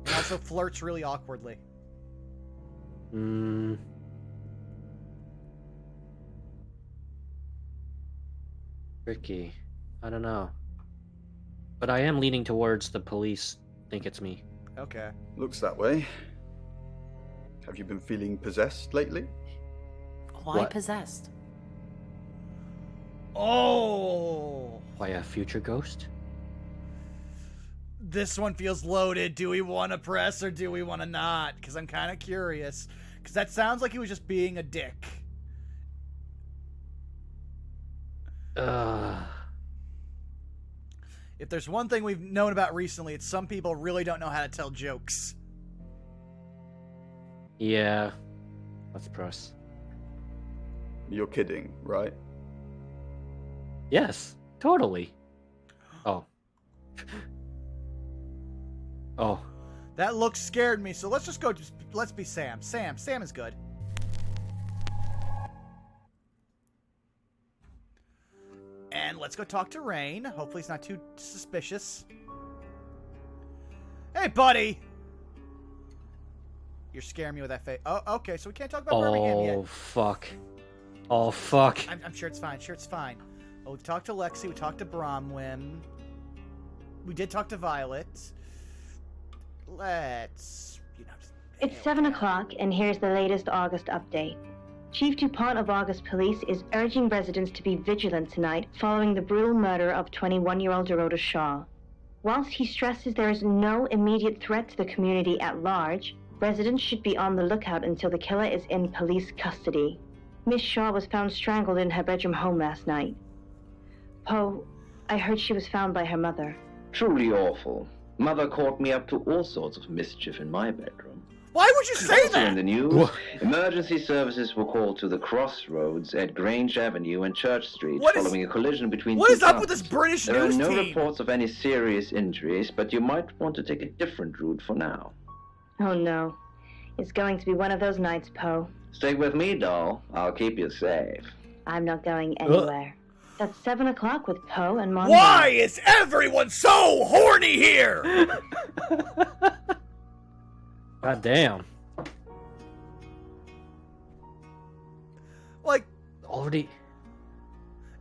And also flirts really awkwardly. Tricky. I don't know. But I am leaning towards the police think it's me. Okay. Looks that way. Have you been feeling possessed lately? Why possessed? Oh! Why a future ghost? This one feels loaded. Do we want to press or do we want to not? Because I'm kind of curious. Because that sounds like he was just being a dick. If there's one thing we've known about recently, it's some people really don't know how to tell jokes. Yeah. Let's press. You're kidding, right? Yes, totally. Oh. Oh. That look scared me, so let's just go, let's be Sam. Sam is good. And let's go talk to Rain. Hopefully he's not too suspicious. Hey, buddy! You're scaring me with that face. Oh, okay, so we can't talk about Birmingham yet. Oh, fuck. Oh, fuck. I'm sure it's fine. Sure it's fine. Oh, we talked to Lexi. We talked to Bronwyn. We did talk to Violet. Let's, It's 7 o'clock, and here's the latest August update. Chief DuPont of August Police is urging residents to be vigilant tonight following the brutal murder of 21-year-old Dorota Shaw. Whilst he stresses there is no immediate threat to the community at large, residents should be on the lookout until the killer is in police custody. Miss Shaw was found strangled in her bedroom home last night. Poe, I heard she was found by her mother. Truly awful. Mother caught me up to all sorts of mischief in my bedroom. Why would you say also that? In the news, emergency services were called to the crossroads at Grange Avenue and Church Street following a collision between What two is up cars. with this British There news are no team? reports of any serious injuries, but you might want to take a different route for now. Oh no. It's going to be one of those nights, Poe. Stay with me, doll. I'll keep you safe. I'm not going anywhere. That's 7 o'clock with Poe and Mom. Why is everyone so horny here? God damn. Like, already.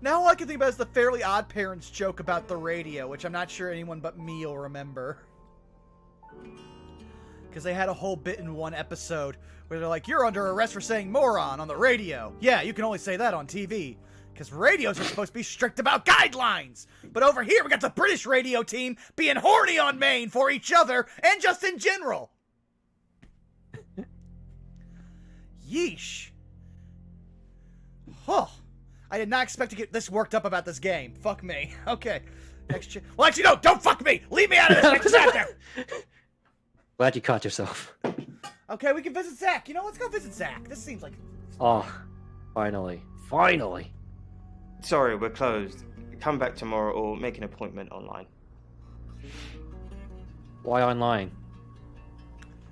Now all I can think about is the Fairly Odd Parents joke about the radio, which I'm not sure anyone but me will remember. Because they had a whole bit in one episode where they're like, you're under arrest for saying moron on the radio. Yeah, you can only say that on TV. Because radios are supposed to be strict about guidelines. But over here, we got the British radio team being horny on Maine for each other and just in general. Yeesh. Oh, I did not expect to get this worked up about this game. Fuck me. Okay. Next well, actually, no, don't fuck me! Leave me out of this next chapter! Glad you caught yourself. Okay, we can visit Zach. You know, let's go visit Zach. This seems like... Oh, finally. Finally! Sorry, we're closed. Come back tomorrow or make an appointment online. Why online?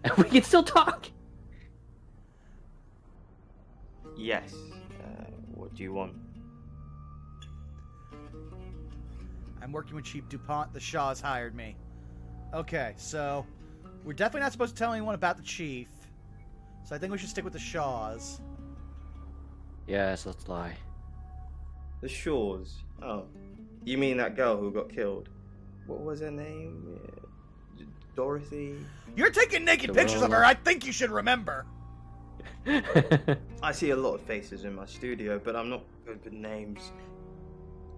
And we can still talk! Yes. What do you want? I'm working with Chief DuPont. The Shaws hired me. Okay, so... We're definitely not supposed to tell anyone about the Chief. So I think we should stick with the Shaws. Yes, let's lie. The Shaws? Oh. You mean that girl who got killed? What was her name? Dorothy? You're taking naked pictures of her. I think you should remember. I see a lot of faces in my studio, but I'm not good with names.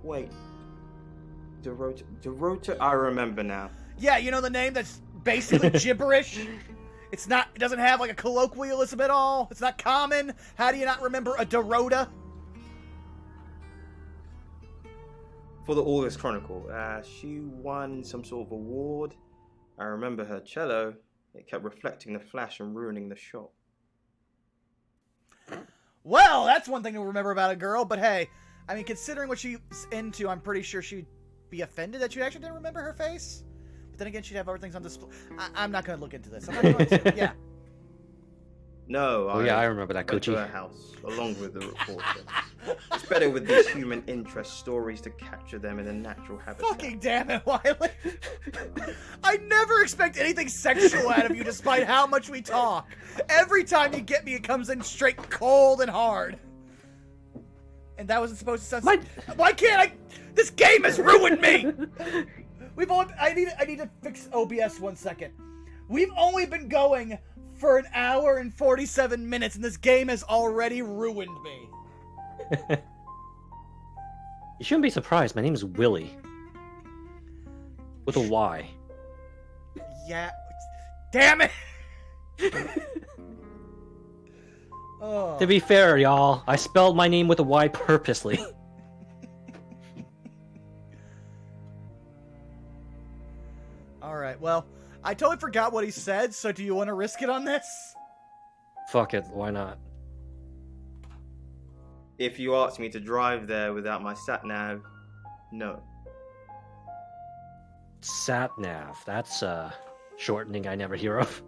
Wait. Dorota? I remember now. Yeah, you know the name that's basically gibberish? It doesn't have like a colloquialism at all. It's not common. How do you not remember a Dorota? For the August Chronicle, she won some sort of award. I remember her cello. It kept reflecting the flash and ruining the shot. Well, that's one thing to remember about a girl, but hey, I mean, considering what she's into, I'm pretty sure she'd be offended that you actually didn't remember her face. But then again, she'd have other things on display. I'm not going to look into this. I'm not going to. Yeah. No, I remember that, went to her house, along with the reporter. It's better with these human interest stories to capture them in a natural habitat. Fucking damn it, Wily. I never expect anything sexual out of you, despite how much we talk. Every time you get me, it comes in straight cold and hard. And that wasn't supposed to sound... Why can't I... This game has ruined me! I need to fix OBS 1 second. We've only been going for an hour and 47 minutes, and this game has already ruined me. You shouldn't be surprised. My name is Willy. With a Y. Yeah. Damn it! Oh. To be fair, y'all, I spelled my name with a Y purposely. Alright, well, I totally forgot what he said, so do you want to risk it on this? Fuck it, why not? If you asked me to drive there without my sat-nav, no. Sat-nav, that's a shortening I never hear of.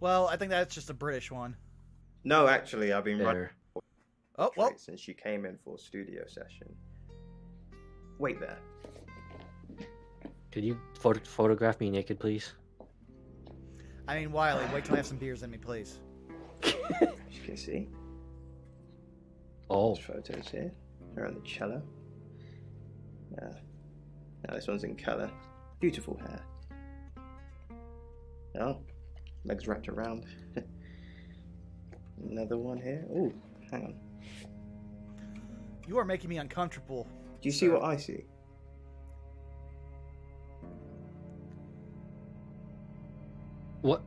Well, I think that's just a British one. No, actually, I've been running since she came in for a studio session. Wait there. Could you photograph me naked, please? I mean, Wily, wait till I have some beers in me, please. As you can see. Oh. There's photos here. They're on the cello. Now this one's in colour. Beautiful hair. Oh, legs wrapped around. Another one here. Ooh, hang on. You are making me uncomfortable. Do you see what I see? What?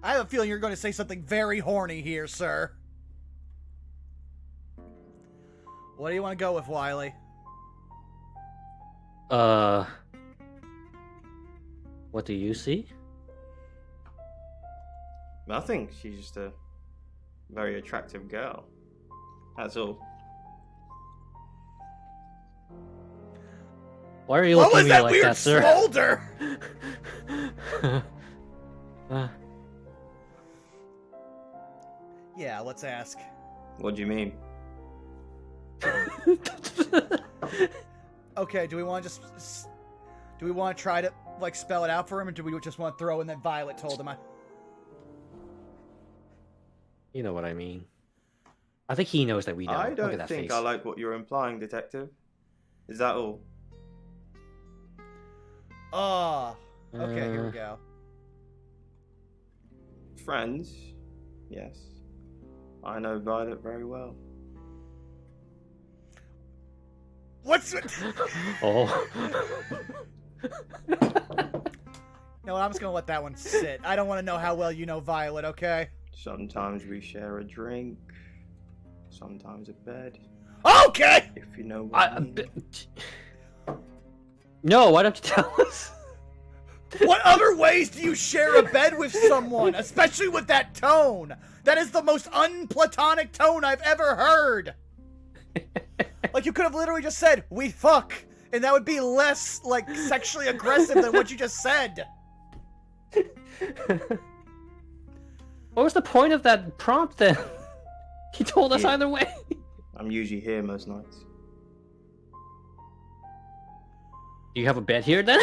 I have a feeling you're going to say something very horny here, sir. What do you want to go with, Wily? What do you see? Nothing. She's just a very attractive girl. That's all. Why are you looking at me like that, sir? What was that weird smolder? Yeah, let's ask. What do you mean? Okay, do we want to try to like spell it out for him, or do we just want to throw in that Violet told him? You know what I mean. I think he knows that we know. I Look at don't that think face. I like what you're implying, Detective. Is that all? Oh, okay, here we go. Friends? Yes. I know Violet very well. What's... Oh. No, I'm just gonna let that one sit. I don't want to know how well you know Violet, okay? Sometimes we share a drink. sometimes a bed. Okay! If you know what I mean. No, why don't you tell us? What other ways do you share a bed with someone, especially with that tone? That is the most unplatonic tone I've ever heard. Like, you could have literally just said, "we fuck," and that would be less, like, sexually aggressive than what you just said. What was the point of that prompt then? He told us either way. I'm usually here most nights. Do you have a bed here then?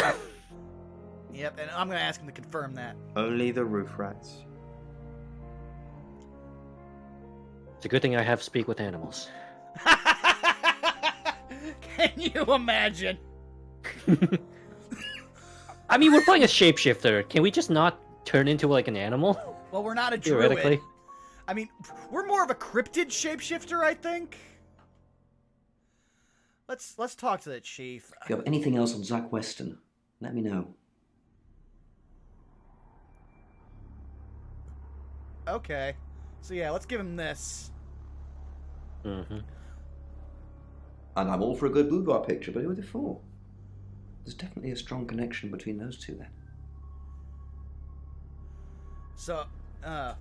Yep, and I'm gonna ask him to confirm that. Only the roof rats. It's a good thing I have speak with animals. Can you imagine? I mean, we're playing a shapeshifter. Can we just not turn into like an animal? Well, we're not a Theoretically. druid. I mean, we're more of a cryptid shapeshifter, I think. Let's talk to the chief. If you have anything else on Zach Weston, let me know. Okay. So yeah, let's give him this. Mm-hmm. And I'm all for a good boudoir picture, but who are they for? There's definitely a strong connection between those two then. So,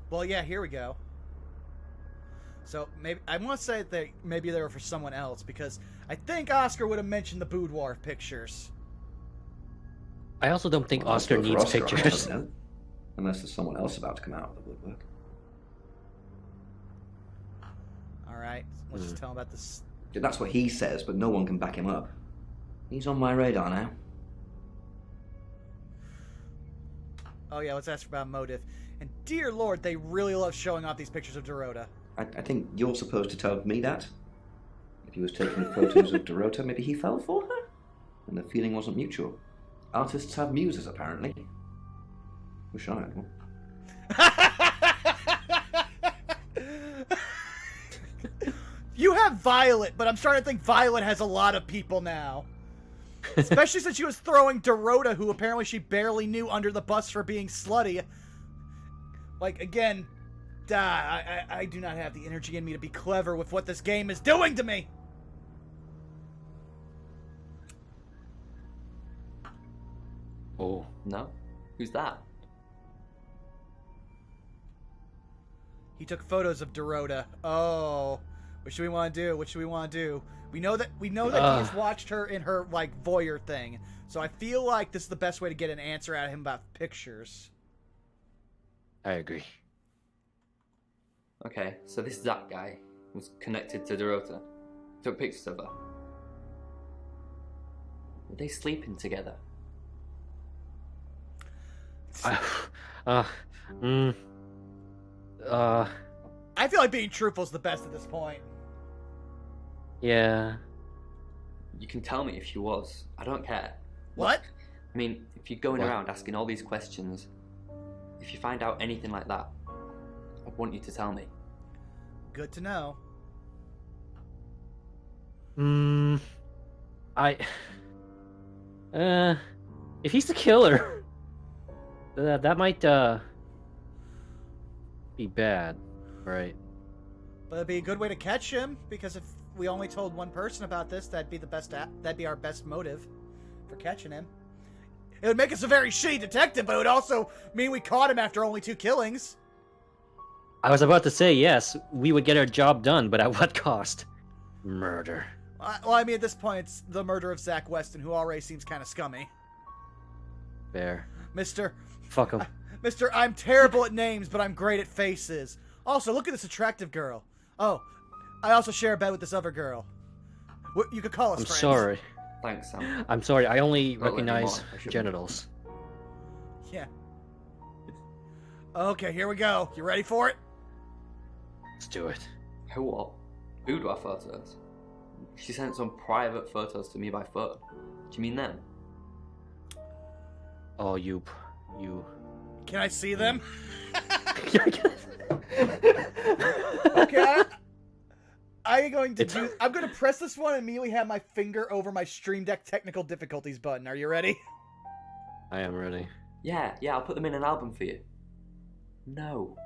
well, yeah, here we go. So, maybe I want to say that maybe they were for someone else, because I think Oscar would have mentioned the boudoir pictures. I also don't think Oscar needs pictures. Unless there's someone else about to come out of the woodwork. Alright, let's just tell him about this. That's what he says, but no one can back him up. He's on my radar now. Oh yeah, let's ask about motive. And dear lord, they really love showing off these pictures of Dorota. I think you're supposed to tell me that. If he was taking photos of Dorota, maybe he fell for her? And the feeling wasn't mutual. Artists have muses, apparently. Wish I had one. You have Violet, but I'm starting to think Violet has a lot of people now. Especially since she was throwing Dorota, who apparently she barely knew, under the bus for being slutty. Like, again, I do not have the energy in me to be clever with what this game is doing to me. Oh, no? Who's that? He took photos of Dorota. Oh, what should we want to do? What should we want to do? We know that he has watched her in her like voyeur thing. So I feel like this is the best way to get an answer out of him about pictures. I agree. Okay, so this Zach guy was connected to Dorota. Took pictures of her. Were they sleeping together? I feel like being truthful is the best at this point. Yeah. You can tell me if she was. I don't care. What? I mean, if you're going around asking all these questions, if you find out anything like that, I want you to tell me. Good to know. If he's the killer, that might be bad, right? But it'd be a good way to catch him, because if we only told one person about this, that'd be our best motive for catching him. It would make us a very shitty detective, but it would also mean we caught him after only 2 killings. I was about to say, yes, we would get our job done, but at what cost? Murder. Well, I mean, at this point, it's the murder of Zach Weston, who already seems kind of scummy. Fair. Mr. Fuck him. Mr. I'm terrible at names, but I'm great at faces. Also, look at this attractive girl. Oh, I also share a bed with this other girl. You could call us friends. I'm sorry. Thanks, Sam. I'm sorry, I only recognize genitals. Yeah. Okay, here we go. You ready for it? Let's do it. Who what? Boudoir photos? She sent some private photos to me by phone. Do you mean them? Oh, you... Can I see them? Okay, I'm going to press this one and immediately have my finger over my Stream Deck technical difficulties button. Are you ready? I am ready. Yeah, I'll put them in an album for you. No.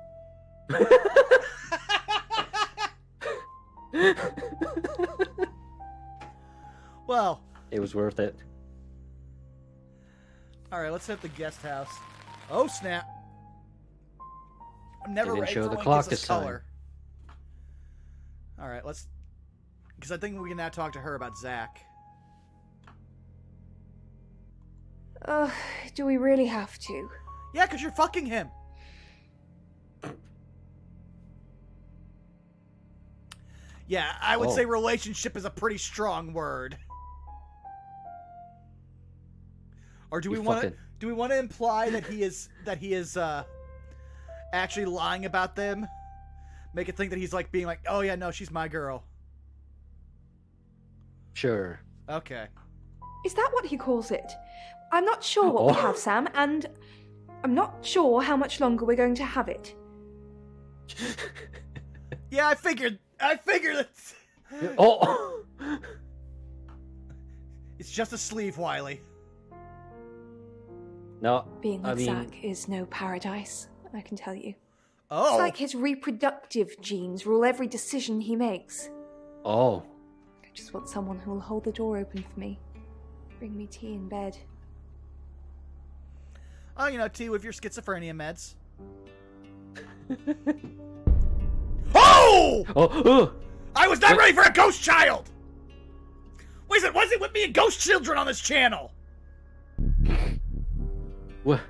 Well, it was worth it. All right, let's hit the guest house. Oh snap! I'm never ready show for the when clock it gives us this time. color. All right, let's, because I think we can now talk to her about Zach. Do we really have to? Yeah, because you're fucking him. Yeah, I would say relationship is a pretty strong word. Or do we want to? Do we want to imply that he is actually lying about them? Make it think that he's like being like, oh yeah, no, she's my girl. Sure. Okay. Is that what he calls it? I'm not sure what we have, Sam, and I'm not sure how much longer we're going to have it. Yeah, I figured that. Oh. It's just a sleeve, Wily. No. Being with Zach is no paradise, I can tell you. Oh. It's like his reproductive genes rule every decision he makes. Oh. I just want someone who will hold the door open for me. Bring me tea in bed. Oh, you know, tea with your schizophrenia meds. Oh! Oh! I was not ready for a ghost child! Wait a minute, with me and ghost children on this channel? What?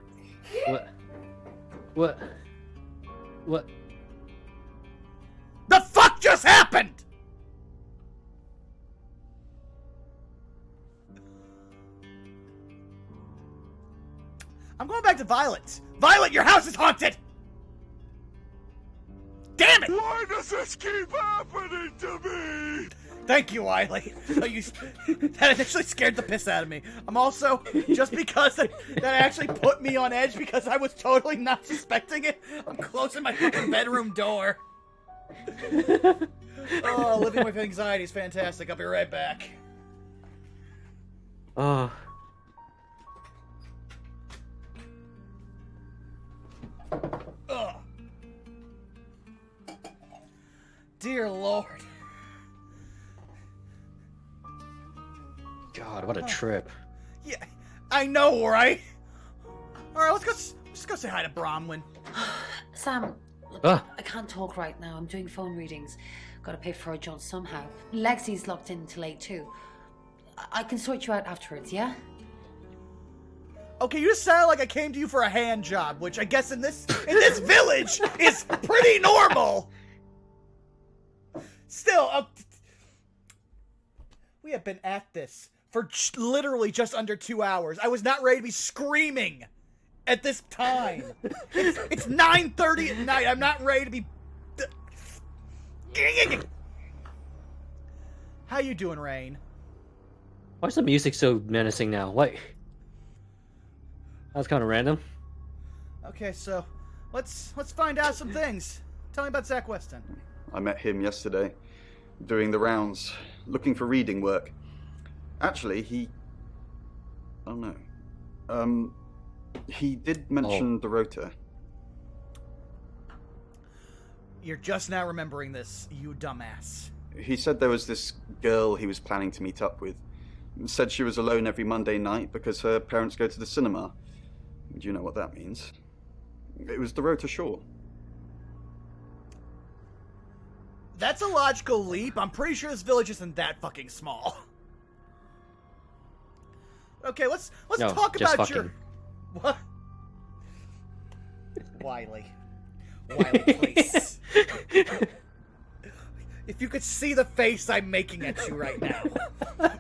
What? The fuck just happened? I'm going back to Violet. Violet, your house is haunted! Damn it! Why does this keep happening to me? Thank you, Wily. That actually scared the piss out of me. I'm also, just because that actually put me on edge because I was totally not suspecting it, I'm closing my fucking bedroom door. Oh, living with anxiety is fantastic. I'll be right back. Oh. Ugh. Dear Lord. God, what a trip. Yeah, I know, right? Alright, let's go say hi to Bromwyn. Sam, look, I can't talk right now. I'm doing phone readings. Gotta pay for a John somehow. Lexi's locked in till 8 too. I can sort you out afterwards, yeah? Okay, you just sound like I came to you for a hand job, which I guess in this village is pretty normal. Still, we have been at this for literally just under 2 hours. I was not ready to be screaming at this time. It's 9:30 at night. I'm not ready to be. How you doing, Rain? Why is the music so menacing now? What? That's kind of random. Okay, so let's find out some things. Tell me about Zach Weston. I met him yesterday, doing the rounds, looking for reading work. Actually, he did mention Dorota. You're just now remembering this, you dumbass. He said there was this girl he was planning to meet up with. Said she was alone every Monday night because her parents go to the cinema. Do you know what that means? It was Dorota Shaw. That's a logical leap. I'm pretty sure this village isn't that fucking small. Okay, let's talk about fucking. your... What? Wily, please. If you could see the face I'm making at you right now.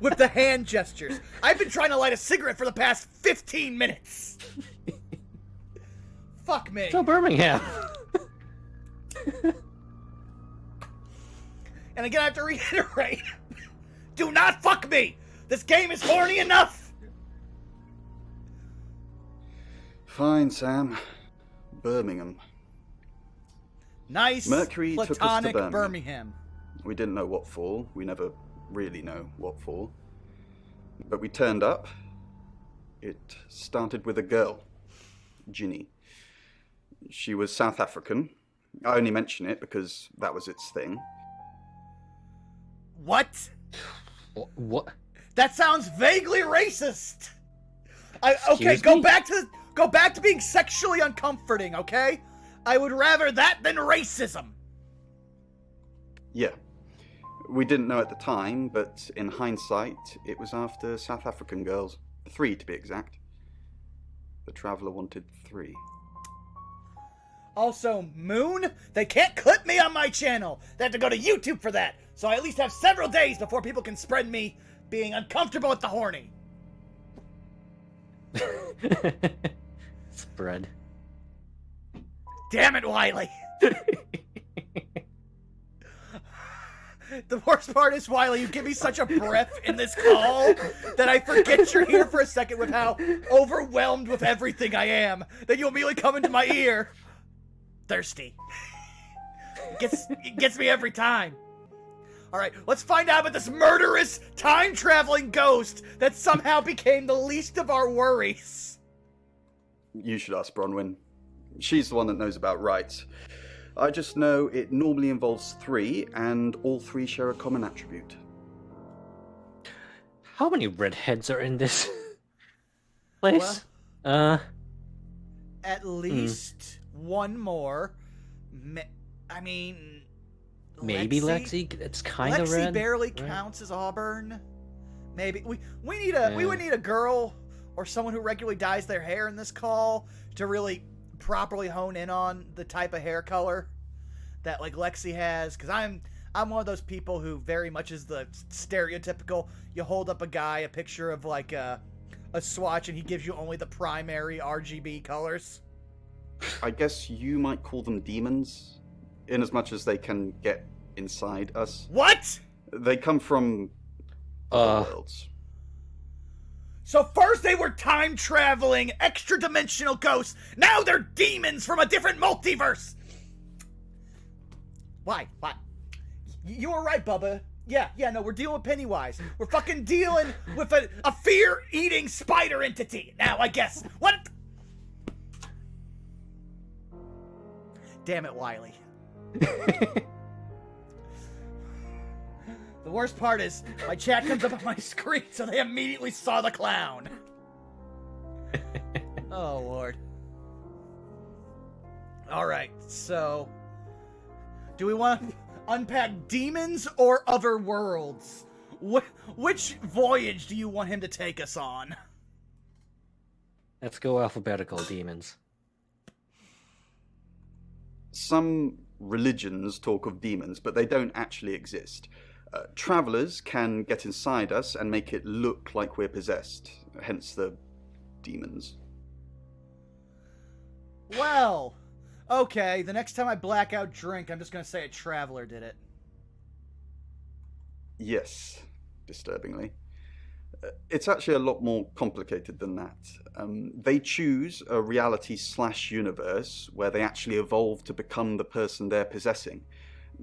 With the hand gestures. I've been trying to light a cigarette for the past 15 minutes. Fuck me. So Birmingham. And again, I have to reiterate. Do not fuck me. This game is horny enough. Fine, Sam. Birmingham. Nice, Mercury took us to platonic Birmingham. We didn't know what for. We never really know what for. But we turned up. It started with a girl, Ginny. She was South African. I only mention it because that was its thing. What? What? That sounds vaguely racist. Okay, Excuse me? go back to being sexually uncomforting, okay? I would rather that than racism. Yeah. We didn't know at the time, but in hindsight, it was after South African girls. 3 to be exact. The Traveler wanted 3. Also, Moon, they can't clip me on my channel. They have to go to YouTube for that. So I at least have several days before people can spread me being uncomfortable with the horny. Spread. Damn it, Wily. The worst part is, Wily, you give me such a breath in this call that I forget you're here for a second with how overwhelmed with everything I am that you immediately come into my ear. Thirsty. It gets me every time. Alright, let's find out about this murderous, time-traveling ghost that somehow became the least of our worries. You should ask Bronwyn. She's the one that knows about rights. I just know it normally involves 3, and all 3 share a common attribute. How many redheads are in this place? At least one more. I mean... Maybe Lexi? It's kind of red. Lexi barely counts as Auburn. Maybe. We would need a girl or someone who regularly dyes their hair in this call to really properly hone in on the type of hair color that like Lexi has, because I'm one of those people who very much is the stereotypical, you hold up a picture of like a swatch and he gives you only the primary RGB colors. I guess you might call them demons, in as much as they can get inside us. What? They come from other worlds. So first they were time-traveling, extra-dimensional ghosts. Now they're demons from a different multiverse. Why? You were right, Bubba. Yeah, no, we're dealing with Pennywise. We're fucking dealing with a fear-eating spider entity. Now, I guess. What? Damn it, Wily. The worst part is, my chat comes up on my screen, so they immediately saw the clown. Oh, Lord. Alright, so... do we want to unpack demons or other worlds? Which voyage do you want him to take us on? Let's go alphabetical, demons. Some religions talk of demons, but they don't actually exist. Travelers can get inside us and make it look like we're possessed, hence the demons. Well, okay, the next time I blackout drink, I'm just going to say a traveler did it. Yes, disturbingly. It's actually a lot more complicated than that. They choose a reality/universe where they actually evolve to become the person they're possessing.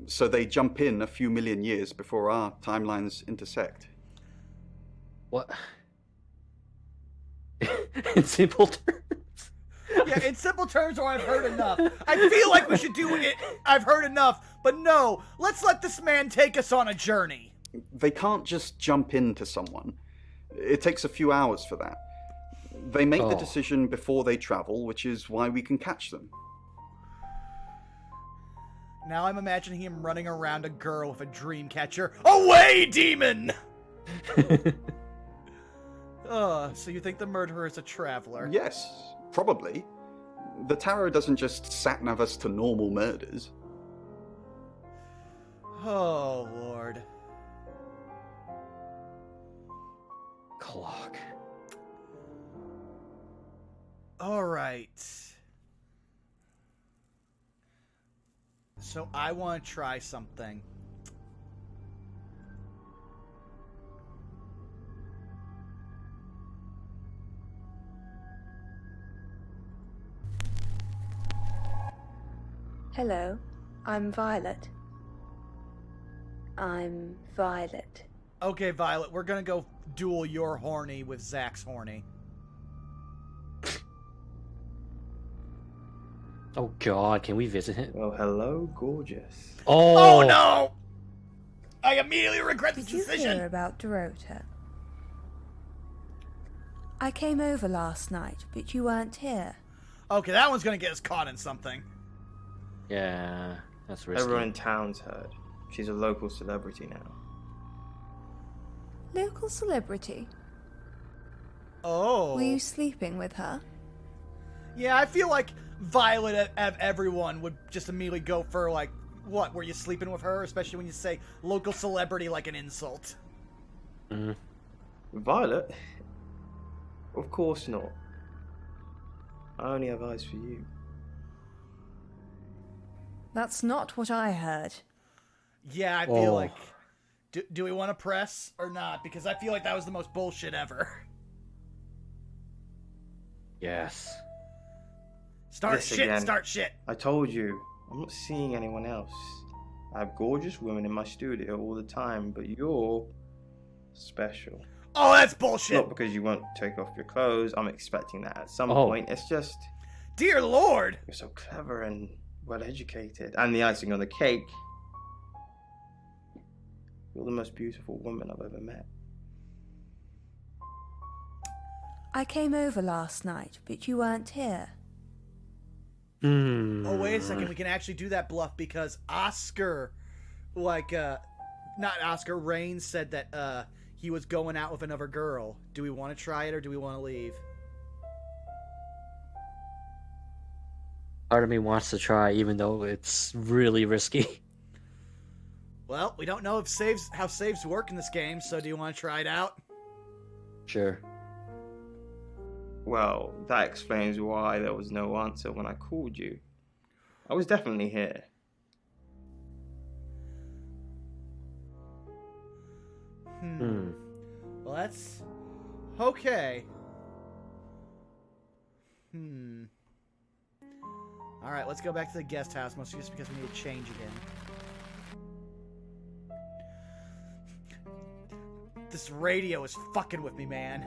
So they jump in a few million years before our timelines intersect. What? In simple terms? Yeah, in simple terms, or I've heard enough. I feel like we should do it. I've heard enough, but no, let's let this man take us on a journey. They can't just jump into someone. It takes a few hours for that. They make the decision before they travel, which is why we can catch them. Now I'm imagining him running around a girl with a dream catcher. Away, demon! So you think the murderer is a traveler? Yes, probably. The tarot doesn't just sat-nav us to normal murders. Oh, Lord. Clock. Alright. So I want to try something. Hello, I'm Violet. I'm Violet. Okay, Violet, we're gonna go duel your horny with Zach's horny. Oh God, can we visit him? Well, hello, gorgeous. Oh no! I immediately regret this decision. Did you hear about Dorota? I came over last night, but you weren't here. Okay, that one's gonna get us caught in something. Yeah, that's risky. Everyone in town's heard. She's a local celebrity now. Local celebrity? Oh. Were you sleeping with her? Yeah, I feel like Violet of everyone would just immediately go for, like, what, were you sleeping with her? Especially when you say local celebrity like an insult. Mm-hmm. Violet? Of course not. I only have eyes for you. That's not what I heard. Yeah, I feel like... Do we want to press or not? Because I feel like that was the most bullshit ever. Yes. Start shit. I told you, I'm not seeing anyone else. I have gorgeous women in my studio all the time, but you're special. Oh, that's bullshit. Not because you won't take off your clothes. I'm expecting that at some point. It's just... Dear Lord! You're so clever and well-educated. And the icing on the cake... You're the most beautiful woman I've ever met. I came over last night, but you weren't here. Oh, wait a second. We can actually do that bluff because Oscar, not Oscar, Rain said that he was going out with another girl. Do we want to try it or do we want to leave? Part of me wants to try, even though it's really risky. Well, we don't know if how saves work in this game, so do you want to try it out? Sure. Well, that explains why there was no answer when I called you. I was definitely here. Well, that's... Okay. Alright, let's go back to the guest house, mostly just because we need to change again. This radio is fucking with me, man.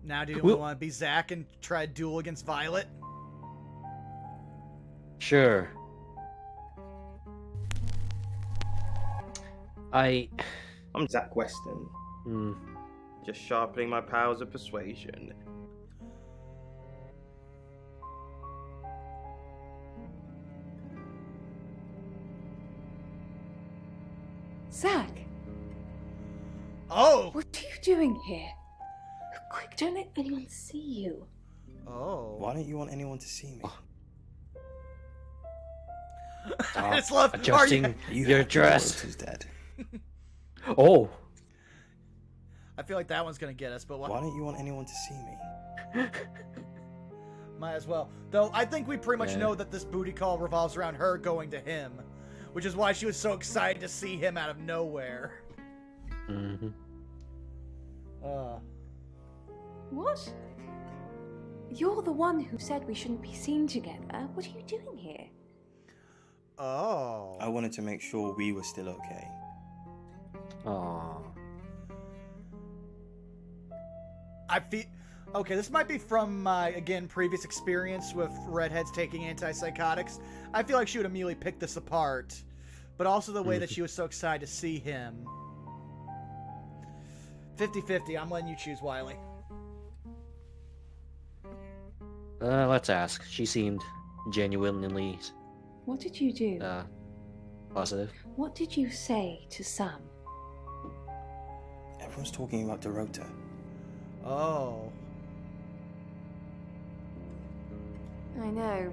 Now, do we want to be Zach and try a duel against Violet? Sure. I'm Zach Weston. Just sharpening my powers of persuasion. Zach! Oh! What are you doing here? Quick, don't let anyone see you. Oh. Why don't you want anyone to see me? I just love adjusting your dress. Is dead. Oh. I feel like that one's gonna get us, but why don't you want anyone to see me? Might as well. Though I think we pretty much know that this booty call revolves around her going to him, which is why she was so excited to see him out of nowhere. Mm-hmm. What? You're the one who said we shouldn't be seen together. What are you doing here? Oh. I wanted to make sure we were still okay. Oh. I feel... Okay, this might be from my, again, previous experience with redheads taking antipsychotics. I feel like she would immediately pick this apart. But also the way that she was so excited to see him. 50-50, I'm letting you choose, Wily. Let's ask. She seemed genuinely... What did you do? Positive. What did you say to Sam? Everyone's talking about Dorota. Oh. I know.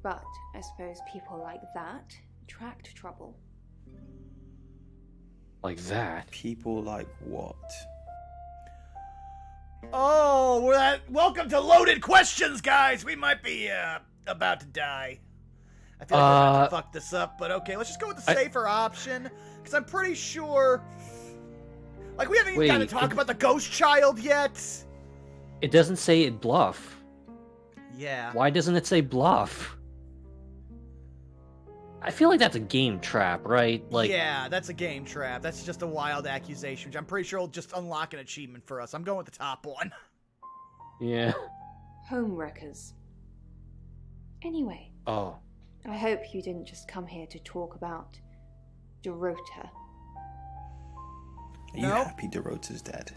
But I suppose people like that attract trouble. Like that? People like what? Oh, welcome to Loaded Questions, guys! We might be, about to die. I feel like we're about to fuck this up, but okay, let's just go with the safer option, because I'm pretty sure... Like, we haven't even gotten to talk about the ghost child yet! It doesn't say it bluff. Yeah. Why doesn't it say bluff? I feel like that's a game trap, right? Like, yeah, that's a game trap. That's just a wild accusation, which I'm pretty sure will just unlock an achievement for us. I'm going with the top one. Yeah. Homewreckers. Anyway. Oh. I hope you didn't just come here to talk about Dorota. Are you happy Dorota's dead?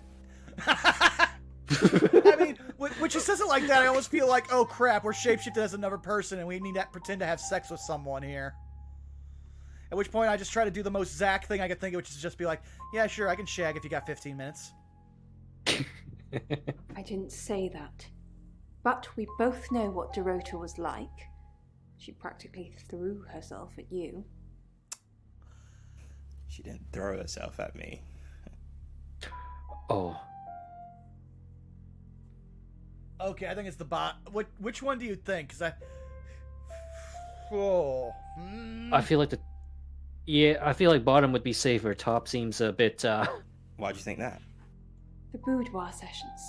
I mean, when she says it like that, I almost feel like, oh crap, we're shapeshifted as another person and we need to pretend to have sex with someone here. At which point I just try to do the most Zach thing I could think of, which is just be like, yeah, sure, I can shag if you got 15 minutes. I didn't say that. But we both know what Dorota was like. She practically threw herself at you. She didn't throw herself at me. Oh. Okay, I think it's the bot. Which one do you think? Because I... Oh. I feel like I feel like bottom would be safer. Top seems a bit, Why'd you think that? The boudoir sessions.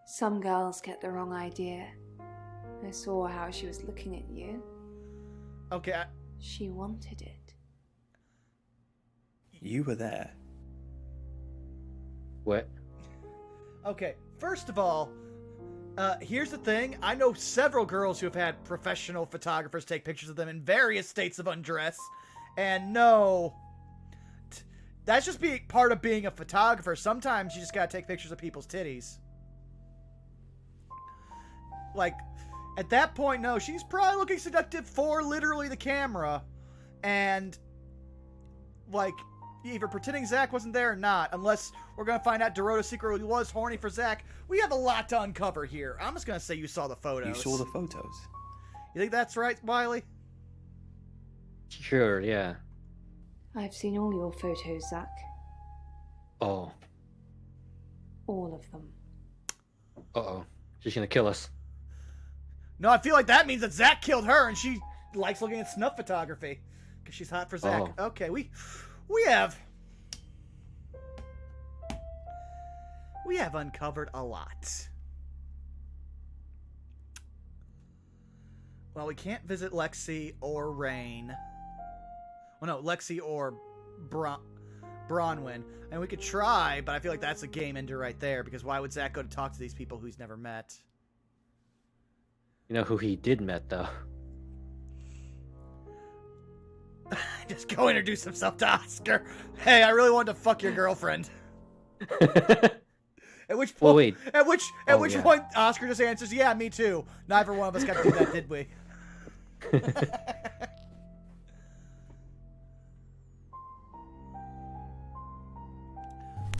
Some girls get the wrong idea. I saw how she was looking at you. Okay. She wanted it. You were there. What? Okay, first of all, here's the thing. I know several girls who have had professional photographers take pictures of them in various states of undress. And no, that's just being part of being a photographer. Sometimes you just gotta take pictures of people's titties. Like, at that point, no, she's probably looking seductive for literally the camera. And, like, either pretending Zach wasn't there or not, unless we're going to find out Dorota secretly was horny for Zach. We have a lot to uncover here. I'm just going to say you saw the photos. You saw the photos? You think that's right, Wily? Sure, yeah. I've seen all your photos, Zach. Oh. All of them. Uh-oh. She's going to kill us. No, I feel like that means that Zach killed her and she likes looking at snuff photography. Because she's hot for Zach. Oh. Okay, we have uncovered a lot. Well, we can't visit Lexi or Rain. Well, no, Lexi or Bronwyn. And we could try, but I feel like that's a game ender right there. Because why would Zach go to talk to these people who he's never met? You know who he did met, though? Just go introduce himself to Oscar. Hey, I really wanted to fuck your girlfriend. At which point, well, wait. At which point, Oscar just answers, "Yeah, me too." Neither one of us got to do that, did we?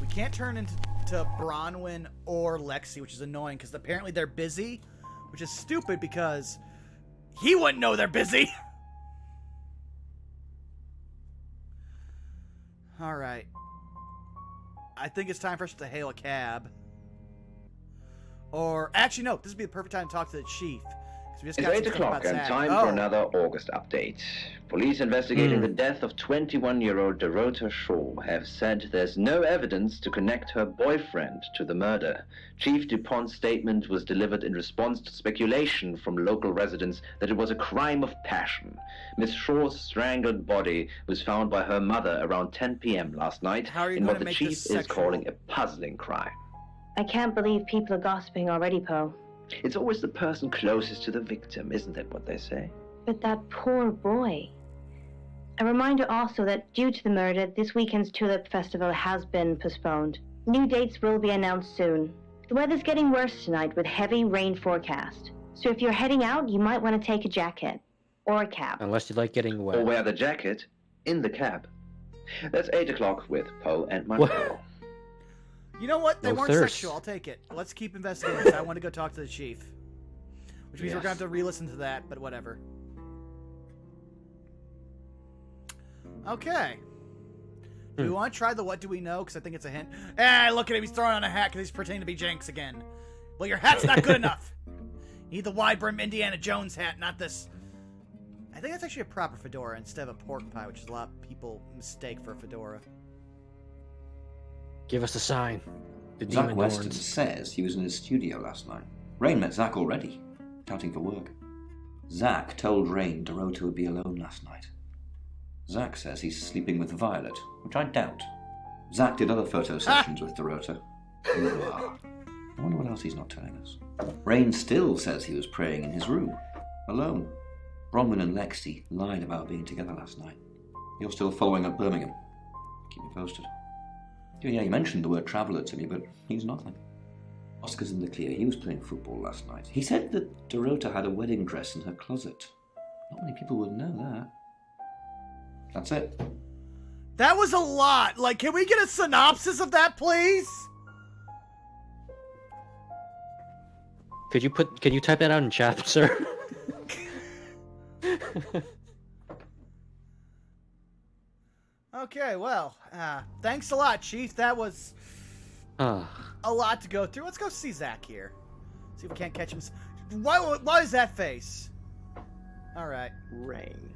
We can't turn into Bronwyn or Lexi, which is annoying because apparently they're busy, which is stupid because he wouldn't know they're busy. All right. I think it's time for us to hail a cab. Or, actually, no. This would be the perfect time to talk to the chief. We just It's 8 o'clock and time for another August update. Police investigating the death of 21-year-old Dorota Shaw have said there's no evidence to connect her boyfriend to the murder. Chief DuPont's statement was delivered in response to speculation from local residents that it was a crime of passion. Miss Shaw's strangled body was found by her mother around 10 p.m. last night in what the chief is calling a puzzling crime. I can't believe people are gossiping already, Poe. It's always the person closest to the victim, isn't that what they say? But that poor boy. A reminder also that due to the murder, this weekend's Tulip Festival has been postponed. New dates will be announced soon. The weather's getting worse tonight with heavy rain forecast. So if you're heading out, you might want to take a jacket. Or a cab. Unless you like getting wet. Or wear the jacket in the cab. That's 8 o'clock with Poe and Monroe. You know what? They weren't sexual. I'll take it. Let's keep investigating this. I want to go talk to the chief. Which means we're going to have to re-listen to that, but whatever. Okay. Do we want to try the what do we know? Because I think it's a hint. Look at him. He's throwing on a hat because he's pretending to be Jenks again. Well, your hat's not good enough. You need the wide-brim Indiana Jones hat, not this. I think that's actually a proper fedora instead of a pork pie, which is a lot of people mistake for a fedora. Give us a sign. Zach Weston says he was in his studio last night. Rain met Zach already, touting for work. Zach told Rain Dorota would be alone last night. Zach says he's sleeping with Violet, which I doubt. Zach did other photo sessions with Dorota. I wonder what else he's not telling us. Rain still says he was praying in his room, alone. Bronwyn and Lexi lied about being together last night. You're still following up Birmingham. Keep me posted. Yeah, you mentioned the word traveller to me, but he's nothing. Oscar's in the clear. He was playing football last night. He said that Dorota had a wedding dress in her closet. Not many people would know that. That's it. That was a lot. Like, can we get a synopsis of that, please? Could you type that out in chat, sir? Okay, well, thanks a lot, Chief. That was a lot to go through. Let's go see Zach here. See if we can't catch him. Why is that face? All right. Rain.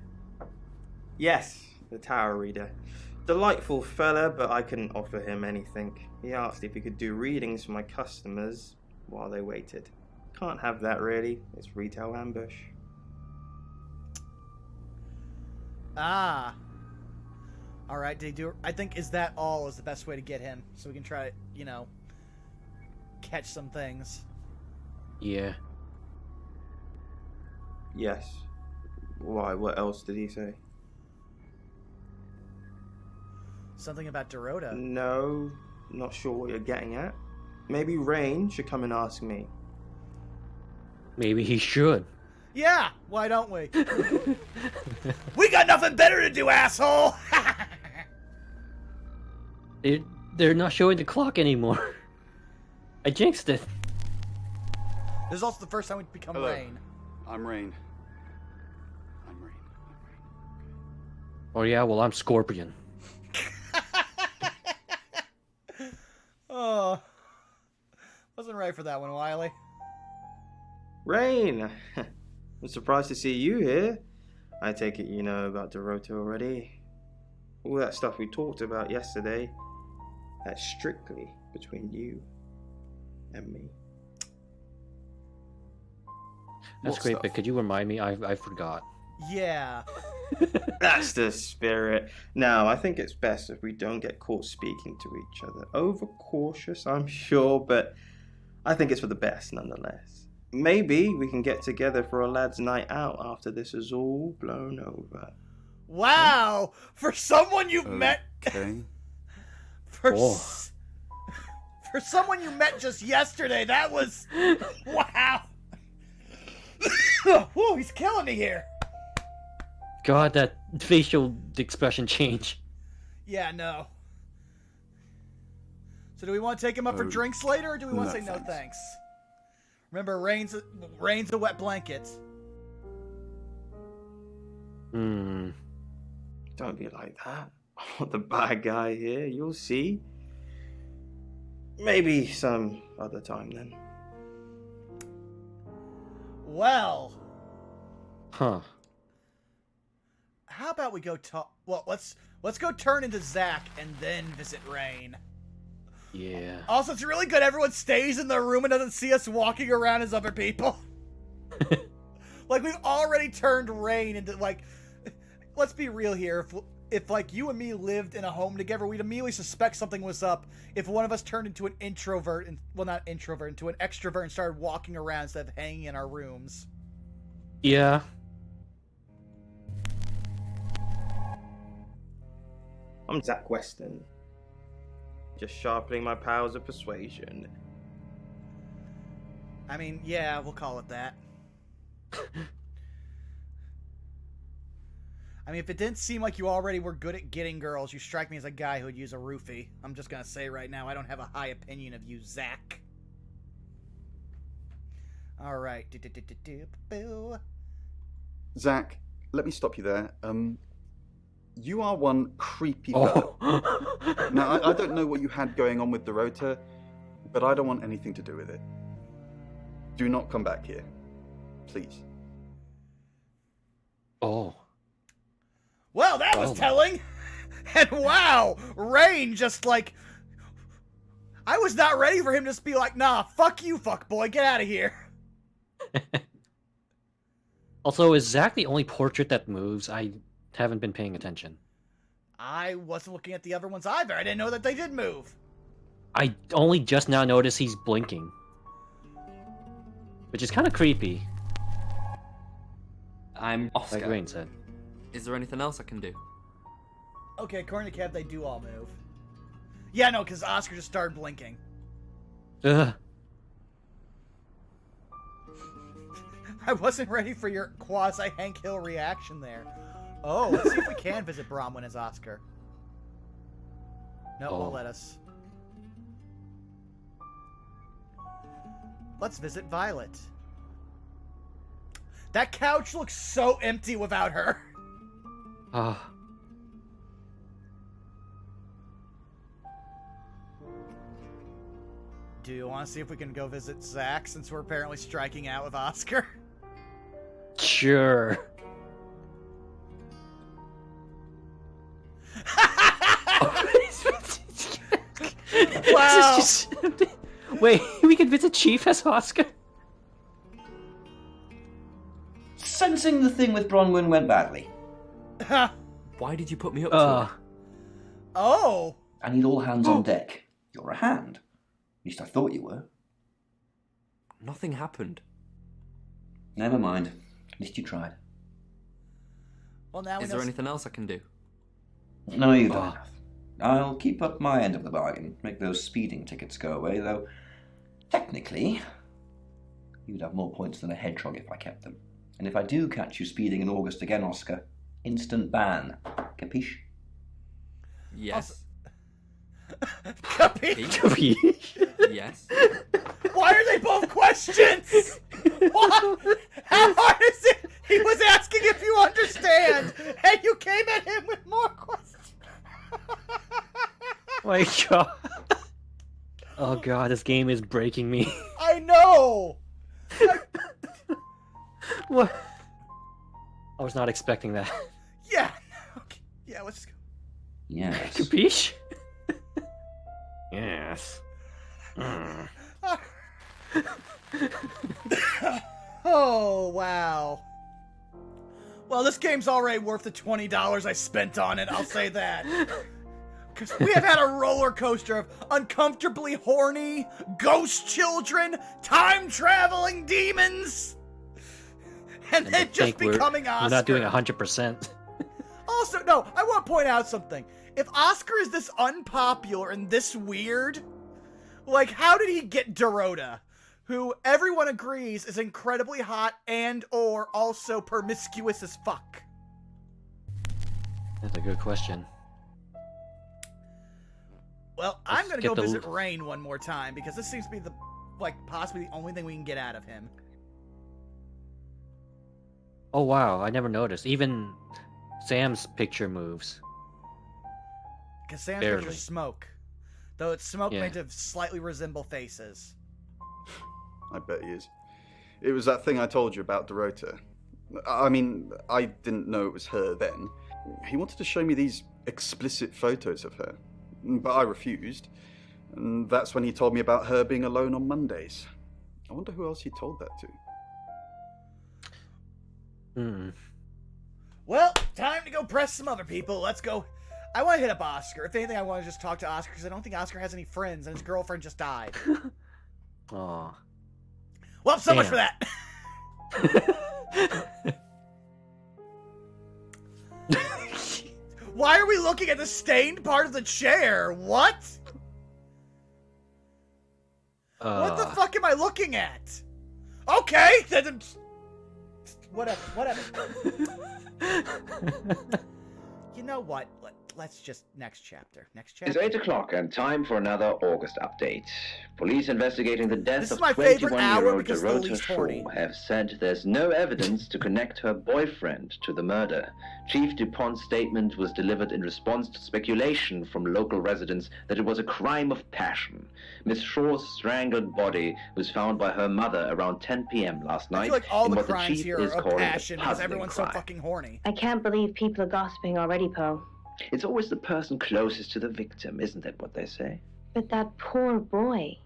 Yes, the Tower Reader. Delightful fella, but I couldn't offer him anything. He asked if he could do readings for my customers while they waited. Can't have that, really. It's retail ambush. Ah. All right, did he do? I think is that all is the best way to get him, so we can try to, you know, catch some things. Yeah. Yes. Why? What else did he say? Something about Dorota. No, not sure what you're getting at. Maybe Rain should come and ask me. Maybe he should. Yeah, why don't we? We got nothing better to do, asshole! They're not showing the clock anymore. I jinxed it. This is also the first time we become Hello. Rain. I'm Rain. Oh yeah, well I'm Scorpion. Oh, wasn't right for that one, Wily. Rain! I'm surprised to see you here. I take it you know about Dorota already. All that stuff we talked about yesterday, that's strictly between you and me. That's great, but could you remind me? I forgot. Yeah. That's the spirit. Now, I think it's best if we don't get caught speaking to each other. Overcautious, I'm sure, but I think it's for the best nonetheless. Maybe we can get together for a lad's night out after this is all blown over. Wow! For someone you've met... For someone you met just yesterday, that was... Wow! Whoa, he's killing me here! God, that facial expression change. Yeah, no. So do we want to take him up for drinks later, or do we want to say no thanks? Remember, Rain's a wet blanket. Don't be like that. I'm not the bad guy here, you'll see. Maybe some other time then. Well. Huh. How about we go talk? Well, let's go turn into Zach and then visit Rain. Yeah. Also, it's really good everyone stays in their room and doesn't see us walking around as other people. Like, we've already turned Rain into, like... Let's be real here. If like, you and me lived in a home together, we'd immediately suspect something was up if one of us turned into an introvert, and well, not introvert, into an extrovert and started walking around instead of hanging in our rooms. Yeah. I'm Zach Weston. Just sharpening my powers of persuasion. I mean, yeah, we'll call it that. I mean, if it didn't seem like you already were good at getting girls, you strike me as a guy who would use a roofie. I'm just gonna say right now, I don't have a high opinion of you, Zach. Alright. Zach, let me stop you there. You are one creepy fellow. Now, I don't know what you had going on with Dorota, but I don't want anything to do with it. Do not come back here. Please. Oh. Well, that was telling! And wow, Rain just like... I was not ready for him to just be like, nah, fuck you, fuckboy, get out of here. Also, is Zach the only portrait that moves? I haven't been paying attention. I wasn't looking at the other ones either. I didn't know that they did move. I only just now noticed he's blinking. Which is kind of creepy. I'm Oscar. Like Rain said. Is there anything else I can do? Okay, according to Kev, they do all move. Yeah, no, because Oscar just started blinking. Ugh. I wasn't ready for your quasi-Hank Hill reaction there. Oh, let's see if we can visit Bromwyn as Oscar. No, won't let us. Let's visit Violet. That couch looks so empty without her. Ah. Do you want to see if we can go visit Zach since we're apparently striking out with Oscar? Sure. Wow. Wait, we can visit Chief as Oscar? Sensing the thing with Bronwyn went badly. Why did you put me up to it? Oh! I need all hands on deck. You're a hand. At least I thought you were. Nothing happened. Never mind. At least you tried. Well, now Is there anything else I can do? No, you don't have. I'll keep up my end of the bargain. Make those speeding tickets go away, though technically you'd have more points than a hedgehog if I kept them. And if I do catch you speeding in August again, Oscar, instant ban. Capiche? Yes. Capiche? Capiche? Yes. Why are they both questions? What? How hard is it? He was asking if you understand, and you came at him with more questions. My God. Oh God, this game is breaking me. I know. What? I was not expecting that. Yeah. Okay. Yeah. Let's just go. Yes. Capiche? Yes. Oh wow. Well, this game's already worth the $20 I spent on it. I'll say that. Because we have had a roller coaster of uncomfortably horny, ghost children, time-traveling demons, and then just becoming Oscar. We're not doing 100%. Also, no, I want to point out something. If Oscar is this unpopular and this weird, like, how did he get Dorota, who everyone agrees is incredibly hot and or also promiscuous as fuck? That's a good question. Well, I'm going to go visit Rain one more time, because this seems to be the, like, possibly the only thing we can get out of him. Oh wow, I never noticed. Even Sam's picture moves. Because Sam's picture's smoke. Though it's smoke made to slightly resemble faces. I bet he is. It was that thing I told you about Dorota. I mean, I didn't know it was her then. He wanted to show me these explicit photos of her, but I refused. And that's when he told me about her being alone on Mondays. I wonder who else he told that to. Well, time to go press some other people. Let's go. I want to hit up Oscar. If anything, I want to just talk to Oscar, because I don't think Oscar has any friends, and his girlfriend just died. Aw. Well, so much for that. Why are we looking at the stained part of the chair? What? What the fuck am I looking at? Okay, then... Whatever. You know what? Let's just... Next chapter. It's 8 o'clock and time for another August update. Police investigating the death of 21-year-old Dorota Shaw have said there's no evidence to connect her boyfriend to the murder. Chief DuPont's statement was delivered in response to speculation from local residents that it was a crime of passion. Miss Shaw's strangled body was found by her mother around 10 p.m. last night. I feel like all in the what crimes the chief here is are calling passion, a because puzzling everyone's so crime. fucking horny. I can't believe people are gossiping already, Poe. It's always the person closest to the victim, isn't that what they say? But that poor boy.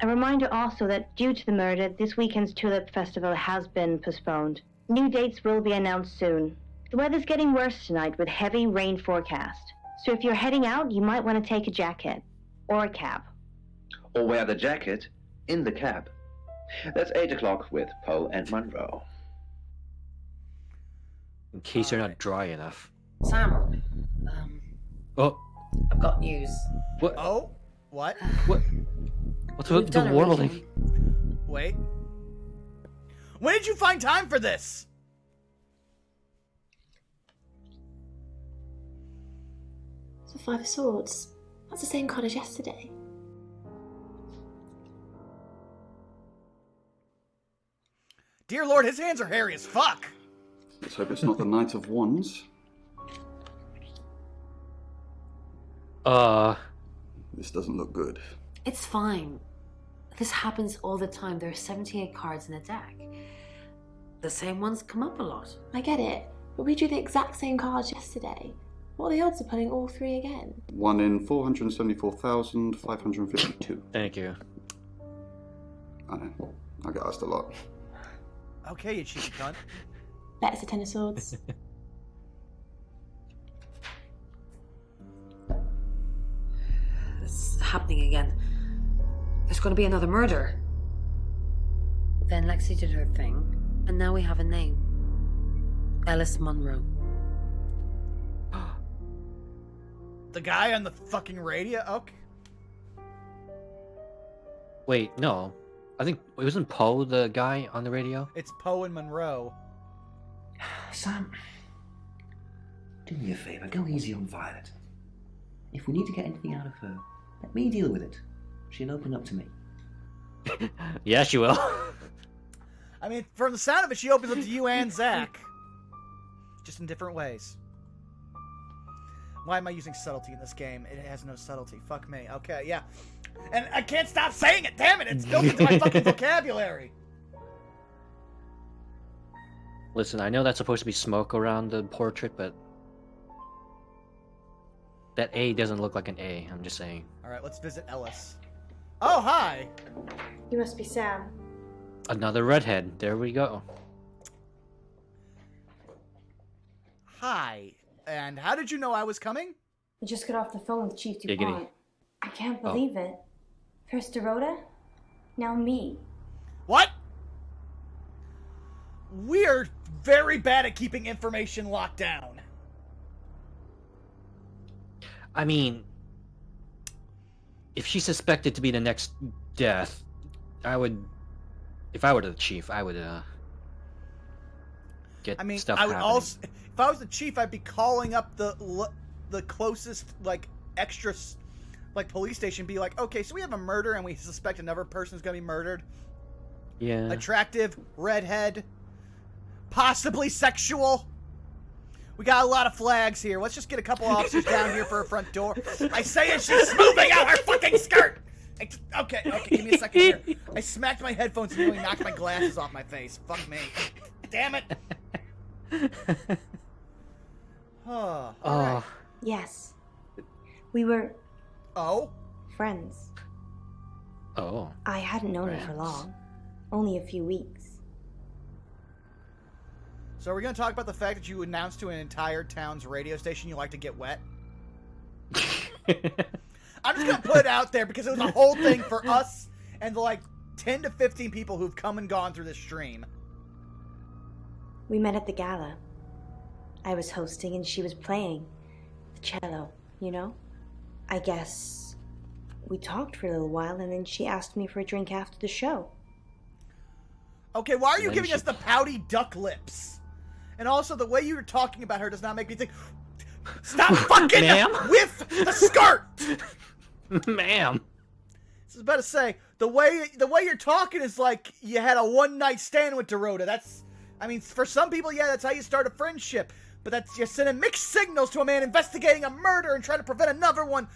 A reminder also that due to the murder, this weekend's Tulip Festival has been postponed. New dates will be announced soon. The weather's getting worse tonight with heavy rain forecast. So if you're heading out, you might want to take a jacket. Or a cab. Or wear the jacket in the cab. That's 8 o'clock with Poe and Monroe. In case they're not dry enough. Sam, Oh. I've got news. What? Oh? What? What? What's with the warbling? Wait. When did you find time for this? It's a 5 of Swords. That's the same card as yesterday. Dear Lord, his hands are hairy as fuck. Let's hope it's not the Knight of Wands. This doesn't look good. It's fine. This happens all the time. There are 78 cards in a deck. The same ones come up a lot. I get it, but we drew the exact same cards yesterday. What are the odds of pulling all 3 again? 1 in 474,552. Thank you. I know. I get asked a lot. Okay, you cheeky cunt. Bet it's a 10 of Swords. It's happening again. There's going to be another murder. Then Lexi did her thing, and now we have a name. Alice Munro. The guy on the fucking radio? Okay. Wait, no. I think it wasn't Poe the guy on the radio? It's Poe and Monroe. Sam, do me a favour, go easy on Violet. If we need to get anything out of her, let me deal with it. She'll open up to me. Yeah, she will. I mean, from the sound of it, she opens up to you and Zach. Just in different ways. Why am I using subtlety in this game? It has no subtlety. Fuck me. Okay, yeah. And I can't stop saying it, damn it! It's built into my fucking vocabulary! Listen, I know that's supposed to be smoke around the portrait, but... that A doesn't look like an A, I'm just saying. Alright, let's visit Ellis. Oh, hi! You must be Sam. Another redhead. There we go. Hi. And how did you know I was coming? I just got off the phone with Chief Giggity. DuPont. I can't believe it. First Dorota, now me. What? We're very bad at keeping information locked down. I mean, if she's suspected to be the next death, I would, if I were the chief, I would get stuff I would happening. also, if I was the chief, I'd be calling up the closest like extra like police station, be like, okay, so we have a murder and we suspect another person's gonna be murdered. Yeah. Attractive, redhead, possibly sexual. We got a lot of flags here. Let's just get a couple officers down here for a front door. I say as she's smoothing out her fucking skirt. Okay, give me a second here. I smacked my headphones and nearly knocked my glasses off my face. Fuck me. Damn it. Oh. Right. Yes. We were... Oh? Friends. Oh. I hadn't known her for long. Only a few weeks. So are we going to talk about the fact that you announced to an entire town's radio station you like to get wet? I'm just going to put it out there because it was a whole thing for us and the like 10 to 15 people who've come and gone through this stream. We met at the gala. I was hosting and she was playing the cello, you know? I guess we talked for a little while and then she asked me for a drink after the show. Okay, why are you giving us the pouty duck lips? And also, the way you were talking about her does not make me think... Stop fucking with the skirt! Ma'am. I was about to say, the way you're talking is like you had a one-night stand with Dorota. That's... I mean, for some people, yeah, that's how you start a friendship. But that's you're sending mixed signals to a man investigating a murder and trying to prevent another one.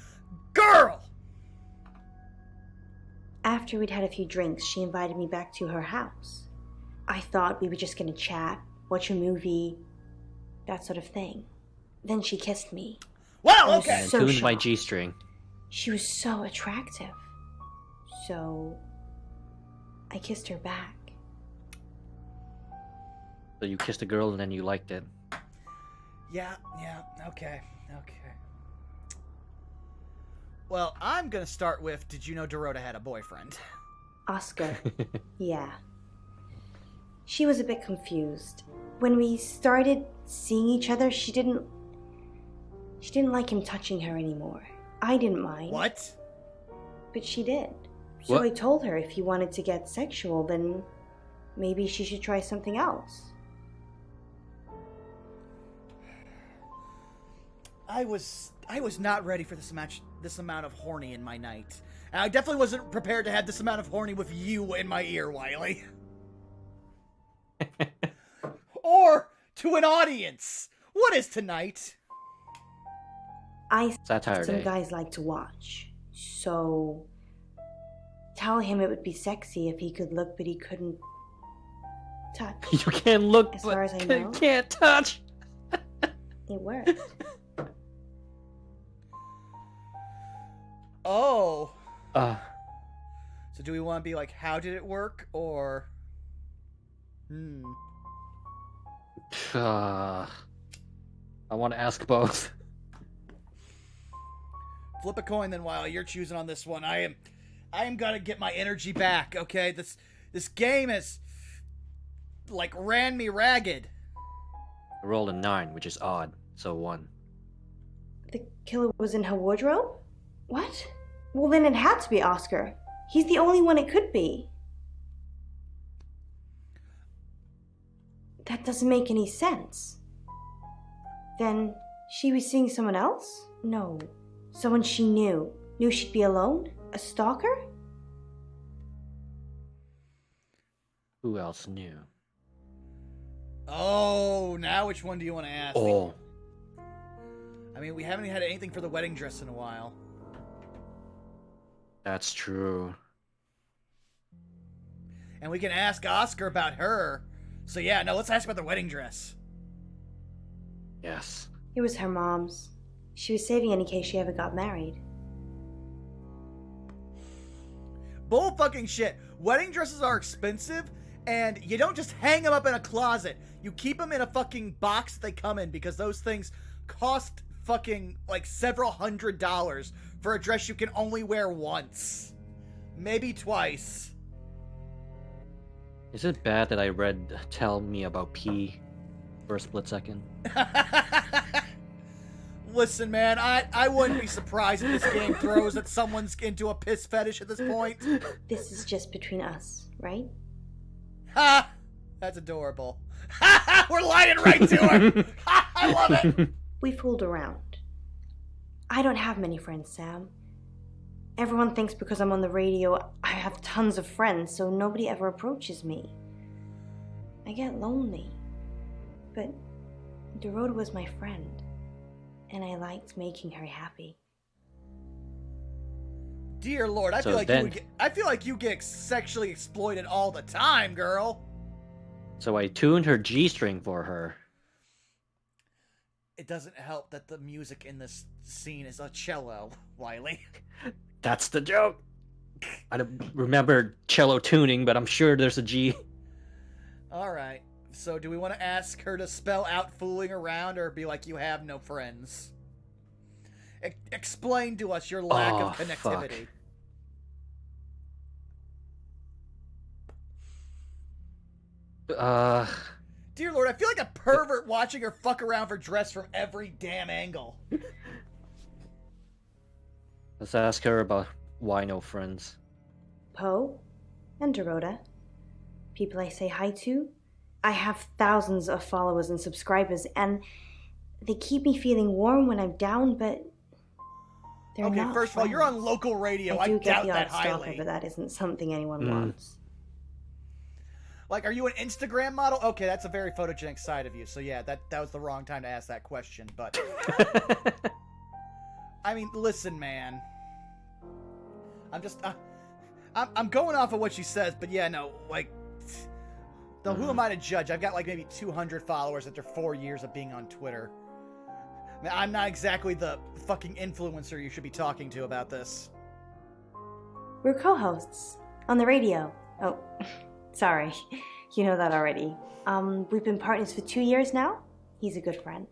Girl! After we'd had a few drinks, she invited me back to her house. I thought we were just gonna chat, watch a movie, that sort of thing. Then she kissed me. Well, okay. And tuned my G-string. She was so attractive. So I kissed her back. So you kissed a girl and then you liked it. Yeah, okay. Well, I'm gonna start with, did you know Dorota had a boyfriend? Oscar. Yeah. She was a bit confused. when we started seeing each other, she didn't like him touching her anymore. I didn't mind. What? But she did. So What? I told her if he wanted to get sexual, then maybe she should try something else. I was not ready for this amount of horny in my night. And I definitely wasn't prepared to have this amount of horny with you in my ear, Wily. Or to an audience. What is tonight? Satire-Days. Some guys like to watch. So tell him it would be sexy if he could look, but he couldn't touch. You can look, as but far as I know, can't touch. It worked. Oh. So do we want to be like, how did it work, or? I want to ask both. Flip a coin then, while you're choosing on this one. I am gonna get my energy back. Okay, this game has like ran me ragged. I rolled a 9, which is odd, so 1. The killer was in her wardrobe? What? Well, then it had to be Oscar. He's the only one it could be. That doesn't make any sense. Then she was seeing someone else? No. Someone she knew. Knew she'd be alone? A stalker? Who else knew? Oh, now which one do you want to ask? Oh. I mean, we haven't had anything for the wedding dress in a while. That's true. And we can ask Oscar about her. So yeah, no, let's ask about the wedding dress. Yes. It was her mom's. She was saving in case she ever got married. Bull fucking shit. Wedding dresses are expensive, and you don't just hang them up in a closet. You keep them in a fucking box they come in, because those things cost fucking like several $100s for a dress you can only wear once. Maybe twice. Is it bad that I read Tell Me About P for a split second? Listen, man, I wouldn't be surprised if this game throws that someone's into a piss fetish at this point. This is just between us, right? Ha! That's adorable. Ha! We're lying right to her! Ha! I love it! We fooled around. I don't have many friends, Sam. Everyone thinks because I'm on the radio, I have tons of friends, so nobody ever approaches me. I get lonely. But Dorota was my friend, and I liked making her happy. Dear Lord, I feel like you get sexually exploited all the time, girl. So I tuned her G-string for her. It doesn't help that the music in this scene is a cello, Wily. That's the joke. I don't remember cello tuning, but I'm sure there's a G. Alright, so do we want to ask her to spell out fooling around, or be like, you have no friends? Explain to us your lack of connectivity. Fuck. Dear Lord, I feel like a pervert watching her fuck around for dress from every damn angle. Let's ask her about why no friends. Poe and Dorota. People I say hi to. I have thousands of followers and subscribers, and they keep me feeling warm when I'm down, but they're not Okay, first of all, you're on local radio. I doubt that highly. But that isn't something anyone wants. Like, are you an Instagram model? Okay, that's a very photogenic side of you. So yeah, that was the wrong time to ask that question. But I mean, listen, man. I'm going off of what she says, but yeah, no, like, who am I to judge? I've got like maybe 200 followers after 4 years of being on Twitter. I mean, I'm not exactly the fucking influencer you should be talking to about this. We're co-hosts on the radio. Oh, sorry. You know that already. We've been partners for 2 years now. He's a good friend.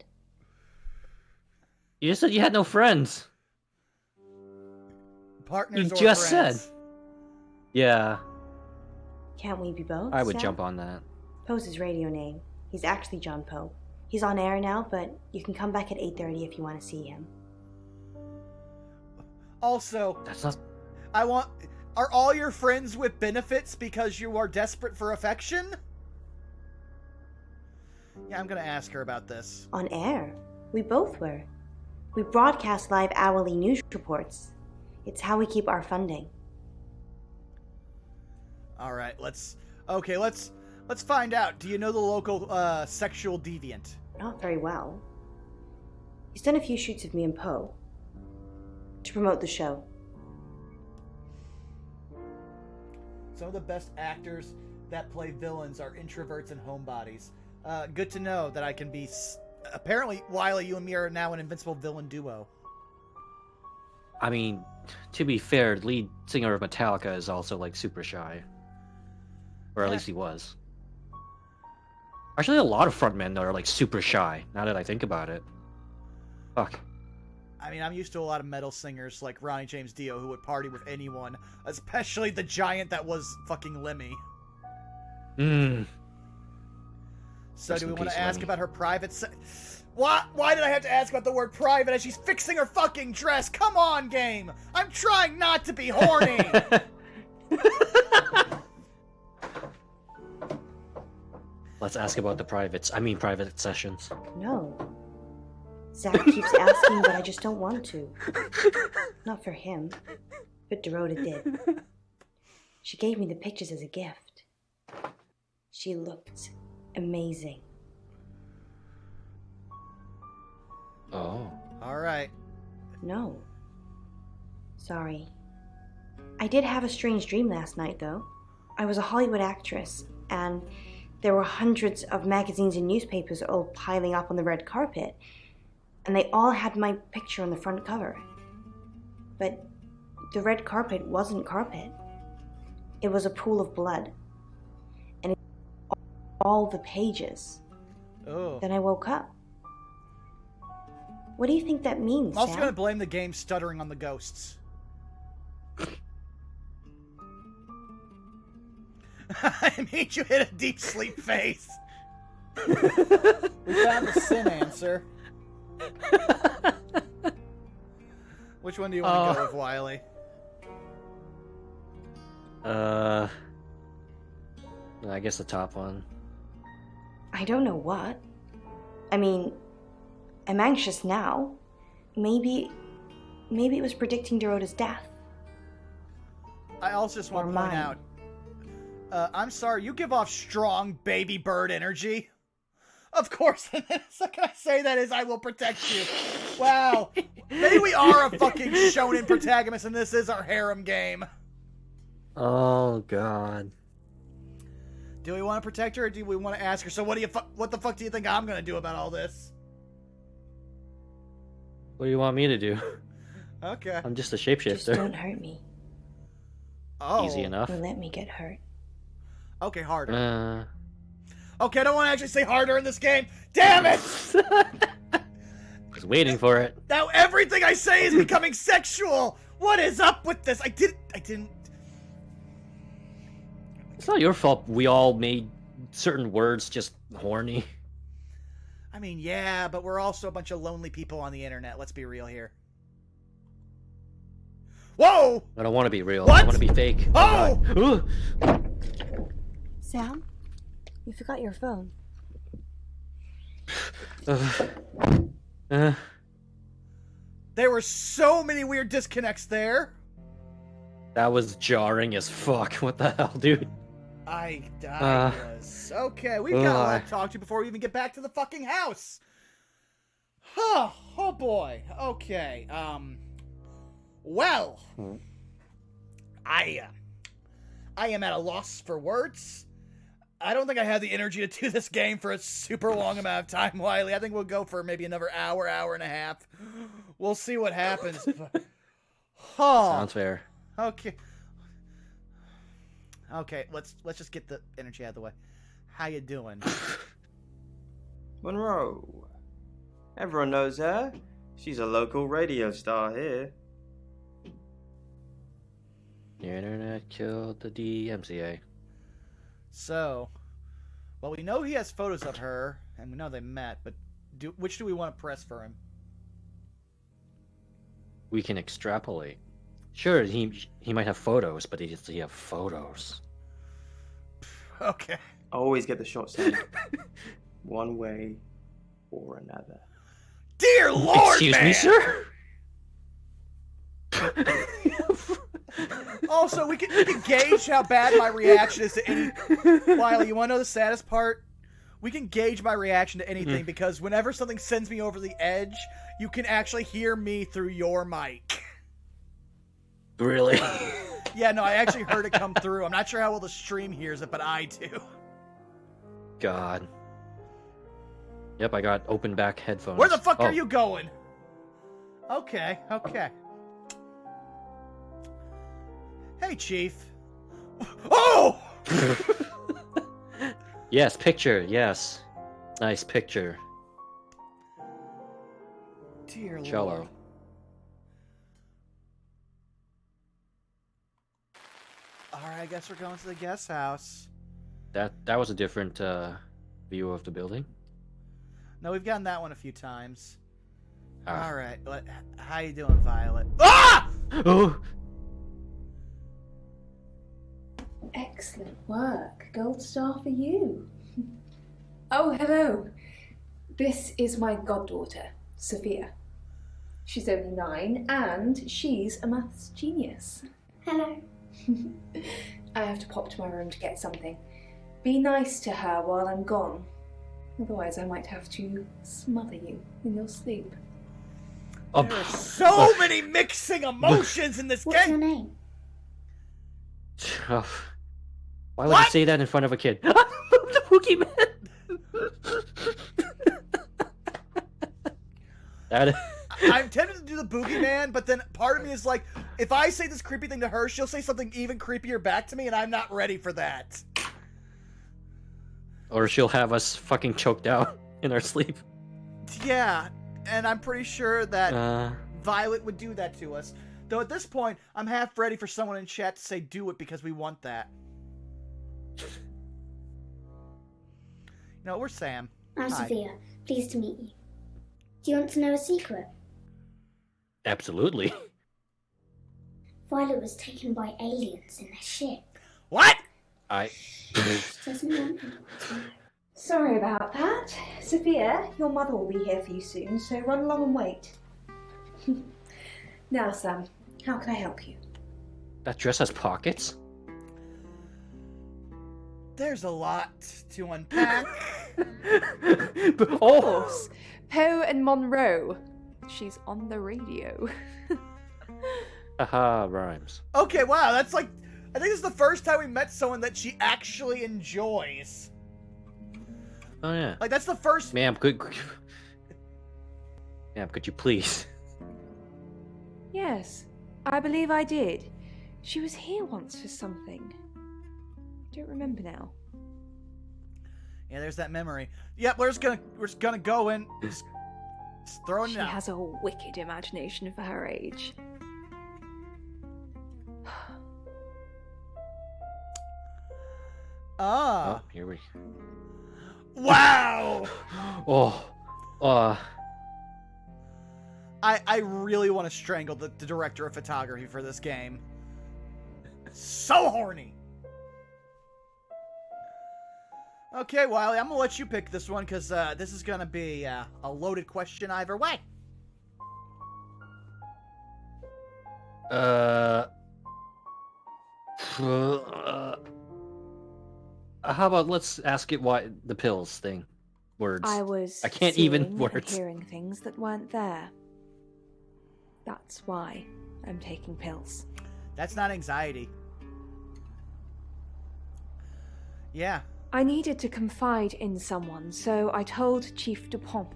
You just said you had no friends. Partners you or just friends? said. Yeah. Can't we be both? I would Sam? jump on that. Poe's his radio name. He's actually John Poe. He's on air now, but you can come back at 8:30 if you want to see him. Also, that's not... Are all your friends with benefits because you are desperate for affection? Yeah, I'm gonna ask her about this. On air? We both were. We broadcast live hourly news reports. It's how we keep our funding. Alright, let's find out. Do you know the local sexual deviant? Not very well. He's done a few shoots of me and Poe to promote the show. Some of the best actors that play villains are introverts and homebodies. Good to know that I can be... Apparently, Wily, you and me are now an invincible villain duo. I mean, to be fair, the lead singer of Metallica is also, like, super shy. Or at least he was. Actually, a lot of frontmen are, like, super shy, now that I think about it. Fuck. I mean, I'm used to a lot of metal singers like Ronnie James Dio who would party with anyone, especially the giant that was fucking Lemmy. So do we want to ask about her private Why did I have to ask about the word private as she's fixing her fucking dress? Come on, game! I'm trying not to be horny! Let's ask about the privates. I mean private sessions. No. Zach keeps asking, but I just don't want to. Not for him, but Dorota did. She gave me the pictures as a gift. She looked amazing. Oh. Alright. No. Sorry. I did have a strange dream last night, though. I was a Hollywood actress, and there were hundreds of magazines and newspapers all piling up on the red carpet, and they all had my picture on the front cover. But the red carpet wasn't carpet. It was a pool of blood. And it was all the pages. Oh. Then I woke up. What do you think that means, I'm also Sam? going to blame the game stuttering on the ghosts. I made you hit a deep sleep phase. We found the sin answer. Which one do you want to go with, Wily? I guess the top one. I don't know what. I mean, I'm anxious now. Maybe it was predicting Dorota's death. I also just want to point out, I'm sorry, you give off strong baby bird energy. Of course, the second I say that is I will protect you. Wow. Maybe we are a fucking shonen protagonist and this is our harem game. Oh, God. Do we want to protect her or do we want to ask her, so what the fuck do you think I'm going to do about all this? What do you want me to do? Okay. I'm just a shapeshifter. Just don't hurt me. Oh. Easy enough. Or let me get hurt. Okay, harder. Okay, I don't want to actually say harder in this game. Damn it! Was waiting for it. Now everything I say is becoming sexual. What is up with this? I didn't. It's not your fault we all made certain words just horny. I mean, yeah, but we're also a bunch of lonely people on the internet. Let's be real here. Whoa! I don't want to be real. What? I want to be fake. Oh! Sam, you forgot your phone. There were so many weird disconnects there. That was jarring as fuck. What the hell, dude? I was. Okay, we've got a lot to talk to before we even get back to the fucking house. Oh boy. Okay. Well, I am at a loss for words. I don't think I have the energy to do this game for a super long amount of time, Wily. I think we'll go for maybe another hour and a half. We'll see what happens. Sounds fair. Okay. Okay, let's just get the energy out of the way. How you doing? Monroe. Everyone knows her. She's a local radio star here. The internet killed the DMCA. So, Well, we know he has photos of her, and we know they met, but which do we want to press for him? We can extrapolate. Sure, he might have photos, but does he have photos? Okay. Always get the short side. One way or another. Dear Lord, Excuse man! me, sir? Also, we can gauge how bad my reaction is to any... Wily, you want to know the saddest part? We can gauge my reaction to anything because whenever something sends me over the edge, you can actually hear me through your mic. Really? Yeah, no, I actually heard it come through. I'm not sure how well the stream hears it, but I do. God. Yep, I got open back headphones. Where the fuck are you going? Okay. Hey, Chief. Oh! Yes, picture. Yes. Nice picture. Dear Cello. Lord. Alright, I guess we're going to the guest house. That was a different view of the building. No, we've gotten that one a few times. Ah. Alright, how you doing, Violet? Ah! Oh! Excellent work. Gold star for you. Oh, hello. This is my goddaughter, Sophia. She's only 9 and she's a maths genius. Hello. I have to pop to my room to get something. Be nice to her while I'm gone. Otherwise I might have to smother you in your sleep. There are so many mixing emotions in this game. What's your name? Why would you say that in front of a kid? The Pookie Man! I'm tempted to do the boogeyman, but then part of me is like, if I say this creepy thing to her, she'll say something even creepier back to me, and I'm not ready for that. Or she'll have us fucking choked out in our sleep. Yeah, and I'm pretty sure that Violet would do that to us. Though at this point, I'm half ready for someone in chat to say do it because we want that. No, we're Sam. I'm Hi. Sophia. Pleased to meet you. Do you want to know a secret? Absolutely. Violet was taken by aliens in their ship. What? Doesn't want anyone to know. Sorry about that. Sophia, your mother will be here for you soon, so run along and wait. Now, Sam, how can I help you? That dress has pockets? There's a lot to unpack. Of course. Poe and Monroe. She's on the radio. Haha, rhymes. Okay, wow, that's like... I think this is the first time we met someone that she actually enjoys. Oh, yeah. Like, that's the first... Ma'am, could you please? Yes, I believe I did. She was here once for something. I don't remember now. Yeah, there's that memory. Yep, we're just gonna go in. Just throwing it out. She has a wicked imagination for her age. Oh, here we... Wow! I really want to strangle the director of photography for this game. So horny! Okay, Wily, I'm gonna let you pick this one, because this is gonna be a loaded question either way. How about let's ask it why the pills thing. Words. I can't even words. And hearing things that weren't there. That's why I'm taking pills. That's not anxiety. Yeah. I needed to confide in someone, so I told Chief Dupont.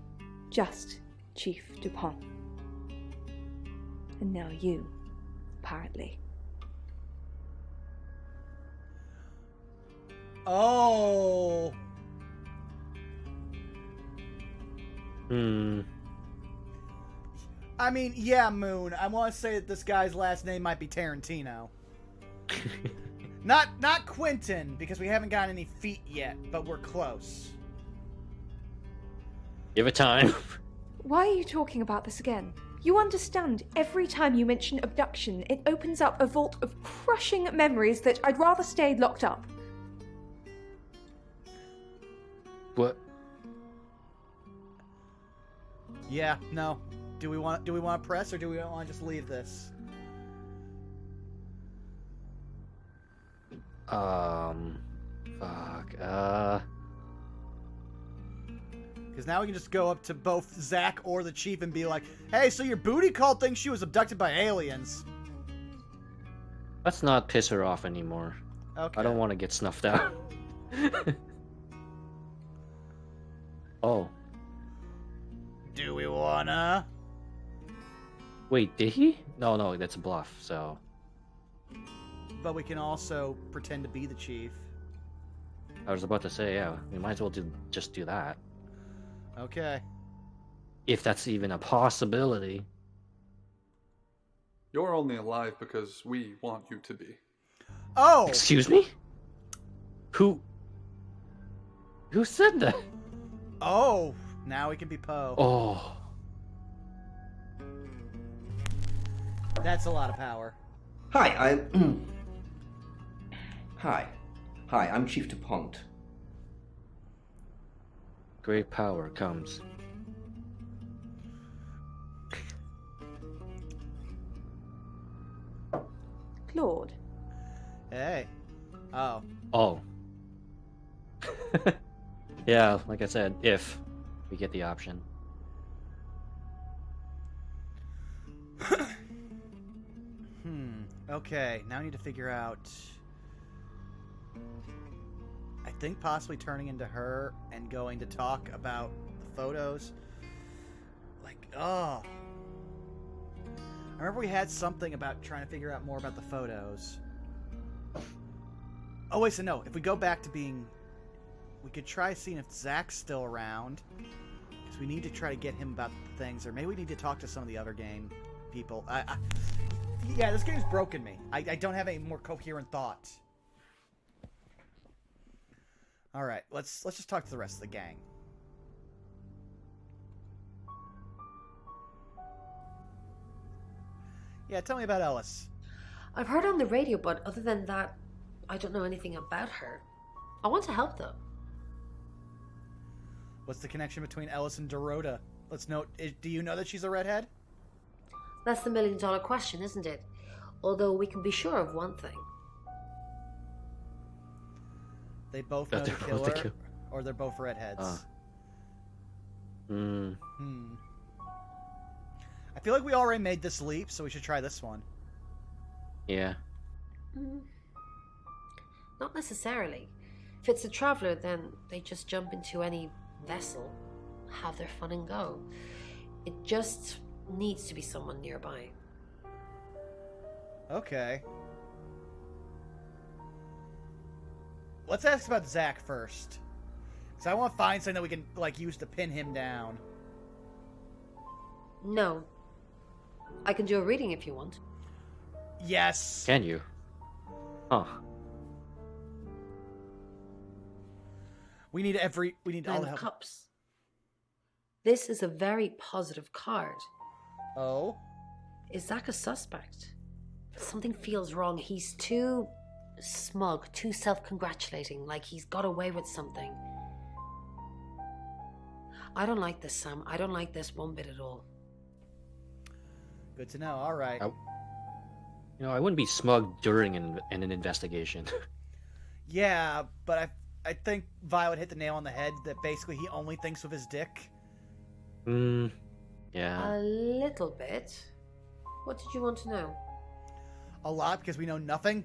Just Chief Dupont. And now you, apparently. Oh. I mean, yeah, Moon. I want to say that this guy's last name might be Tarantino. Not Quentin, because we haven't gotten any feet yet, but we're close. Give it time. Why are you talking about this again? You understand, every time you mention abduction, it opens up a vault of crushing memories that I'd rather stay locked up. What? Yeah, no. Do we want to press, or do we want to just leave this? Fuck. Because now we can just go up to both Zach or the Chief and be like, hey, so your booty call thinks she was abducted by aliens. Let's not piss her off anymore. Okay. I don't want to get snuffed out. Oh. Do we wanna? Wait, did he? No, that's a bluff, so... But we can also pretend to be the Chief. I was about to say, yeah, we might as well just do that. Okay. If that's even a possibility. You're only alive because we want you to be. Oh! Excuse me? Who said that? Oh, now we can be Poe. Oh. That's a lot of power. Hi, Hi, I'm Chief DuPont. Great power comes. Claude. Hey. Oh. Oh. Yeah, like I said, if we get the option. Okay, now I need to figure out... I think possibly turning into her and going to talk about the photos. Like, oh. I remember we had something about trying to figure out more about the photos. Oh, wait, so no. If we go back to being... We could try seeing if Zach's still around. Because we need to try to get him about the things. Or maybe we need to talk to some of the other game people. Yeah, this game's broken me. I don't have any more coherent thought. Alright, let's just talk to the rest of the gang. Yeah, tell me about Ellis. I've heard on the radio, but other than that, I don't know anything about her. I want to help though. What's the connection between Ellis and Dorota? Let's note, do you know that she's a redhead? That's the million-dollar question, isn't it? Although we can be sure of one thing. They both know the killer, or they're both redheads? I feel like we already made this leap, so we should try this one. Yeah. Not necessarily. If it's a traveler, then they just jump into any vessel, have their fun and go. It just needs to be someone nearby. Okay. Let's ask about Zach first. Because I want to find something that we can, like, use to pin him down. No. I can do a reading if you want. Yes. Can you? Huh. We need all the help. Cups. This is a very positive card. Oh? Is Zach a suspect? Something feels wrong. He's too smug, too self-congratulating, like he's got away with something. I don't like this, Sam. I don't like this one bit at all. Good to know. All right. I wouldn't be smug during an investigation. Yeah, but I think Violet hit the nail on the head that basically he only thinks with his dick. Yeah. A little bit. What did you want to know? A lot, because we know nothing.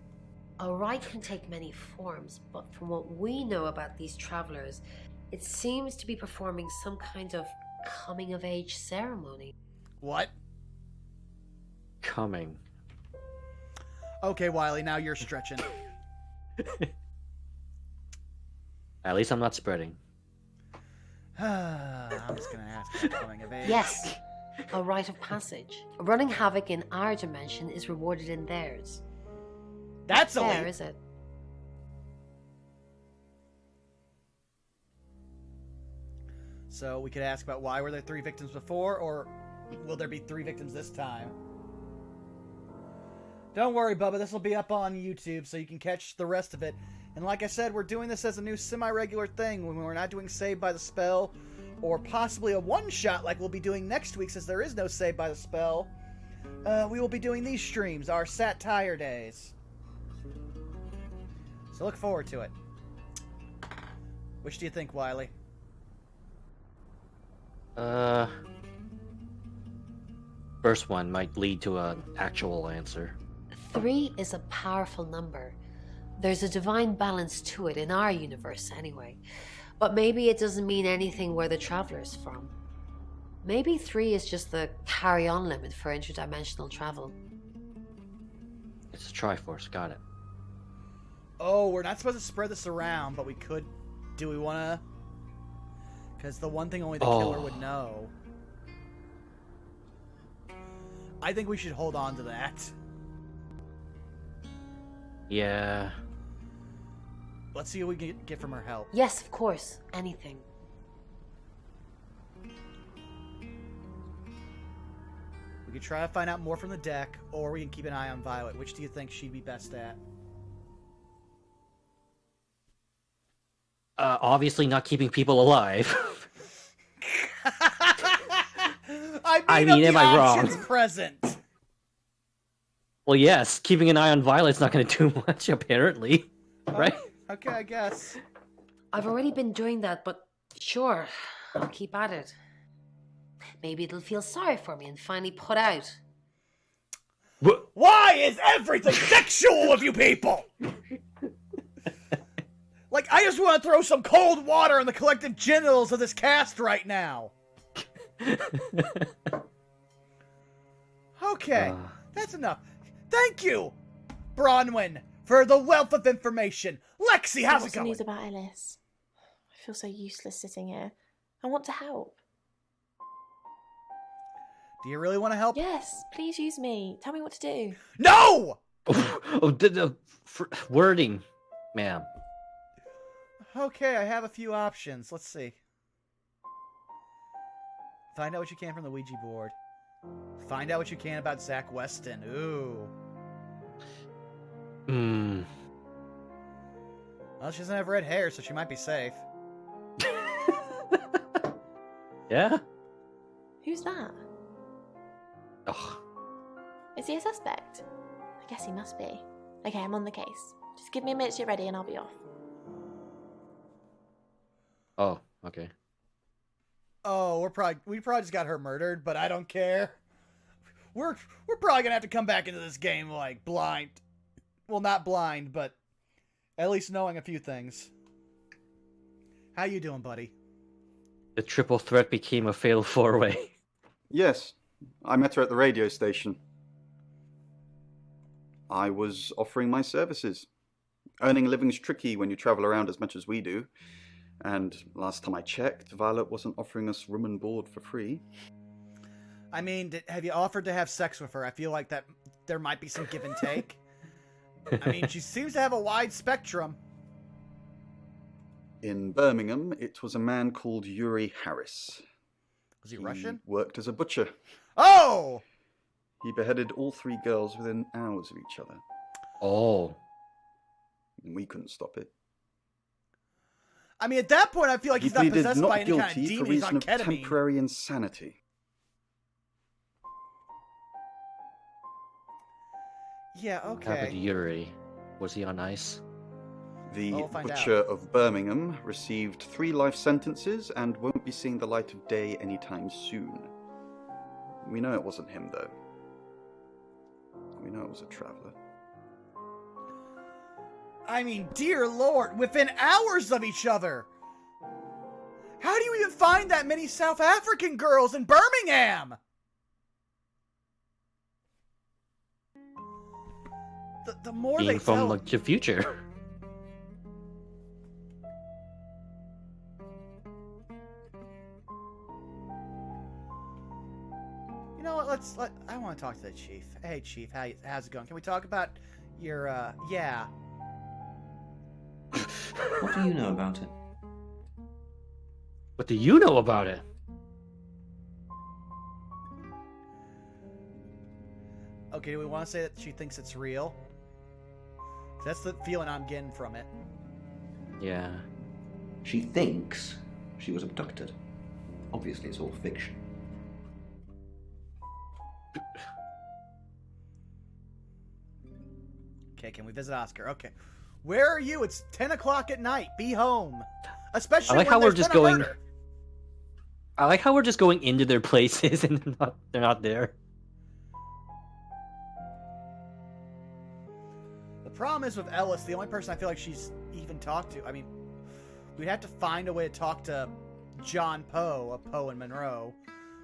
A rite can take many forms, but from what we know about these travelers, it seems to be performing some kind of coming-of-age ceremony. What? Coming. Okay, Wily, now you're stretching. At least I'm not spreading. I'm just gonna ask about coming of age. Yes, a rite of passage. Running havoc in our dimension is rewarded in theirs. That's fair, elite. is it? So we could ask about why were there 3 victims before, or will there be 3 victims this time? Don't worry, Bubba. This will be up on YouTube, so you can catch the rest of it. And like I said, we're doing this as a new semi-regular thing when we're not doing Saved by the Spell, or possibly a one-shot like we'll be doing next week since there is no Saved by the Spell. We will be doing these streams, our Satire-Days. So look forward to it. Which do you think, Wily? First one might lead to an actual answer. 3 is a powerful number. There's a divine balance to it, in our universe anyway. But maybe it doesn't mean anything where the Traveler's from. Maybe 3 is just the carry-on limit for interdimensional travel. It's a Triforce, got it. Oh, we're not supposed to spread this around, but we could. Do we want to? Because the one thing only the killer would know. I think we should hold on to that. Yeah. Let's see what we can get from her help. Yes, of course. Anything. We could try to find out more from the deck, or we can keep an eye on Violet. Which do you think she'd be best at? Obviously not keeping people alive. I mean, am I wrong? Present. Well, yes, keeping an eye on Violet's not going to do much, apparently. Right? Okay, I guess. I've already been doing that, but sure, I'll keep at it. Maybe it'll feel sorry for me and finally put out. Why is everything sexual with you people? Like, I just want to throw some cold water on the collective genitals of this cast right now. Okay, that's enough. Thank you, Bronwyn, for the wealth of information. Lexi, how's it going? What's the news about Ellis? I feel so useless sitting here. I want to help. Do you really want to help? Yes, please use me. Tell me what to do. No! Wording, ma'am. Okay, I have a few options. Let's see. Find out what you can from the Ouija board. Find out what you can about Zach Weston. Ooh. Well, she doesn't have red hair, so she might be safe. Yeah? Who's that? Ugh. Is he a suspect? I guess he must be. Okay, I'm on the case. Just give me a minute to get ready and I'll be off. Oh, okay. Oh, we probably just got her murdered, but I don't care. We're probably gonna have to come back into this game like blind. Well, not blind, but at least knowing a few things. How you doing, buddy? The triple threat became a fatal 4-way. Yes, I met her at the radio station. I was offering my services. Earning a living's tricky when you travel around as much as we do. And last time I checked, Violet wasn't offering us room and board for free. I mean, have you offered to have sex with her? I feel like that there might be some give and take. I mean, she seems to have a wide spectrum. In Birmingham, it was a man called Yuri Harris. Was he Russian? Worked as a butcher. Oh! He beheaded all 3 girls within hours of each other. Oh. And we couldn't stop it. I mean, at that point, I feel like he's not possessed by any kind of guilty for demon. He's on reason of ketamine. temporary insanity. Yeah, What happened okay. to Yuri? Was he on ice? The We'll find butcher of Birmingham received 3 life sentences and won't be seeing the light of day anytime soon. We know it wasn't him, though. We know it was a traveler. I mean, dear Lord, within hours of each other! How do you even find that many South African girls in Birmingham? The more Being they from tell... like, the future. You know what, I want to talk to the Chief. Hey, Chief, how's it going? Can we talk about your, yeah. What do you know about it? What do you know about it? Okay, do we want to say that she thinks it's real? That's the feeling I'm getting from it. Yeah. She thinks she was abducted. Obviously, it's all fiction. Okay, can we visit Oscar? Okay. Where are you? It's 10 o'clock at night. Be home. Especially I like when how we're there's just been a going. murder. I like how we're just going into their places and they're not there. The problem is with Ellis, the only person I feel like she's even talked to. I mean, we'd have to find a way to talk to John Poe of Poe and Monroe.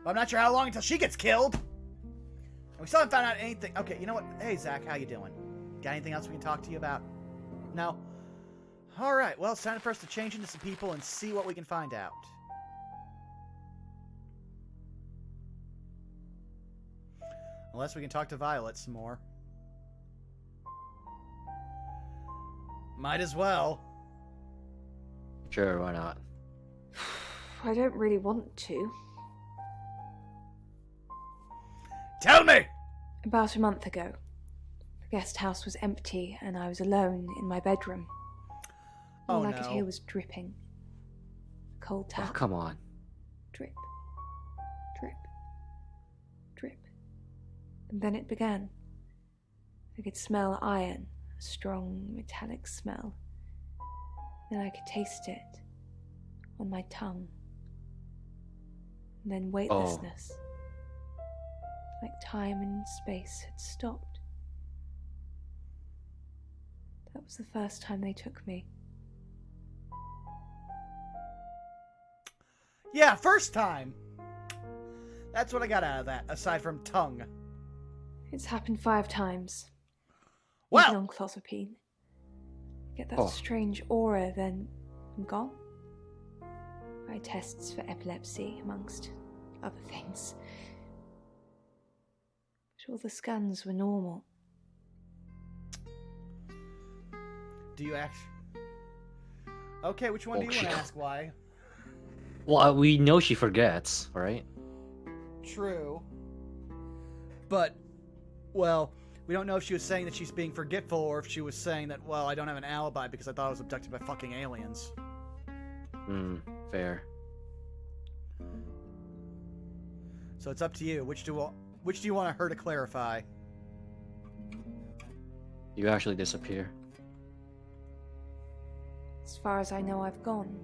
But I'm not sure how long until she gets killed. And we still haven't found out anything. Okay, you know what? Hey, Zach, how you doing? Got anything else we can talk to you about? No? Alright, well, it's time for us to change into some people and see what we can find out. Unless we can talk to Violet some more. Might as well. Sure, why not? I don't really want to. Tell me! About a month ago, the guest house was empty and I was alone in my bedroom. All I could hear was dripping. Cold tap. Oh, come on. Drip. Drip. Drip. And then it began. I could smell iron, a strong metallic smell. Then I could taste it on my tongue. And then weightlessness. Like time and space had stopped. That was the first time they took me. Yeah, first time. That's what I got out of that, aside from tongue. It's happened 5 times. Well, even on clozapine. Get that strange aura, then I'm gone. I had tests for epilepsy, amongst other things. But all the scans were normal. Do you ask? Okay, which one do you want to ask? Why? Well, we know she forgets, right? True. But, well, we don't know if she was saying that she's being forgetful or if she was saying that, well, I don't have an alibi because I thought I was abducted by fucking aliens. Fair. So it's up to you. Which do you want her to clarify? You actually disappear. As far as I know, I've gone.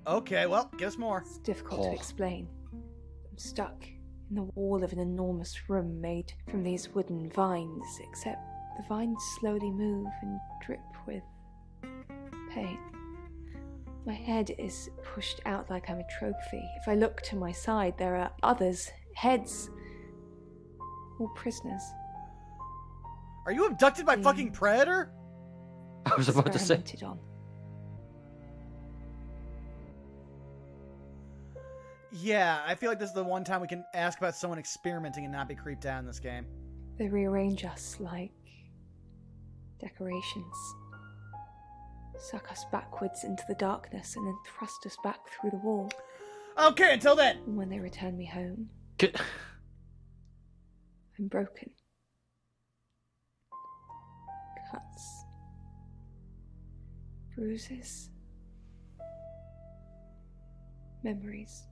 Okay, well, give us more. It's difficult to explain. I'm stuck in the wall of an enormous room made from these wooden vines, except the vines slowly move and drip with pain. My head is pushed out like I'm a trophy. If I look to my side, there are others, heads, all prisoners. Are you abducted by fucking Predator? I was about to say. On. Yeah, I feel like this is the one time we can ask about someone experimenting and not be creeped out in this game. They rearrange us like decorations. Suck us backwards into the darkness and then thrust us back through the wall. Okay, until then! And when they return me home, I'm broken. Cuts. Bruises. Memories.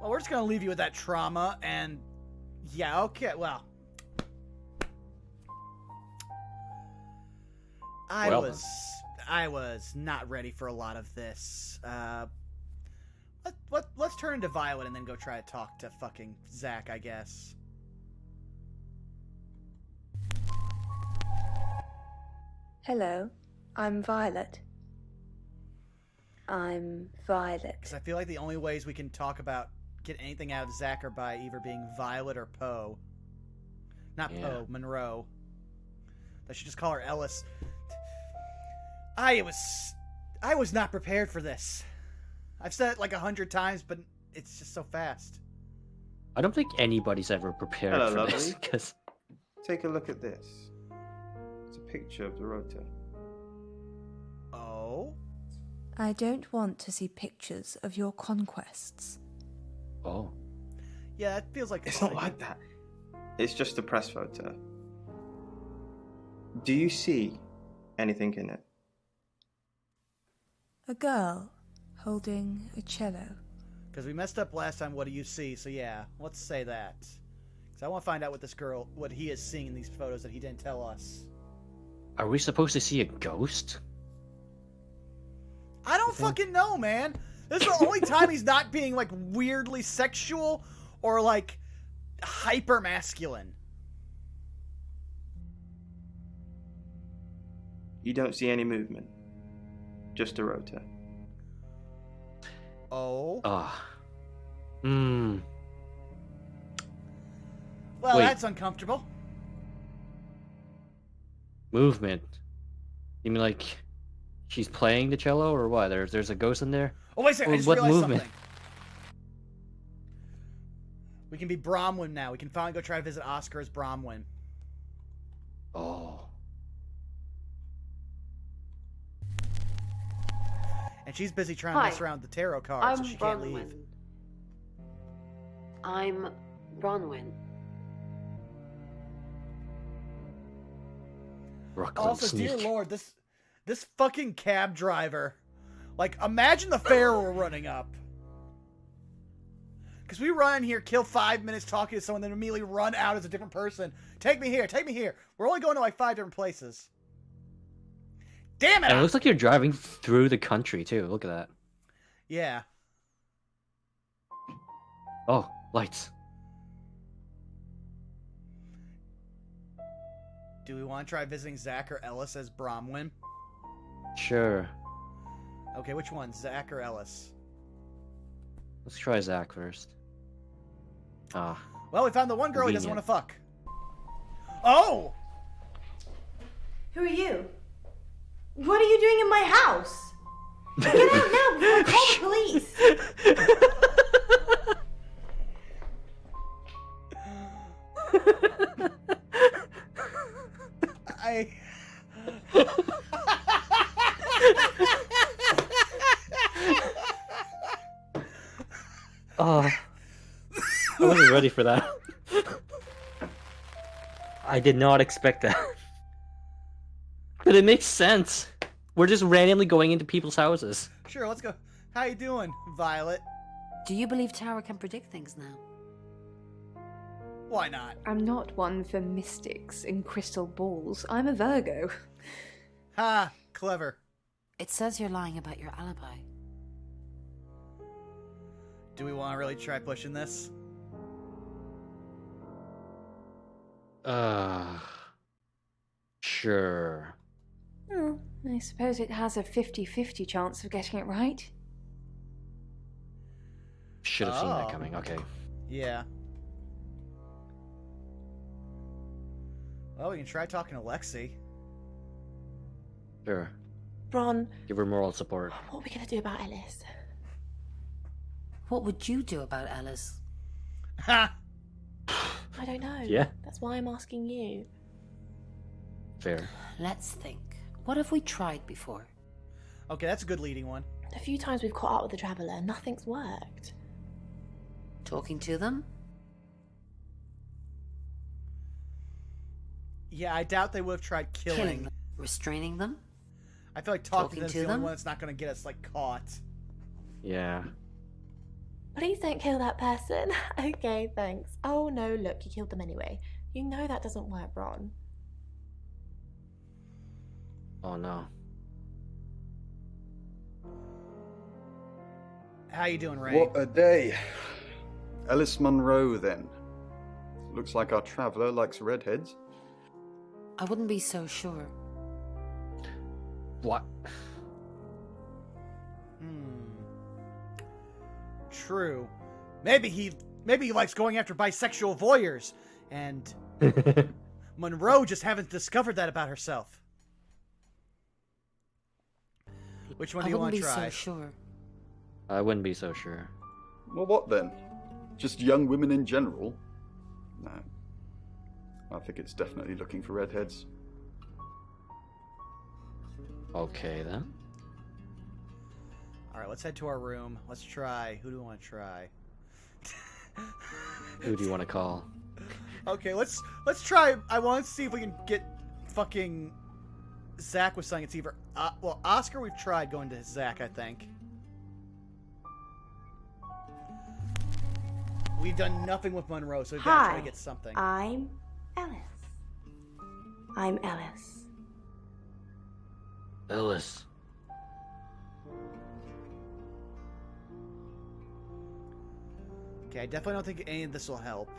Well, we're just gonna leave you with that trauma, and yeah, okay, well. I was not ready for a lot of this. Let's turn into Violet and then go try to talk to fucking Zach, I guess. Hello, I'm Violet. I'm Violet. Because I feel like the only ways we can get anything out of Zach are by either being Violet or Poe. Not Poe, Monroe. I should just call her Ellis. I was not prepared for this. I've said it like 100 times, but it's just so fast. I don't think anybody's ever prepared for this. Cause... Take a look at this. It's a picture of Dorota. Oh? I don't want to see pictures of your conquests. Oh. Yeah, it feels like it's not like that. It's just a press photo. Do you see anything in it? A girl holding a cello. Because we messed up last time, what do you see? So yeah, let's say that. Because I want to find out what he is seeing in these photos that he didn't tell us. Are we supposed to see a ghost? I don't fucking know, man. This is the only time he's not being, like, weirdly sexual or, like, hyper-masculine. You don't see any movement. Just a rotor. Oh? Ah. Well, Wait. that's uncomfortable. Movement. You mean like she's playing the cello or what? There's a ghost in there? Oh, wait a second. I just what realized movement? something. We can be Bromwyn now. We can finally go try to visit Oscar as Bromwyn. Oh. And she's busy trying to mess around with the tarot cards, so she can't leave. I'm Bronwyn. Also, dear Lord, this fucking cab driver. Like, imagine the fare we're running up. Because we run in here, kill 5 minutes talking to someone, then immediately run out as a different person. Take me here, take me here. We're only going to like 5 different places. Damn it! And it looks like you're driving through the country, too. Look at that. Yeah. Oh, lights. Do we want to try visiting Zach or Ellis as Bromwyn? Sure. Okay, which one? Zach or Ellis? Let's try Zach first. Ah. Well, we found the one girl he doesn't want Convenient. to fuck. Oh! Who are you? What are you doing in my house? Get out now before I call the police! I wasn't ready for that. I did not expect that. But it makes sense. We're just randomly going into people's houses. Sure, let's go. How you doing, Violet? Do you believe Tara can predict things now? Why not? I'm not one for mystics and crystal balls. I'm a Virgo. Ha! Clever. It says you're lying about your alibi. Do we want to really try pushing this? Sure. Oh, I suppose it has a 50-50 chance of getting it right. Should have seen that coming. Okay. Yeah. Well, we can try talking to Lexi. Sure. Bron. Give her moral support. What are we going to do about Ellis? What would you do about Ellis? Ha! I don't know. Yeah. That's why I'm asking you. Fair. Let's think. What have we tried before? Okay, that's a good leading one. A few times we've caught up with the Traveller, nothing's worked. Talking to them? Yeah, I doubt they would have tried killing them. Restraining them? I feel like talking to them is the only one that's not going to get us, like, caught. Yeah. Please don't kill that person. Okay, thanks. Oh no, look, you killed them anyway. You know that doesn't work, Ron. Oh no. How you doing, Ray? What a day. Ellis Monroe, then. Looks like our traveller likes redheads. I wouldn't be so sure. What? True. Maybe he likes going after bisexual voyeurs, and Monroe just haven't discovered that about herself. Which one do you want to try? I wouldn't be so sure. I wouldn't be so sure. Well, what then? Just young women in general? No. I think it's definitely looking for redheads. Okay, then. Alright, let's head to our room. Let's try. Who do we want to try? Who do you want to call? Okay, let's try. I want to see if we can get fucking Zach with something. It's either well, Oscar. We've tried going to Zach. I think we've done nothing with Monroe, so we've got to try to get something. I'm Ellis. I'm Ellis. Ellis. Okay, I definitely don't think any of this will help.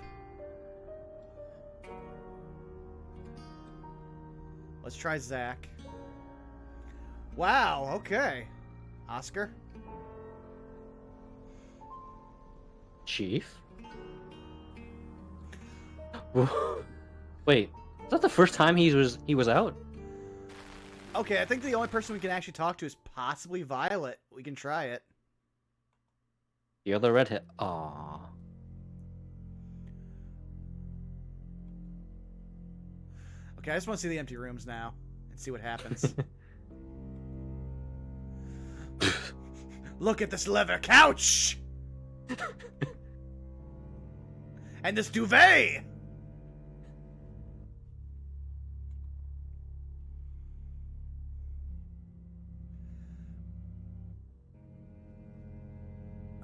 Let's try Zach. Wow, okay. Oscar? Chief? Wait, is that the first time he was out? Okay, I think the only person we can actually talk to is possibly Violet. We can try it. The other redhead. Aww. Okay, I just want to see the empty rooms now and see what happens. Look at this leather couch! And this duvet!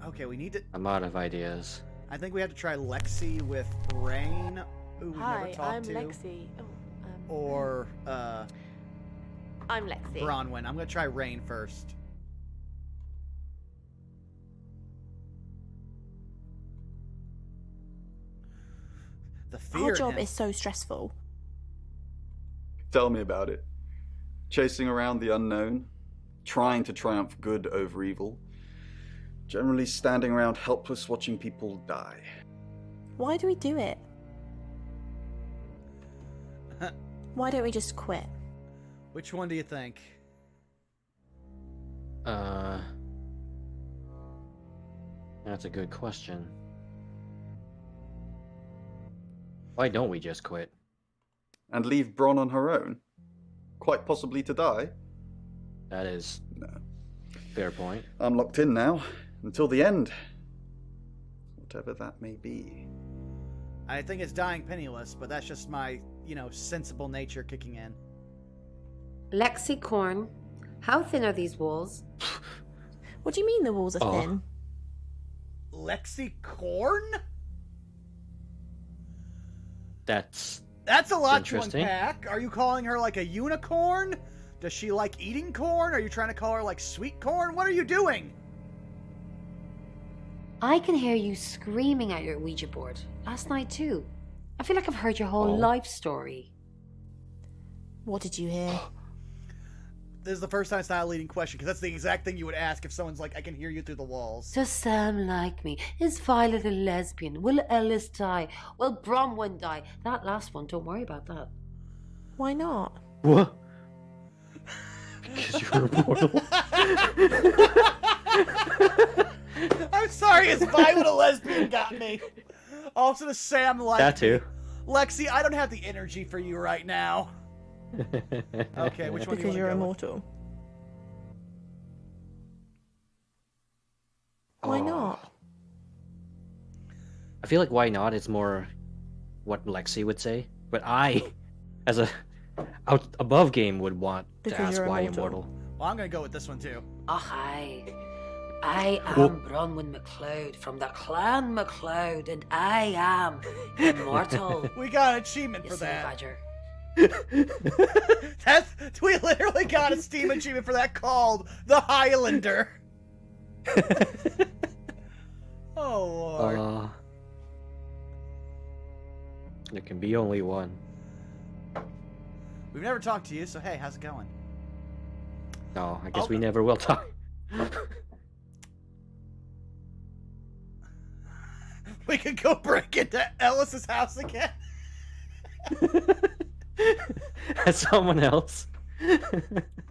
Okay, we need to... I'm out of ideas. I think we have to try Lexi with Rain, who we've never talked I'm to. Lexi. Or, I'm Lexi. Bronwyn. I'm gonna try Rain first. The fear Our in job him. is so stressful. Tell me about it. Chasing around the unknown, trying to triumph good over evil, generally standing around helpless watching people die. Why do we do it? Why don't we just quit? Which one do you think? That's a good question. Why don't we just quit? And leave Bron on her own? Quite possibly to die? That is... No. Fair point. I'm locked in now. Until the end. Whatever that may be. I think it's dying penniless, but that's just my, sensible nature kicking in. Lexi Korn, how thin are these walls? What do you mean the walls are thin? Lexi Korn? That's a lot to interesting. unpack. Are you calling her like a unicorn? Does she like eating corn? Are you trying to call her like sweet corn? What are you doing? I can hear you screaming at your Ouija board. Last night too. I feel like I've heard your whole life story. What did you hear? This is the first time it's not a leading question, because that's the exact thing you would ask if someone's like, I can hear you through the walls. Does Sam like me? Is Violet a lesbian? Will Ellis die? Will Bronwyn die? That last one, don't worry about that. Why not? What? Because you're immortal. I'm sorry, is Violet a lesbian got me? Also, does Sam like that too. Me? Lexi, I don't have the energy for you right now. Okay, which one do you want to go with? Because you're immortal. Why not? I feel like why not is more what Lexi would say, but I, as a above game, would want to ask why immortal. Well, I'm gonna go with this one too. Oh, hi. I am Bronwyn MacLeod from the Clan MacLeod, and I am immortal. We got an achievement for silly that. Badger. We literally got a Steam achievement for that called the Highlander. Oh Lord. There can be only one. We've never talked to you, so hey, how's it going? No, I guess we never will talk. We could go break into Ellis's house again. As someone else.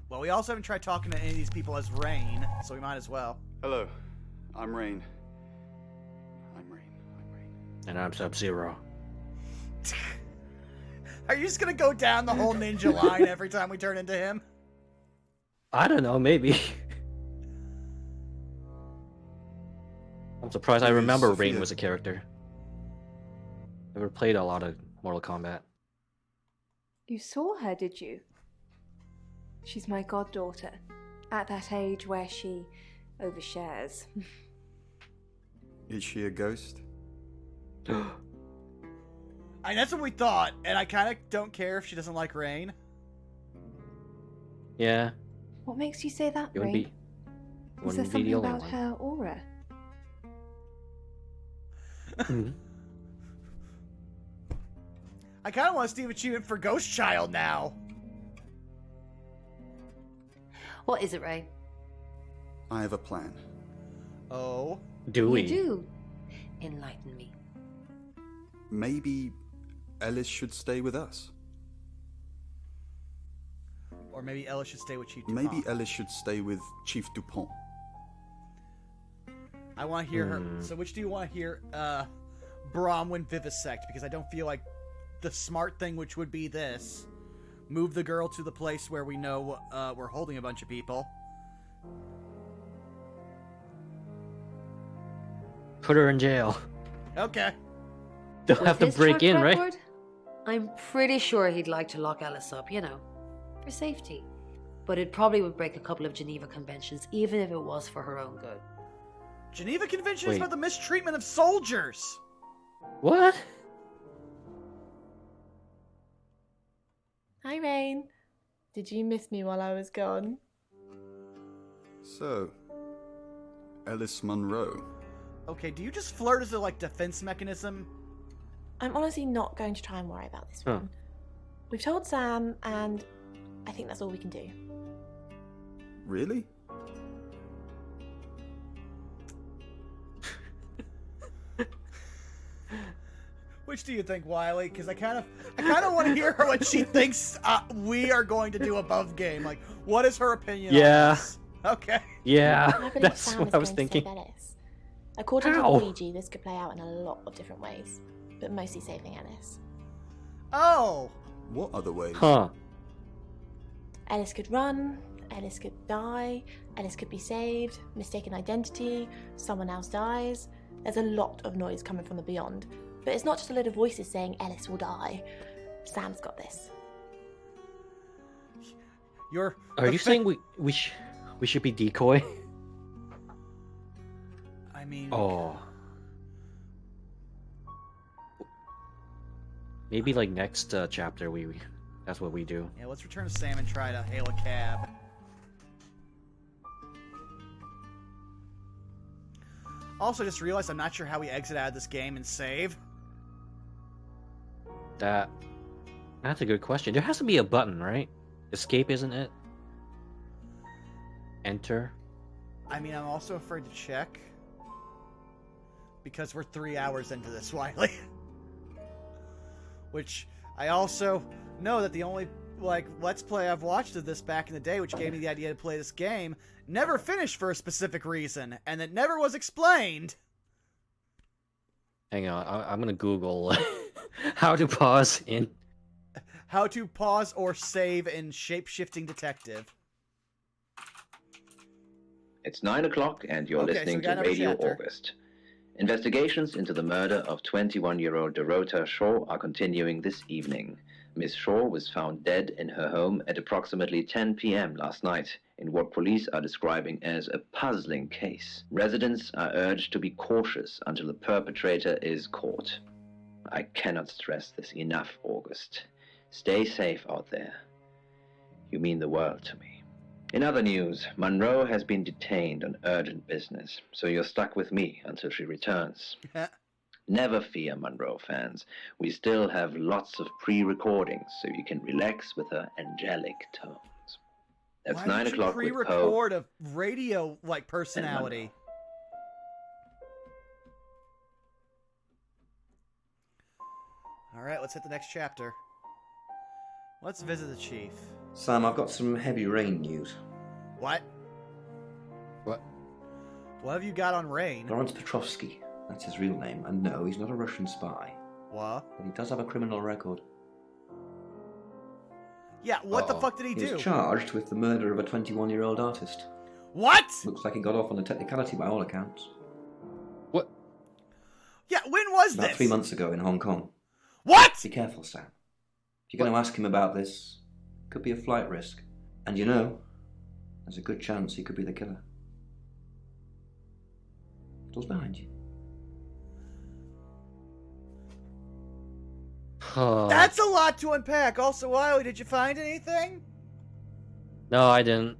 Well, we also haven't tried talking to any of these people as Rain, so we might as well. Hello, I'm Rain. And I'm Sub-Zero. Are you just gonna go down the whole ninja line every time we turn into him? I don't know, maybe. I'm surprised I remember Rain was a character. Never played a lot of Mortal Kombat. You saw her, did you? She's my goddaughter, at that age where she overshares. Is she a ghost? That's what we thought, and I kind of don't care if she doesn't like Rain. Yeah. What makes you say that, You Rain? wouldn't Is there be the something only about one. her aura? I kind of want a Steam achievement for Ghost Child now. What is it, Ray? I have a plan. Oh. Do we? You do. Enlighten me. Maybe Ellis should stay with us. Or maybe Ellis should stay with Chief Maybe Dupont. Ellis should stay with Chief Dupont. I want to hear her. So which do you want to hear Bromwyn vivisect? Because I don't feel like the smart thing, which would be this. Move the girl to the place where we know we're holding a bunch of people. Put her in jail. Okay. They'll With have to his break track in, right? record, I'm pretty sure he'd like to lock Ellis up, for safety. But it probably would break a couple of Geneva Conventions, even if it was for her own good. Geneva Convention is Wait. about the mistreatment of soldiers. What? Hi, Rain. Did you miss me while I was gone? So, Ellis Monroe. Okay, do you just flirt as a defense mechanism? I'm honestly not going to try and worry about this one. We've told Sam, and I think that's all we can do. Really? Which do you think, Wily? Because I kind of want to hear what she thinks we are going to do above game. Like, what is her opinion on this? Okay. Yeah, I believe that's Sam what is I was going to save thinking. Ellis. According to How? Luigi, this could play out in a lot of different ways, but mostly saving Ellis. Oh! What other ways? Huh. Ellis could run, Ellis could die, Ellis could be saved, mistaken identity, someone else dies. There's a lot of noise coming from the beyond, but it's not just a load of voices saying Ellis will die. Sam's got this. Are you saying we should be decoy? I mean... Oh. Maybe next chapter that's what we do. Yeah, let's return to Sam and try to hail a cab. Also, just realized I'm not sure how we exit out of this game and save. That's a good question. There has to be a button, right? Escape, isn't it? Enter. I mean, I'm also afraid to check. Because we're 3 hours into this, Wily. Which, I also know that the only, Let's Play I've watched of this back in the day, which gave me the idea to play this game, never finished for a specific reason, and it never was explained. Hang on, I'm gonna Google how to pause in... How to pause or save in Shapeshifting Detective. It's 9 o'clock and you're listening to Radio August. Investigations into the murder of 21-year-old Dorota Shaw are continuing this evening. Miss Shaw was found dead in her home at approximately 10 p.m. last night in what police are describing as a puzzling case. Residents are urged to be cautious until the perpetrator is caught. I cannot stress this enough, August. Stay safe out there. You mean the world to me. In other news, Monroe has been detained on urgent business, so you're stuck with me until she returns. Never fear, Monroe fans. We still have lots of pre-recordings, so you can relax with her angelic tones. That's 9 o'clock with Poe. Pre-record a radio personality. All right, let's hit the next chapter. Let's visit the chief. Sam, I've got some heavy rain news. What? What? What have you got on Rain? Lawrence Petrovsky, that's his real name, and no, he's not a Russian spy. What? But he does have a criminal record. Yeah, what the fuck did he do? He was charged with the murder of a 21-year-old artist. What? Looks like he got off on a technicality by all accounts. What? Yeah, when was About this? 3 months ago in Hong Kong. What? Be careful, Sam. If you're going to ask him about this, it could be a flight risk. And you know, there's a good chance he could be the killer. Door's behind you. That's a lot to unpack. Also, Wily, did you find anything? No, I didn't.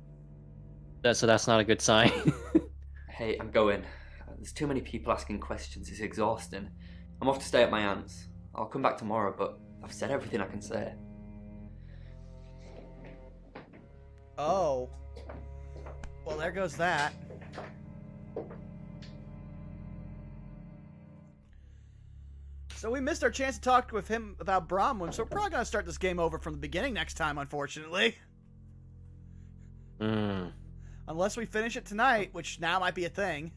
So that's not a good sign. Hey, I'm going. There's too many people asking questions. It's exhausting. I'm off to stay at my aunt's. I'll come back tomorrow, but I've said everything I can say. Oh. Well, there goes that. So we missed our chance to talk with him about Bromwim, so we're probably going to start this game over from the beginning next time, unfortunately. Unless we finish it tonight, which now might be a thing.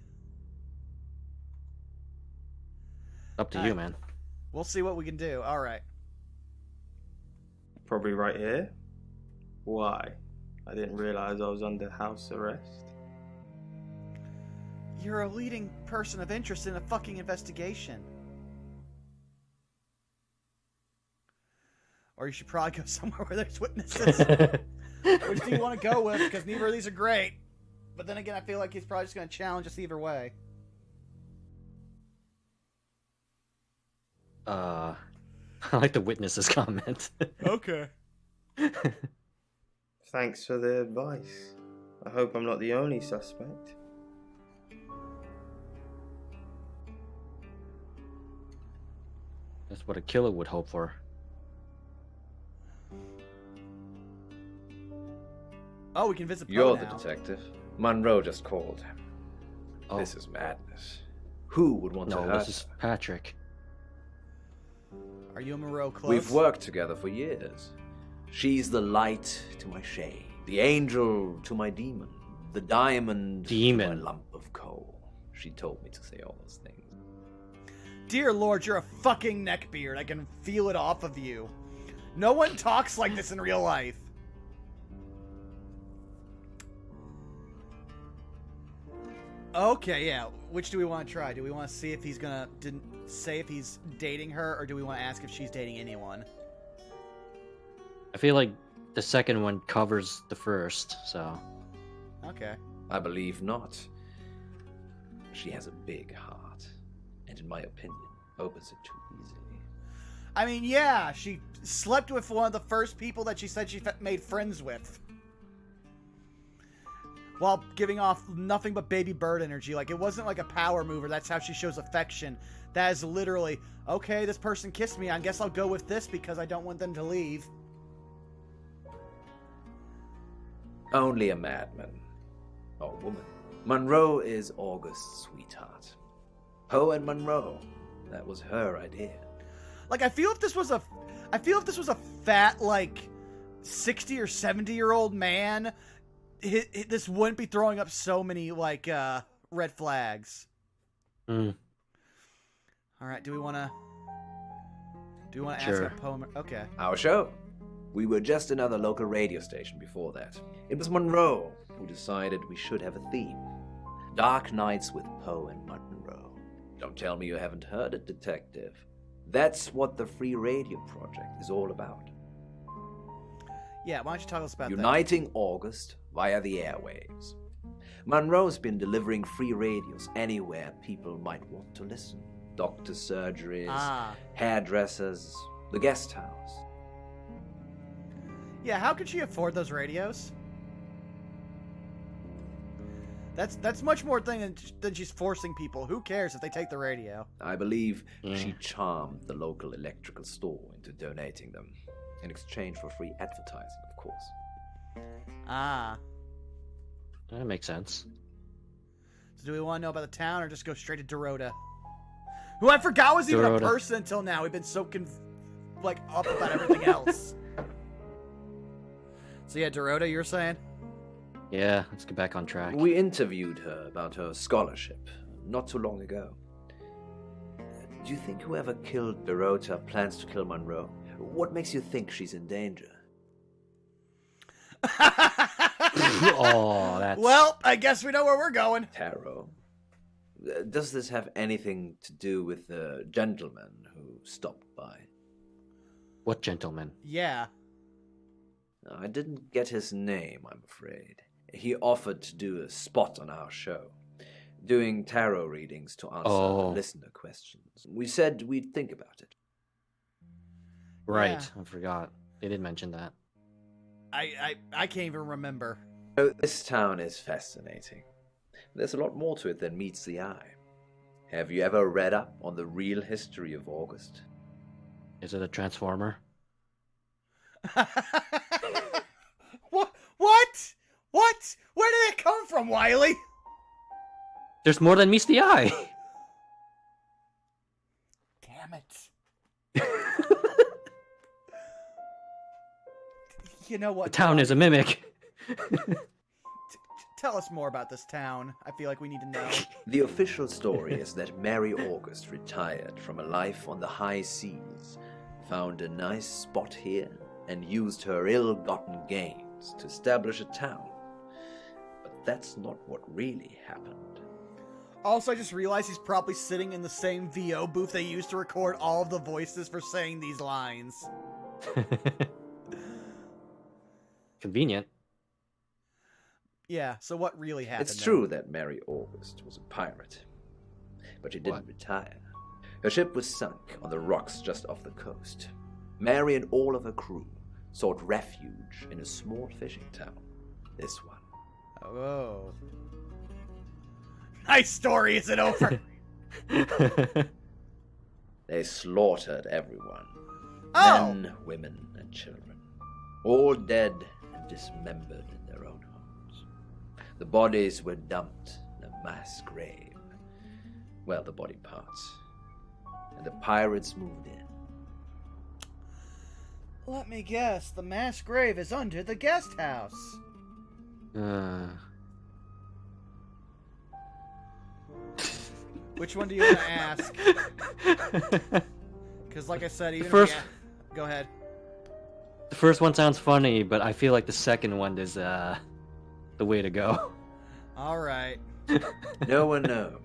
Up to you, man. We'll see what we can do. All right. Probably right here. Why? I didn't realize I was under house arrest. You're a leading person of interest in a fucking investigation. Or you should probably go somewhere where there's witnesses. Which do you want to go with? Because neither of these are great. But then again, I feel like he's probably just going to challenge us either way. I like the witnesses comment. Okay. Thanks for the advice. I hope I'm not the only suspect. That's what a killer would hope for. Oh, we can visit Poe You're now. the detective. Monroe just called. Oh. This is madness. Who would want to hurt No, this is Patrick. Are you and Monroe close? We've worked together for years. She's the light to my shade, the angel to my demon, the diamond to my lump of coal. She told me to say all those things. Dear Lord, you're a fucking neckbeard. I can feel it off of you. No one talks like this in real life. Okay, yeah. Which do we want to try? Do we want to see if he's gonna say if he's dating her, or do we want to ask if she's dating anyone? I feel like the second one covers the first, so. Okay. I believe not. She has a big heart, and in my opinion, opens it too easily. I mean, yeah, she slept with one of the first people that she said she made friends with. While giving off nothing but baby bird energy. Like, it wasn't like a power mover. That's how she shows affection. That is literally, okay, this person kissed me. I guess I'll go with this because I don't want them to leave. Only a madman. Or woman. Monroe is August's sweetheart. Poe and Monroe. That was her idea. Like, I feel if this was a fat, like, 60 or 70-year-old man, this wouldn't be throwing up so many, like, red flags. All right, do we want to ask a poem? Okay. Our show. We were just another local radio station before that. It was Monroe who decided we should have a theme. Dark Nights with Poe and Monroe. Don't tell me you haven't heard it, detective. That's what the Free Radio Project is all about. Yeah, why don't you tell us about Uniting August via the airwaves. Monroe's been delivering free radios anywhere people might want to listen. Doctor surgeries, hairdressers, the guest house. Yeah, how could she afford those radios? That's much more thing than she's forcing people. Who cares if they take the radio? I believe she charmed the local electrical store into donating them, in exchange for free advertising, of course. That makes sense. So do we want to know about the town or just go straight to Dorota? Who I forgot was even a person until now. We've been so up about everything else. So yeah, Dorota, you were saying? Yeah, let's get back on track. We interviewed her about her scholarship not too long ago. Do you think whoever killed Dorota plans to kill Monroe? What makes you think she's in danger? Oh, that's... Well, I guess we know where we're going. Tarot. Does this have anything to do with the gentleman who stopped by? What gentleman? Yeah. I didn't get his name, I'm afraid. He offered to do a spot on our show, doing tarot readings to answer listener questions. We said we'd think about it. Right, Yeah. I forgot. They did mention that. I can't even remember. Oh, this town is fascinating. There's a lot more to it than meets the eye. Have you ever read up on the real history of August? Is it a transformer? What? What? Where did it come from, Wily? There's more than meets the eye. Damn it. You know what? The town is a mimic. Tell us more about this town. I feel like we need to know. The official story is that Mary August retired from a life on the high seas, found a nice spot here, and used her ill-gotten gains to establish a town. But that's not what really happened. Also, I just realized he's probably sitting in the same VO booth they used to record all of the voices for saying these lines. Convenient. Yeah, so what really happened? It's true that Mary August was a pirate, but she didn't retire. Her ship was sunk on the rocks just off the coast. Mary and all of her crew sought refuge in a small fishing town. This one. Oh. Nice story, is it over? They slaughtered everyone. Oh! Men, women, and children. All dead and dismembered in their own homes. The bodies were dumped in a mass grave. Well, the body parts. And the pirates moved in. Let me guess, the mass grave is under the guest house. Which one do you want to ask? Because like I said, even first... Go ahead. The first one sounds funny, but I feel like the second one is the way to go. Alright. No one knows.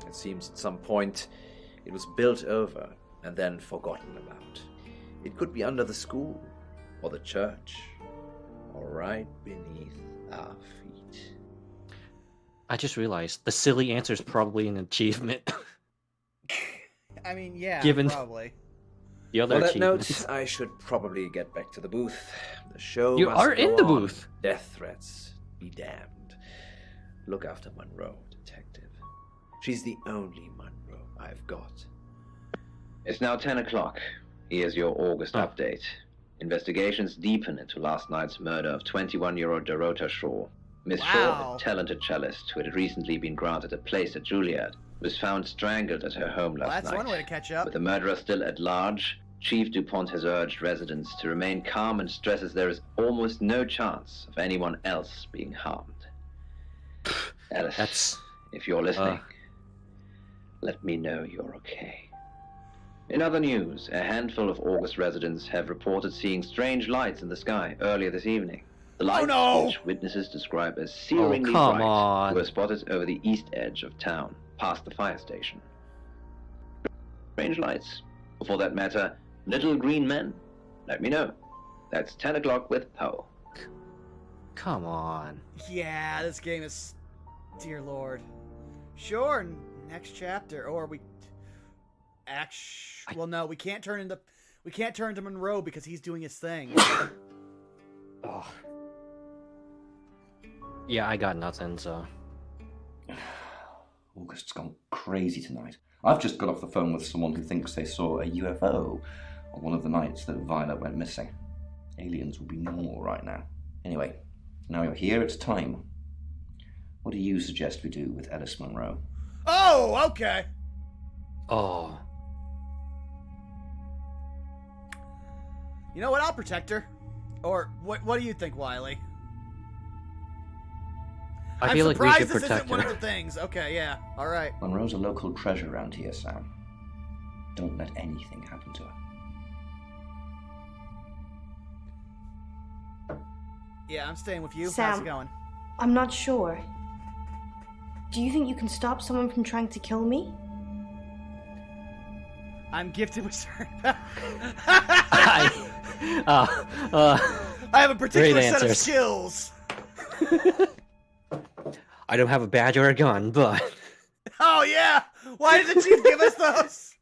It seems at some point it was built over and then forgotten about. It could be under the school, or the church, or right beneath our feet. I just realized the silly answer is probably an achievement. I mean, yeah, Given probably. The other On that achievements. note, I should probably get back to the booth. The show You must are in go the on. booth. Death threats be damned. Look after Monroe, detective. She's the only Monroe I've got. It's now 10 o'clock. Here's your August update. Investigations deepen into last night's murder of 21-year-old Dorota Shaw. Miss Shaw, a talented cellist who had recently been granted a place at Juilliard, was found strangled at her home last night. That's one way to catch up. With the murderer still at large, Chief DuPont has urged residents to remain calm and stresses there is almost no chance of anyone else being harmed. Alice, if you're listening, let me know you're okay. In other news, a handful of August residents have reported seeing strange lights in the sky earlier this evening. The lights, which witnesses describe as searingly bright, were spotted over the east edge of town, past the fire station. Strange lights. For that matter, little green men? Let me know. That's 10 o'clock with Poe. Come on. Yeah, this game is... Dear Lord. Sure, next chapter. Or we... Well, no, we can't turn to Monroe because he's doing his thing. Oh. Yeah, I got nothing, so... August's gone crazy tonight. I've just got off the phone with someone who thinks they saw a UFO on one of the nights that Violet went missing. Aliens will be normal right now. Anyway, now you're here, it's time. What do you suggest we do with Alice Monroe? Oh, okay. Oh. You know what? I'll protect her. Or what do you think, Wily? I feel like we should this protect isn't one her. of the things. Okay, yeah. All right. Monroe's a local treasure around here, Sam. Don't let anything happen to her. Yeah, I'm staying with you. Sam, How's it going? I'm not sure. Do you think you can stop someone from trying to kill me? I'm gifted with certain I have a particular great set of answers. skills. I don't have a badge or a gun, but... Oh, yeah! Why did the chief give us those?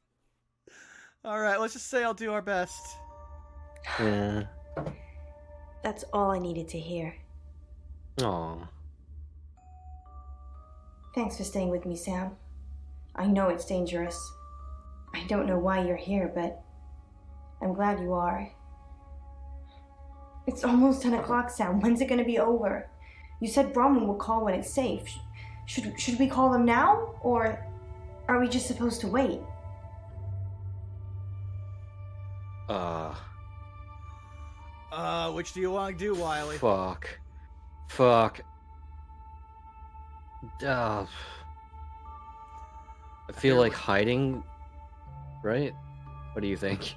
Alright, let's just say I'll do our best. Yeah. That's all I needed to hear. Aw. Thanks for staying with me, Sam. I know it's dangerous. I don't know why you're here, but I'm glad you are. It's almost 10 o'clock, Sam. When's it going to be over? You said Bromwell will call when it's safe. Should we call them now? Or are we just supposed to wait? Which do you want to do, Wily? Fuck. I feel like hiding, right? What do you think?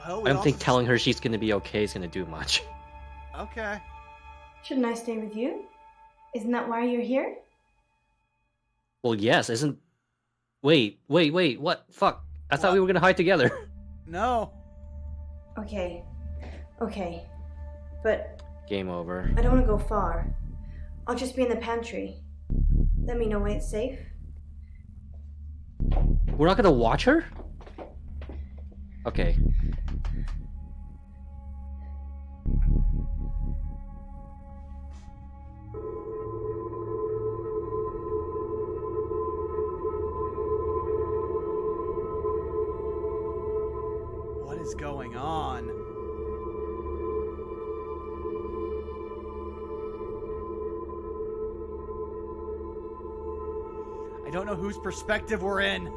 Well, I don't think telling her she's gonna be okay is gonna do much. Okay. Shouldn't I stay with you? Isn't that why you're here? Well, yes, isn't... Wait, what? Fuck. I thought we were gonna hide together. No. Okay. But Game over. I don't want to go far. I'll just be in the pantry. Let me know when it's safe. We're not gonna watch her? Okay. What is going on? I don't know whose perspective we're in.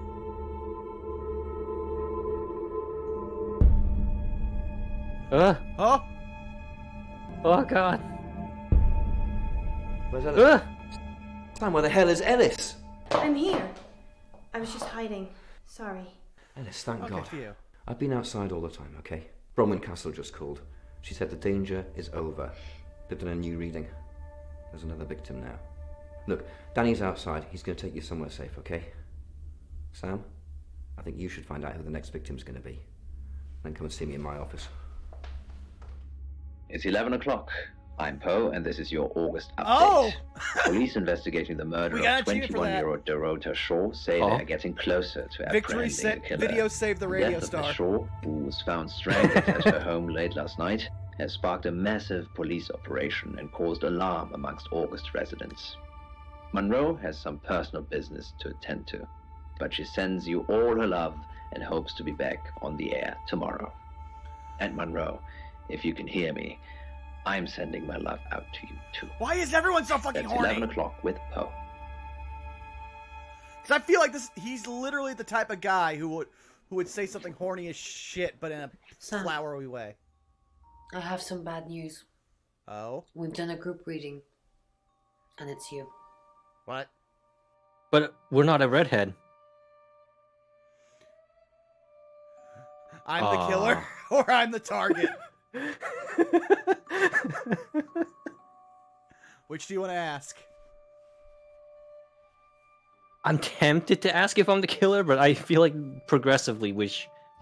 Oh! Oh god. Where's Ellis? Sam, where the hell is Ellis? I'm here. I was just hiding. Sorry. Ellis, thank Okay, God. for you. I've been outside all the time, okay? Bronwyn Castle just called. She said the danger is over. They've done a new reading. There's another victim now. Look, Danny's outside. He's going to take you somewhere safe, okay? Sam, I think you should find out who the next victim's going to be. Then come and see me in my office. It's 11 o'clock. I'm Poe, and this is your August update. Oh! Police investigating the murder of 21-year-old Dorota Shaw say they're getting closer to Victory apprehending the killer. video saved the radio death star. Of Miss Shaw, who was found strangled at her home late last night, has sparked a massive police operation and caused alarm amongst August residents. Monroe has some personal business to attend to, but she sends you all her love and hopes to be back on the air tomorrow. And Monroe, if you can hear me, I'm sending my love out to you too. Why is everyone so fucking That's horny? 11 o'clock with Poe. Because I feel like he's literally the type of guy who would say something horny as shit, but in a flowery way. I have some bad news. Oh? We've done a group reading, and it's you. What? But we're not a redhead. I'm the killer, or I'm the target? Which do you want to ask? I'm tempted to ask if I'm the killer, but I feel like progressively we're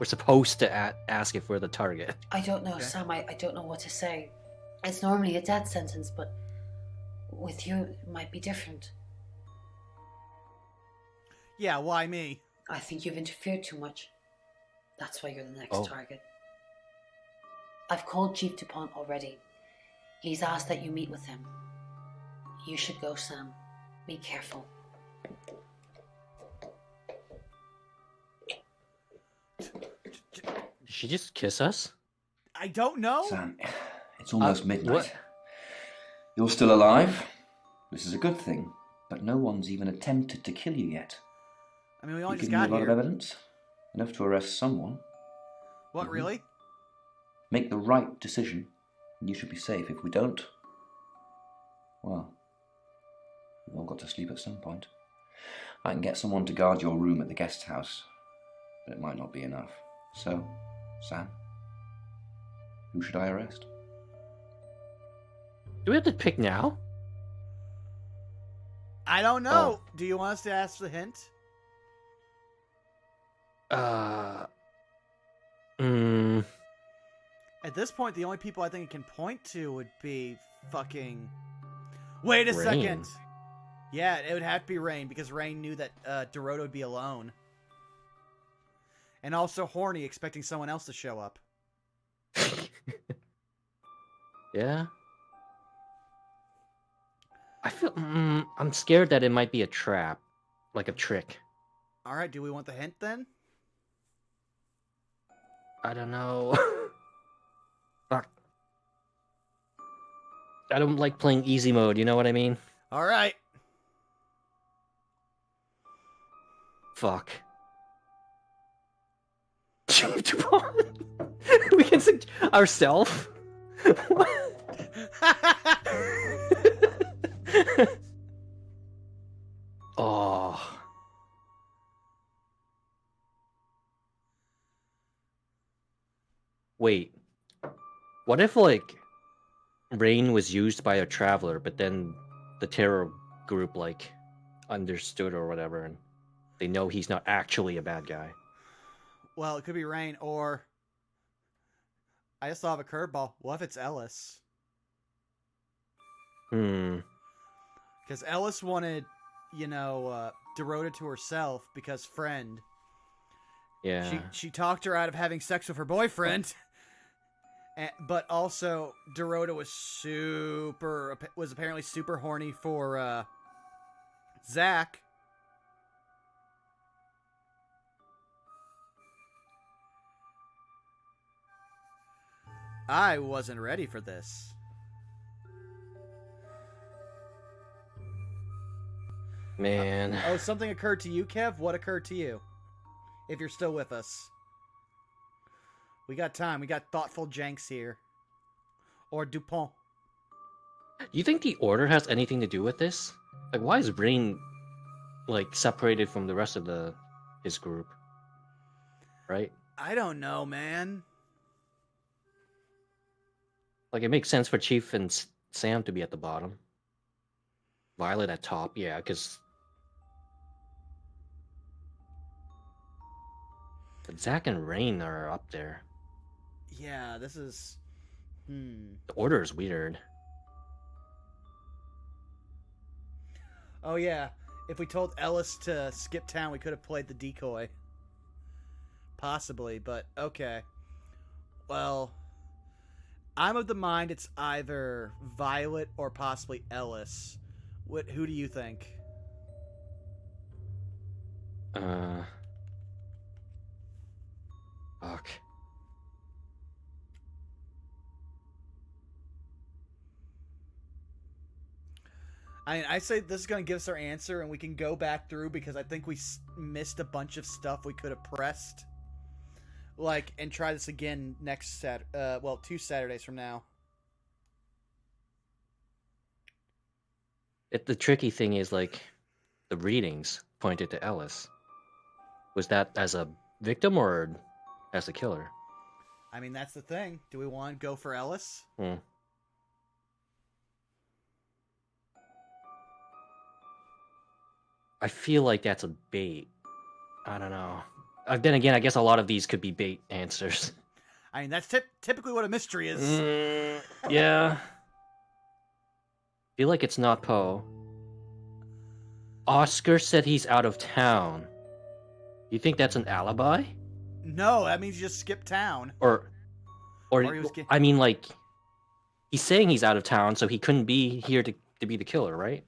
supposed to ask if we're the target. I don't know, Sam. I don't know what to say. It's normally a death sentence, but with you, it might be different. Yeah, why me? I think you've interfered too much. That's why you're the next target. I've called Chief DuPont already. He's asked that you meet with him. You should go, Sam. Be careful. Did she just kiss us? I don't know. Sam, it's almost midnight. What? You're still alive. This is a good thing, but no one's even attempted to kill you yet. I mean, we only You've just given me got a lot here. of evidence. Enough to arrest someone. What, really? Make the right decision, and you should be safe. If we don't, well, we've all got to sleep at some point. I can get someone to guard your room at the guest house, but it might not be enough. So, Sam, who should I arrest? Do we have to pick now? I don't know. Oh. Do you want us to ask the hint? At this point, the only people I think it can point to would be fucking... Wait a second. Yeah, it would have to be Rain, because Rain knew that Dorota would be alone. And also Horny, expecting someone else to show up. Yeah? I feel... I'm scared that it might be a trap. Like a trick. Alright, do we want the hint then? I don't know. Fuck. I don't like playing easy mode, you know what I mean? Alright. Fuck. We can sing ourselves? Oh. Wait. What if, like, Rain was used by a traveler, but then the terror group, like, understood or whatever, and they know he's not actually a bad guy? Well, it could be Rain, or... I just thought of a curveball. What if it's Ellis? Because Ellis wanted, you know, Dorota to herself because friend. Yeah. She talked her out of having sex with her boyfriend. But also, Dorota was apparently super horny for Zach. I wasn't ready for this. Man. Oh, something occurred to you, Kev? What occurred to you? If you're still with us. We got time. We got thoughtful Jenks here. Or Dupont. You think the Order has anything to do with this? Like, why is Rain, like, separated from the rest of his group? Right? I don't know, man. Like, it makes sense for Chief and Sam to be at the bottom. Violet at top, yeah, because... But Zach and Rain are up there. Yeah, this is... The Order is weird. Oh, yeah. If we told Ellis to skip town, we could have played the decoy. Possibly, but okay. Well... I'm of the mind it's either Violet or possibly Ellis. Who do you think? Fuck. I say this is going to give us our answer, and we can go back through because I think we missed a bunch of stuff we could have pressed. Like, and try this again next 2 Saturdays from now. The tricky thing is, like, the readings pointed to Ellis. Was that as a victim or as a killer? I mean, that's the thing. Do we want to go for Ellis? I feel like that's a bait. I don't know. Then again, I guess a lot of these could be bait answers. I mean, that's typically what a mystery is. Yeah. Feel like it's not Poe. Oscar said he's out of town. You think that's an alibi? No, that means you just skip town. Or I mean, like, he's saying he's out of town, so he couldn't be here to be the killer, right?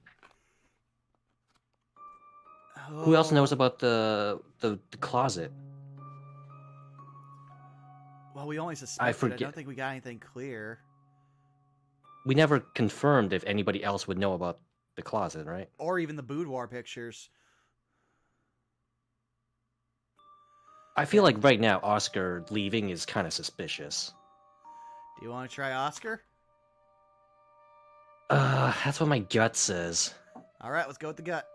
Oh. Who else knows about the closet? Well, we only suspected. I don't think we got anything clear. We never confirmed if anybody else would know about the closet, right? Or even the boudoir pictures. I feel like right now, Oscar leaving is kind of suspicious. Do you want to try Oscar? That's what my gut says. Alright, let's go with the gut.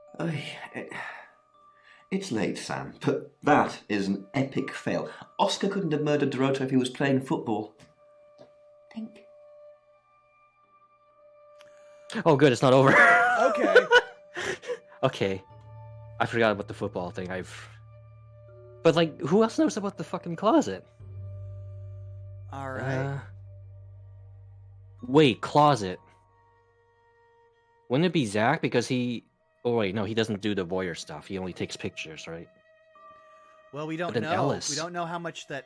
It's late, Sam, but that is an epic fail. Oscar couldn't have murdered Dorota if he was playing football. Think. Oh, good, it's not over. Okay. Okay. I forgot about the football thing. But, like, who else knows about the fucking closet? Alright. Wait, closet. Wouldn't it be Zach? Because he... Oh, wait, no, he doesn't do the voyeur stuff. He only takes pictures, right? Well, we don't know. Ellis. We don't know how much that...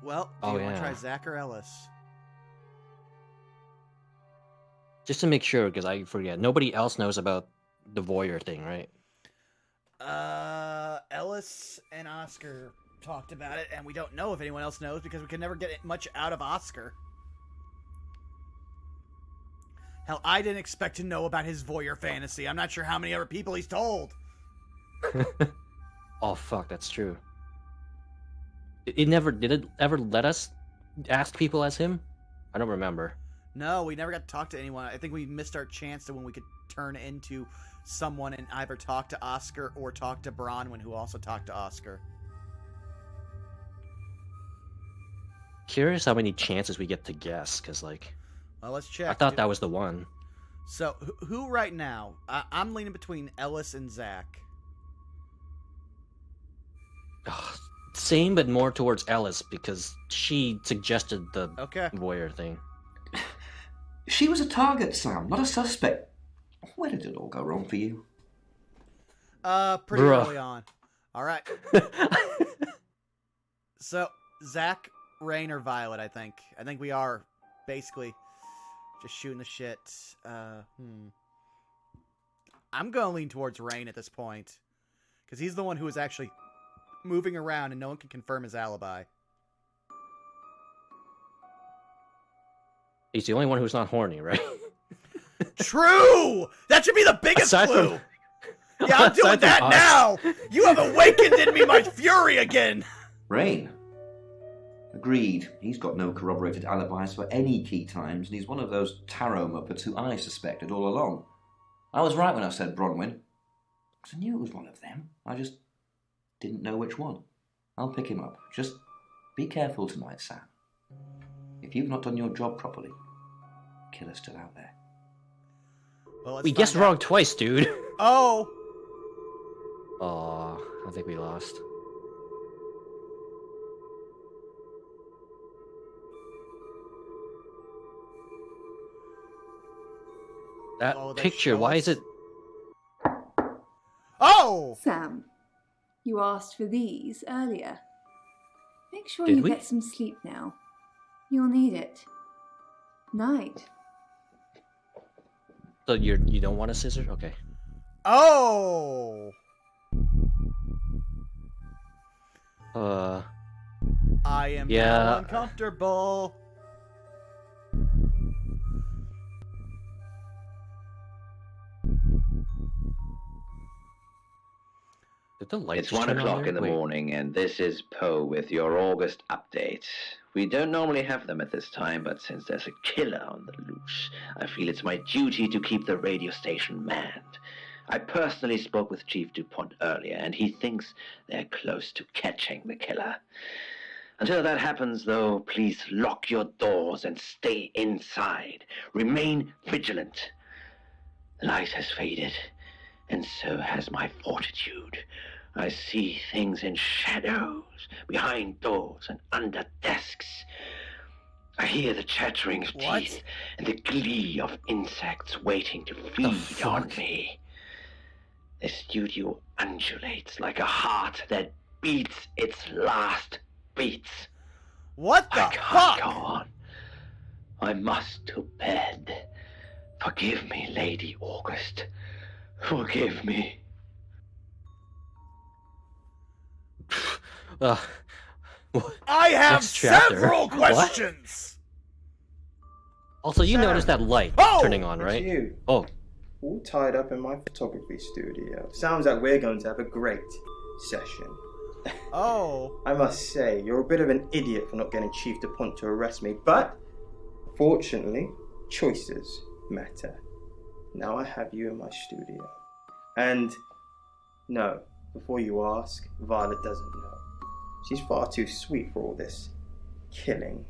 Well, do you want to try Zach or Ellis? Just to make sure, because I forget. Nobody else knows about the voyeur thing, right? Ellis and Oscar talked about it, and we don't know if anyone else knows because we can never get much out of Oscar. Hell, I didn't expect to know about his voyeur fantasy. I'm not sure how many other people he's told. Oh, fuck, that's true. Did it ever let us ask people as him? I don't remember. No, we never got to talk to anyone. I think we missed our chance to when we could turn into someone and either talk to Oscar or talk to Bronwyn, who also talked to Oscar. Curious how many chances we get to guess, because, like... Well, let's check. I thought that was the one. So, who right now? I'm leaning between Ellis and Zach. Same, but more towards Ellis, because she suggested the voyeur thing. She was a target, Sam, not a suspect. Where did it all go wrong for you? Pretty early on. All right. So, Zach, Rain, or Violet, I think. I think we are basically just shooting the shit. I'm going to lean towards Rain at this point. Because he's the one who is actually moving around and no one can confirm his alibi. He's the only one who's not horny, right? True! That should be the biggest clue! Yeah, I'm doing that now! You have awakened in me my fury again! Rain. Agreed. He's got no corroborated alibis for any key times, and he's one of those tarot muppets who I suspected all along. I was right when I said Bronwyn. Because I knew it was one of them. I just didn't know which one. I'll pick him up. Just be careful tonight, Sam. If you've not done your job properly, killer's still out there. Well, we guessed wrong twice, dude. Oh! Aw, I think we lost. That picture, why is it... Oh! Sam, you asked for these earlier. Make sure Did you we? get some sleep now. You'll need it. Night. So you don't want a scissor? Okay. Oh! I am now uncomfortable. Did the lights It's 1 o'clock in the morning, and this is Poe with your August update. We don't normally have them at this time, but since there's a killer on the loose, I feel it's my duty to keep the radio station manned. I personally spoke with Chief DuPont earlier, and he thinks they're close to catching the killer. Until that happens, though, please lock your doors and stay inside. Remain vigilant. The light has faded, and so has my fortitude. I see things in shadows, behind doors and under desks. I hear the chattering of teeth and the glee of insects waiting to feed on me. The studio undulates like a heart that beats its last beats. What the fuck? I can't go on. I must to bed. Forgive me, Lady August. Forgive me. I have Next chapter. several What? questions. Also, you Sam. noticed that light turning on, right? It's you. Oh. All tied up in my photography studio. Sounds like we're going to have a great session. Oh. I must say, you're a bit of an idiot for not getting Chief DuPont to arrest me, but fortunately, choices matter. Now I have you in my studio. And no, before you ask, Violet doesn't know. She's far too sweet for all this killing.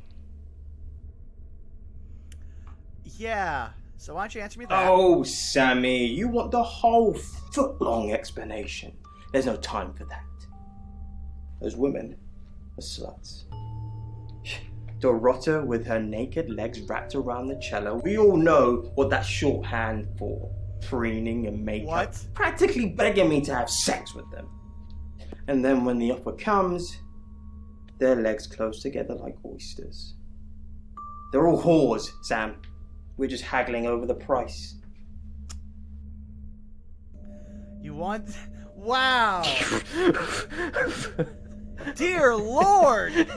Yeah. So why don't you answer me that? Oh, Sammy, you want the whole foot-long explanation. There's no time for that. Those women are sluts. Dorota with her naked legs wrapped around the cello. We all know what that's shorthand for. Preening and makeup. What? Practically begging me to have sex with them. And then when the offer comes, their legs close together like oysters. They're all whores, Sam. We're just haggling over the price. You want... Wow! Dear Lord!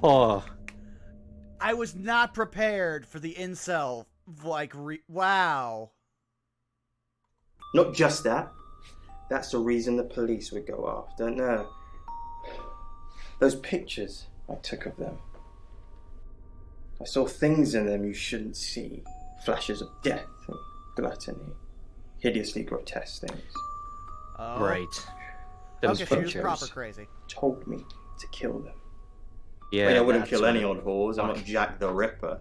Oh. I was not prepared for the incel, wow. Not just that. That's the reason the police would go after. No. Those pictures I took of them. I saw things in them you shouldn't see. Flashes of death and gluttony. Hideously grotesque things. Oh. Right. Okay, so you're proper crazy. Told me to kill them. Yeah, I wouldn't kill any old whores. I'm not Jack the Ripper.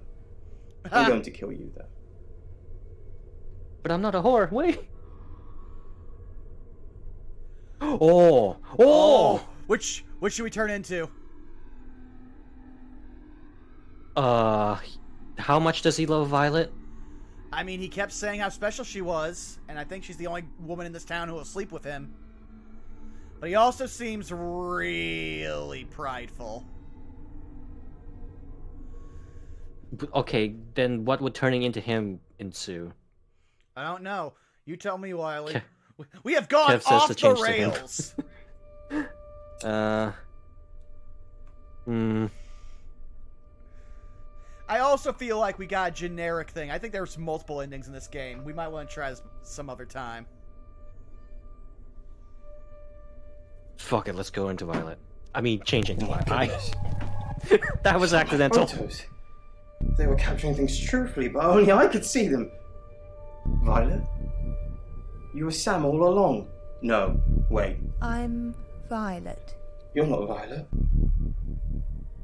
I'm going to kill you, though. But I'm not a whore. Wait. Oh! Which should we turn into? How much does he love Violet? I mean, he kept saying how special she was, and I think she's the only woman in this town who will sleep with him. But he also seems really prideful. Okay, then what would turning into him ensue? I don't know. You tell me, Wily. We have gone off the rails. I also feel like we got a generic thing. I think there's multiple endings in this game. We might want to try this some other time. Fuck it, let's go into Violet. I mean, change into Violet. That was accidental. Photos. They were capturing things truthfully, but only I could see them. Violet? You were Sam all along. No, wait. I'm Violet. You're not Violet.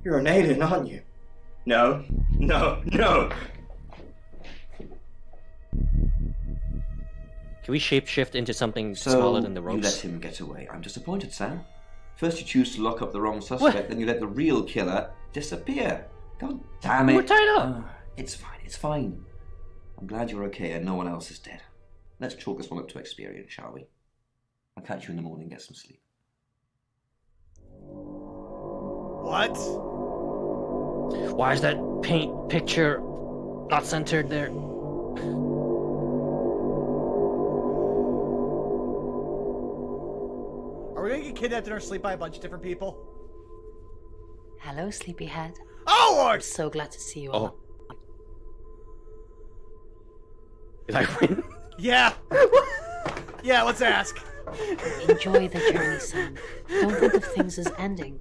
You're an alien, aren't you? No, no, no! Can we shapeshift into something smaller than the ropes? You let him get away. I'm disappointed, Sam. First you choose to lock up the wrong suspect, then you let the real killer disappear. God damn it. We're tied up. It's fine, it's fine. I'm glad you're okay and no one else is dead. Let's chalk this one up to experience, shall we? I'll catch you in the morning, get some sleep. What? Why is that paint picture not centered there? Are we gonna get kidnapped in our sleep by a bunch of different people? Hello, sleepyhead. Oh, Lord! I'm so glad to see you all. Did I win? Yeah. Yeah, let's ask. Enjoy the journey, Sam. Don't think of things as ending.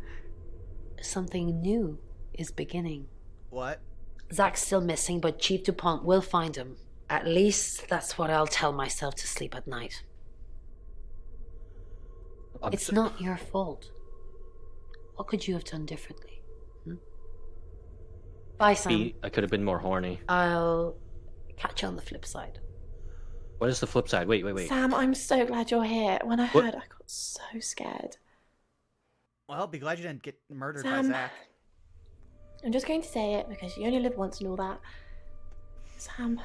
Something new is beginning. What? Zach's still missing, but Chief DuPont will find him. At least that's what I'll tell myself to sleep at night. It's not your fault. What could you have done differently? Bye, Sam. I could have been more horny. I'll catch you on the flip side. What is the flip side? Wait. Sam, I'm so glad you're here. When I heard, I got so scared. Well, be glad you didn't get murdered Sam, by Zach. I'm just going to say it because you only live once and all that. Sam,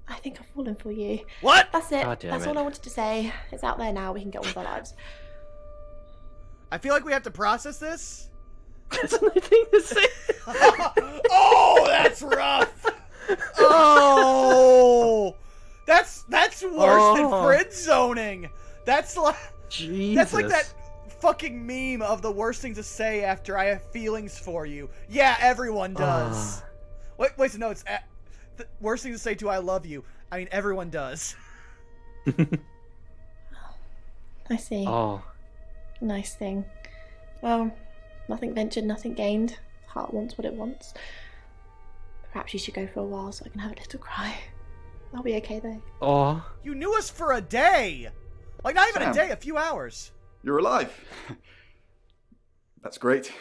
I think I've fallen for you. What? That's it. God damn That's it. all I wanted to say. It's out there now. We can get on with our lives. I feel like we have to process this. That's another thing to say. Oh, that's rough. Oh, that's worse than friend zoning. That's like that's like that fucking meme of the worst thing to say after I have feelings for you. Yeah, everyone does. Wait, no, it's the worst thing to say to I love you. I mean, everyone does. I see. Oh. Nice thing. Well, nothing ventured, nothing gained. Heart wants what it wants. Perhaps you should go for a while so I can have a little cry. I'll be okay though. Oh. You knew us for a day. Like, not even Sam, a day, a few hours. You're alive. That's great.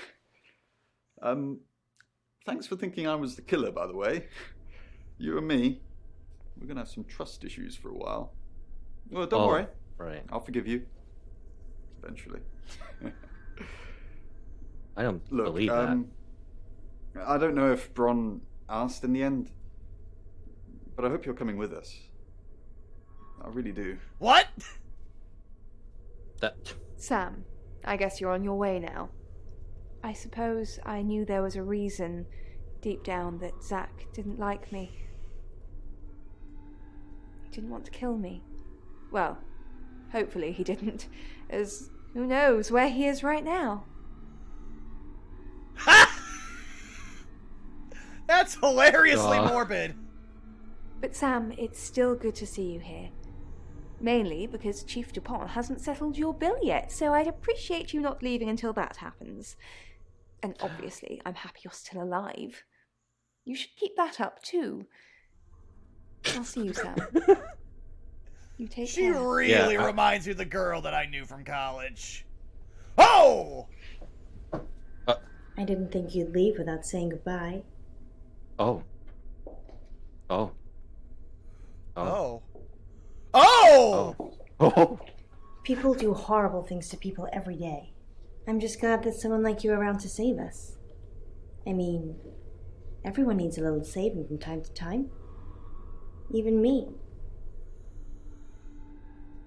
Thanks for thinking I was the killer, by the way. you and me, we're gonna have some trust issues for a while. Well, don't worry. Right. I'll forgive you. Eventually. I don't believe that. I don't know if Bron asked in the end, but I hope you're coming with us. I really do. What? Sam, I guess you're on your way now. I suppose I knew there was a reason deep down that Zack didn't like me. He didn't want to kill me. Well, hopefully he didn't, as who knows where he is right now. That's hilariously morbid. But Sam, it's still good to see you here. Mainly because Chief DuPont hasn't settled your bill yet, so I'd appreciate you not leaving until that happens. And obviously, I'm happy you're still alive. You should keep that up, too. I'll see you, Sam. You take care. She really reminds me of the girl that I knew from college. Oh! I didn't think you'd leave without saying goodbye. Oh. People do horrible things to people every day. I'm just glad there's someone like you around to save us. I mean, everyone needs a little saving from time to time. Even me.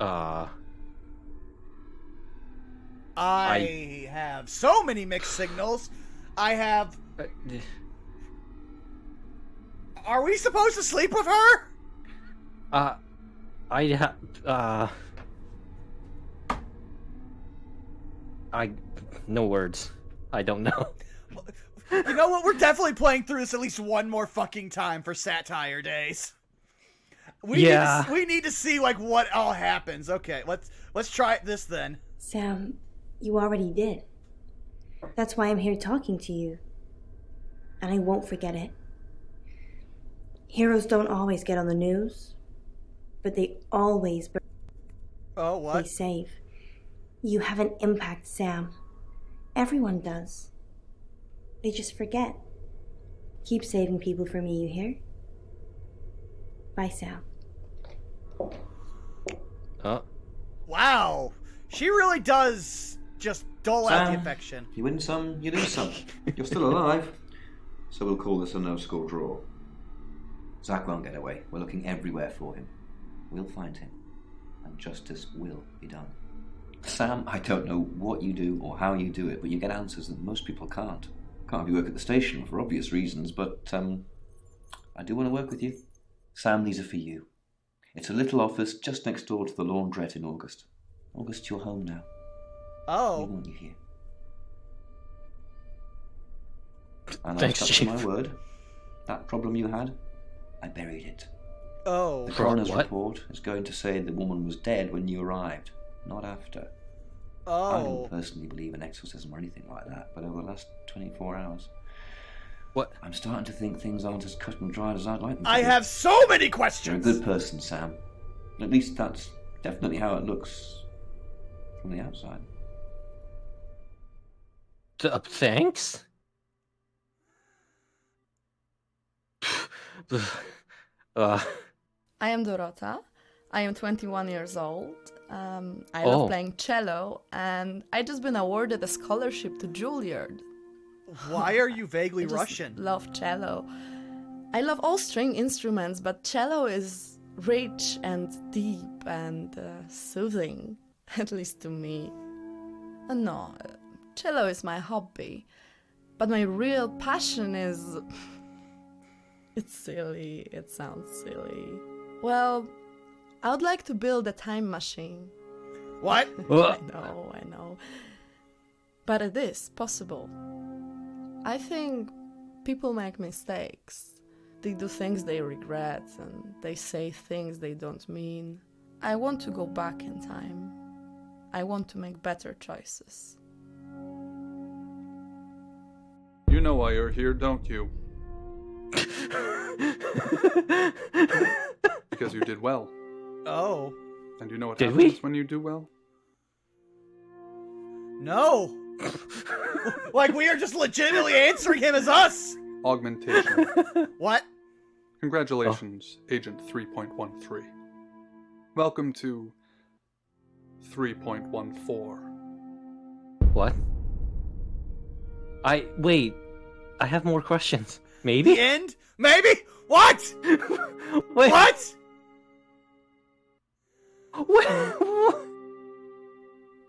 I have so many mixed signals. I have... Are we supposed to sleep with her? No words. I don't know. You know what? We're definitely playing through this at least one more fucking time for Satire-Days. We need to see like what all happens. Okay, let's try this then. Sam, you already did. That's why I'm here talking to you. And I won't forget it. Heroes don't always get on the news, but they always... Oh, what? They save. You have an impact, Sam. Everyone does. They just forget. Keep saving people for me, you hear? Bye, Sam. Wow. She really does just dole out the affection. You win some, you lose some. You're still alive. So we'll call this a no-score draw. Zack won't get away. We're looking everywhere for him. We'll find him. And justice will be done. Sam, I don't know what you do or how you do it, but you get answers that most people can't. Can't have you work at the station for obvious reasons, but I do want to work with you. Sam, these are for you. It's a little office just next door to the laundrette in August. August, you're home now. Oh. We want you here. And Thanks, I'll Chief. my word. That problem you had, I buried it. Oh. The coroner's report is going to say the woman was dead when you arrived, not after. I don't personally believe in exorcism or anything like that, but over the last 24 hours... What? I'm starting to think things aren't as cut and dried as I'd like them to I be. have so many questions! You're a good person, Sam. At least that's definitely how it looks from the outside. Thanks? I am Dorota. I am 21 years old. I love playing cello, and I just been awarded a scholarship to Juilliard. Why are you vaguely I just Russian? Love cello. I love all string instruments, but cello is rich and deep and soothing, at least to me. No, cello is my hobby, but my real passion is... It's silly, it sounds silly. Well, I would like to build a time machine. What? I know. But it is possible. I think people make mistakes. They do things they regret and they say things they don't mean. I want to go back in time. I want to make better choices. You know why you're here, don't you? Because you did well. Oh. And you know what Did happens we? when you do well? No. Like we are just legitimately answering him as us. Augmentation. What? Congratulations, Agent 3.13. Welcome to 3.14. What? Wait. I have more questions. Maybe? The end? Maybe? What? Wait. What?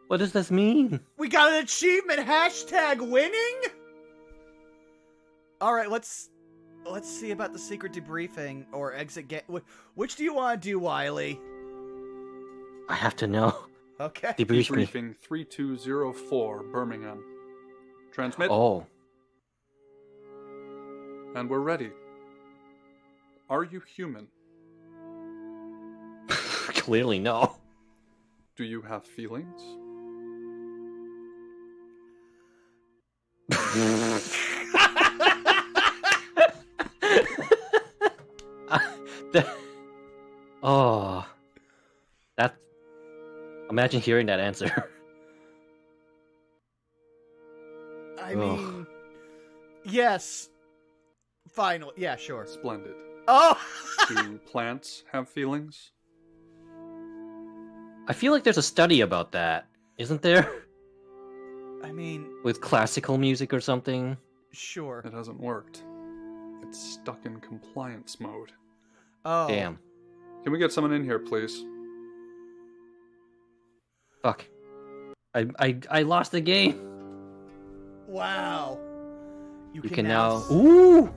What does this mean? We got an achievement. #winning? Alright, let's see about the secret debriefing or exit game. Which do you want to do, Wily? I have to know. Okay. Debriefing 3204, Birmingham. Transmit. Oh. And we're ready. Are you human? Clearly no. Do you have feelings? Imagine hearing that answer. I mean, yes. Finally, yeah, sure. Splendid. Oh! Do plants have feelings? I feel like there's a study about that, isn't there? I mean... With classical music or something? Sure. It hasn't worked. It's stuck in compliance mode. Oh. Damn. Can we get someone in here, please? Fuck. I lost the game. Wow. You can now... Ooh!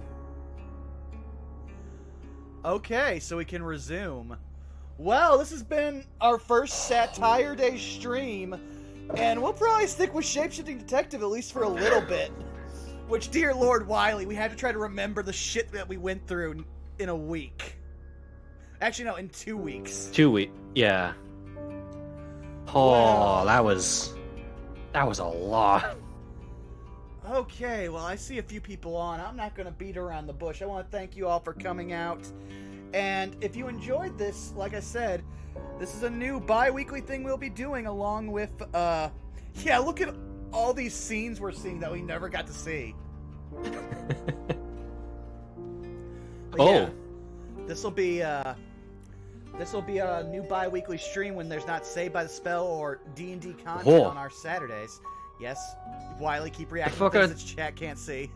Okay, so we can resume. Well, this has been our first Satire-Days stream, and we'll probably stick with Shapeshifting Detective at least for a little bit. Which, dear Lord Wily, we had to try to remember the shit that we went through in a week. Actually, no, in 2 weeks. 2 weeks, yeah. Oh, wow. that was a lot. Okay, well, I see a few people on. I'm not going to beat around the bush. I want to thank you all for coming out. And if you enjoyed this, like I said, this is a new bi-weekly thing we'll be doing along with, yeah, look at all these scenes we're seeing that we never got to see. Yeah, this'll be a new bi-weekly stream when there's not Saved by the Spell or D&D content on our Saturdays. Yes, Wily, keep reacting to things that chat can't see.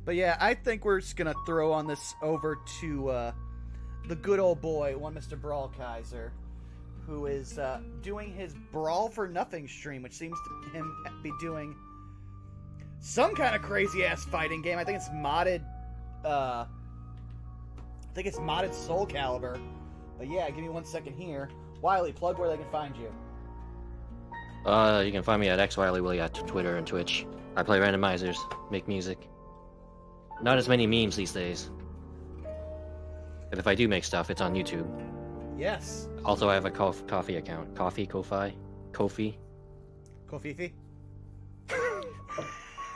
But yeah, I think we're just gonna throw on this over to the good old boy, one Mr. Brawl Kaiser, who is doing his Brawl for Nothing stream, which seems to him be doing some kind of crazy ass fighting game. I think it's modded. Soul Calibur. But yeah, give me 1 second here. Wily, plug where they can find you. You can find me at XWilyWilly at Twitter and Twitch. I play randomizers, make music. Not as many memes these days. But if I do make stuff, it's on YouTube. Yes. Also, I have a coffee account. Ko-fi? Kofifi?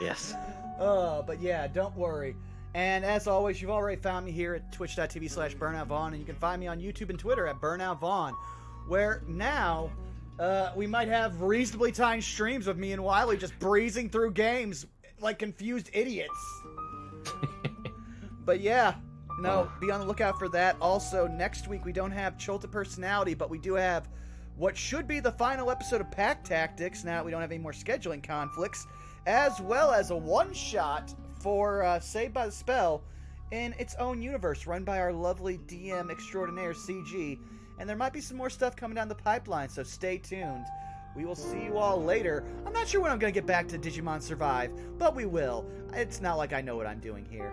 Yes. But yeah, don't worry. And as always, you've already found me here at twitch.tv/BurnoutVaughn, and you can find me on YouTube and Twitter at BurnoutVaughn, where now we might have reasonably timed streams of me and Wily just breezing through games like confused idiots. But yeah, no, be on the lookout for that. Also, next week we don't have Cholta Personality, but we do have what should be the final episode of Pack Tactics, now that we don't have any more scheduling conflicts, as well as a one-shot for Saved by the Spell in its own universe, run by our lovely DM extraordinaire CG. And there might be some more stuff coming down the pipeline, so stay tuned. We will see you all later. I'm not sure when I'm going to get back to Digimon Survive, but we will. It's not like I know what I'm doing here.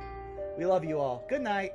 We love you all. Good night.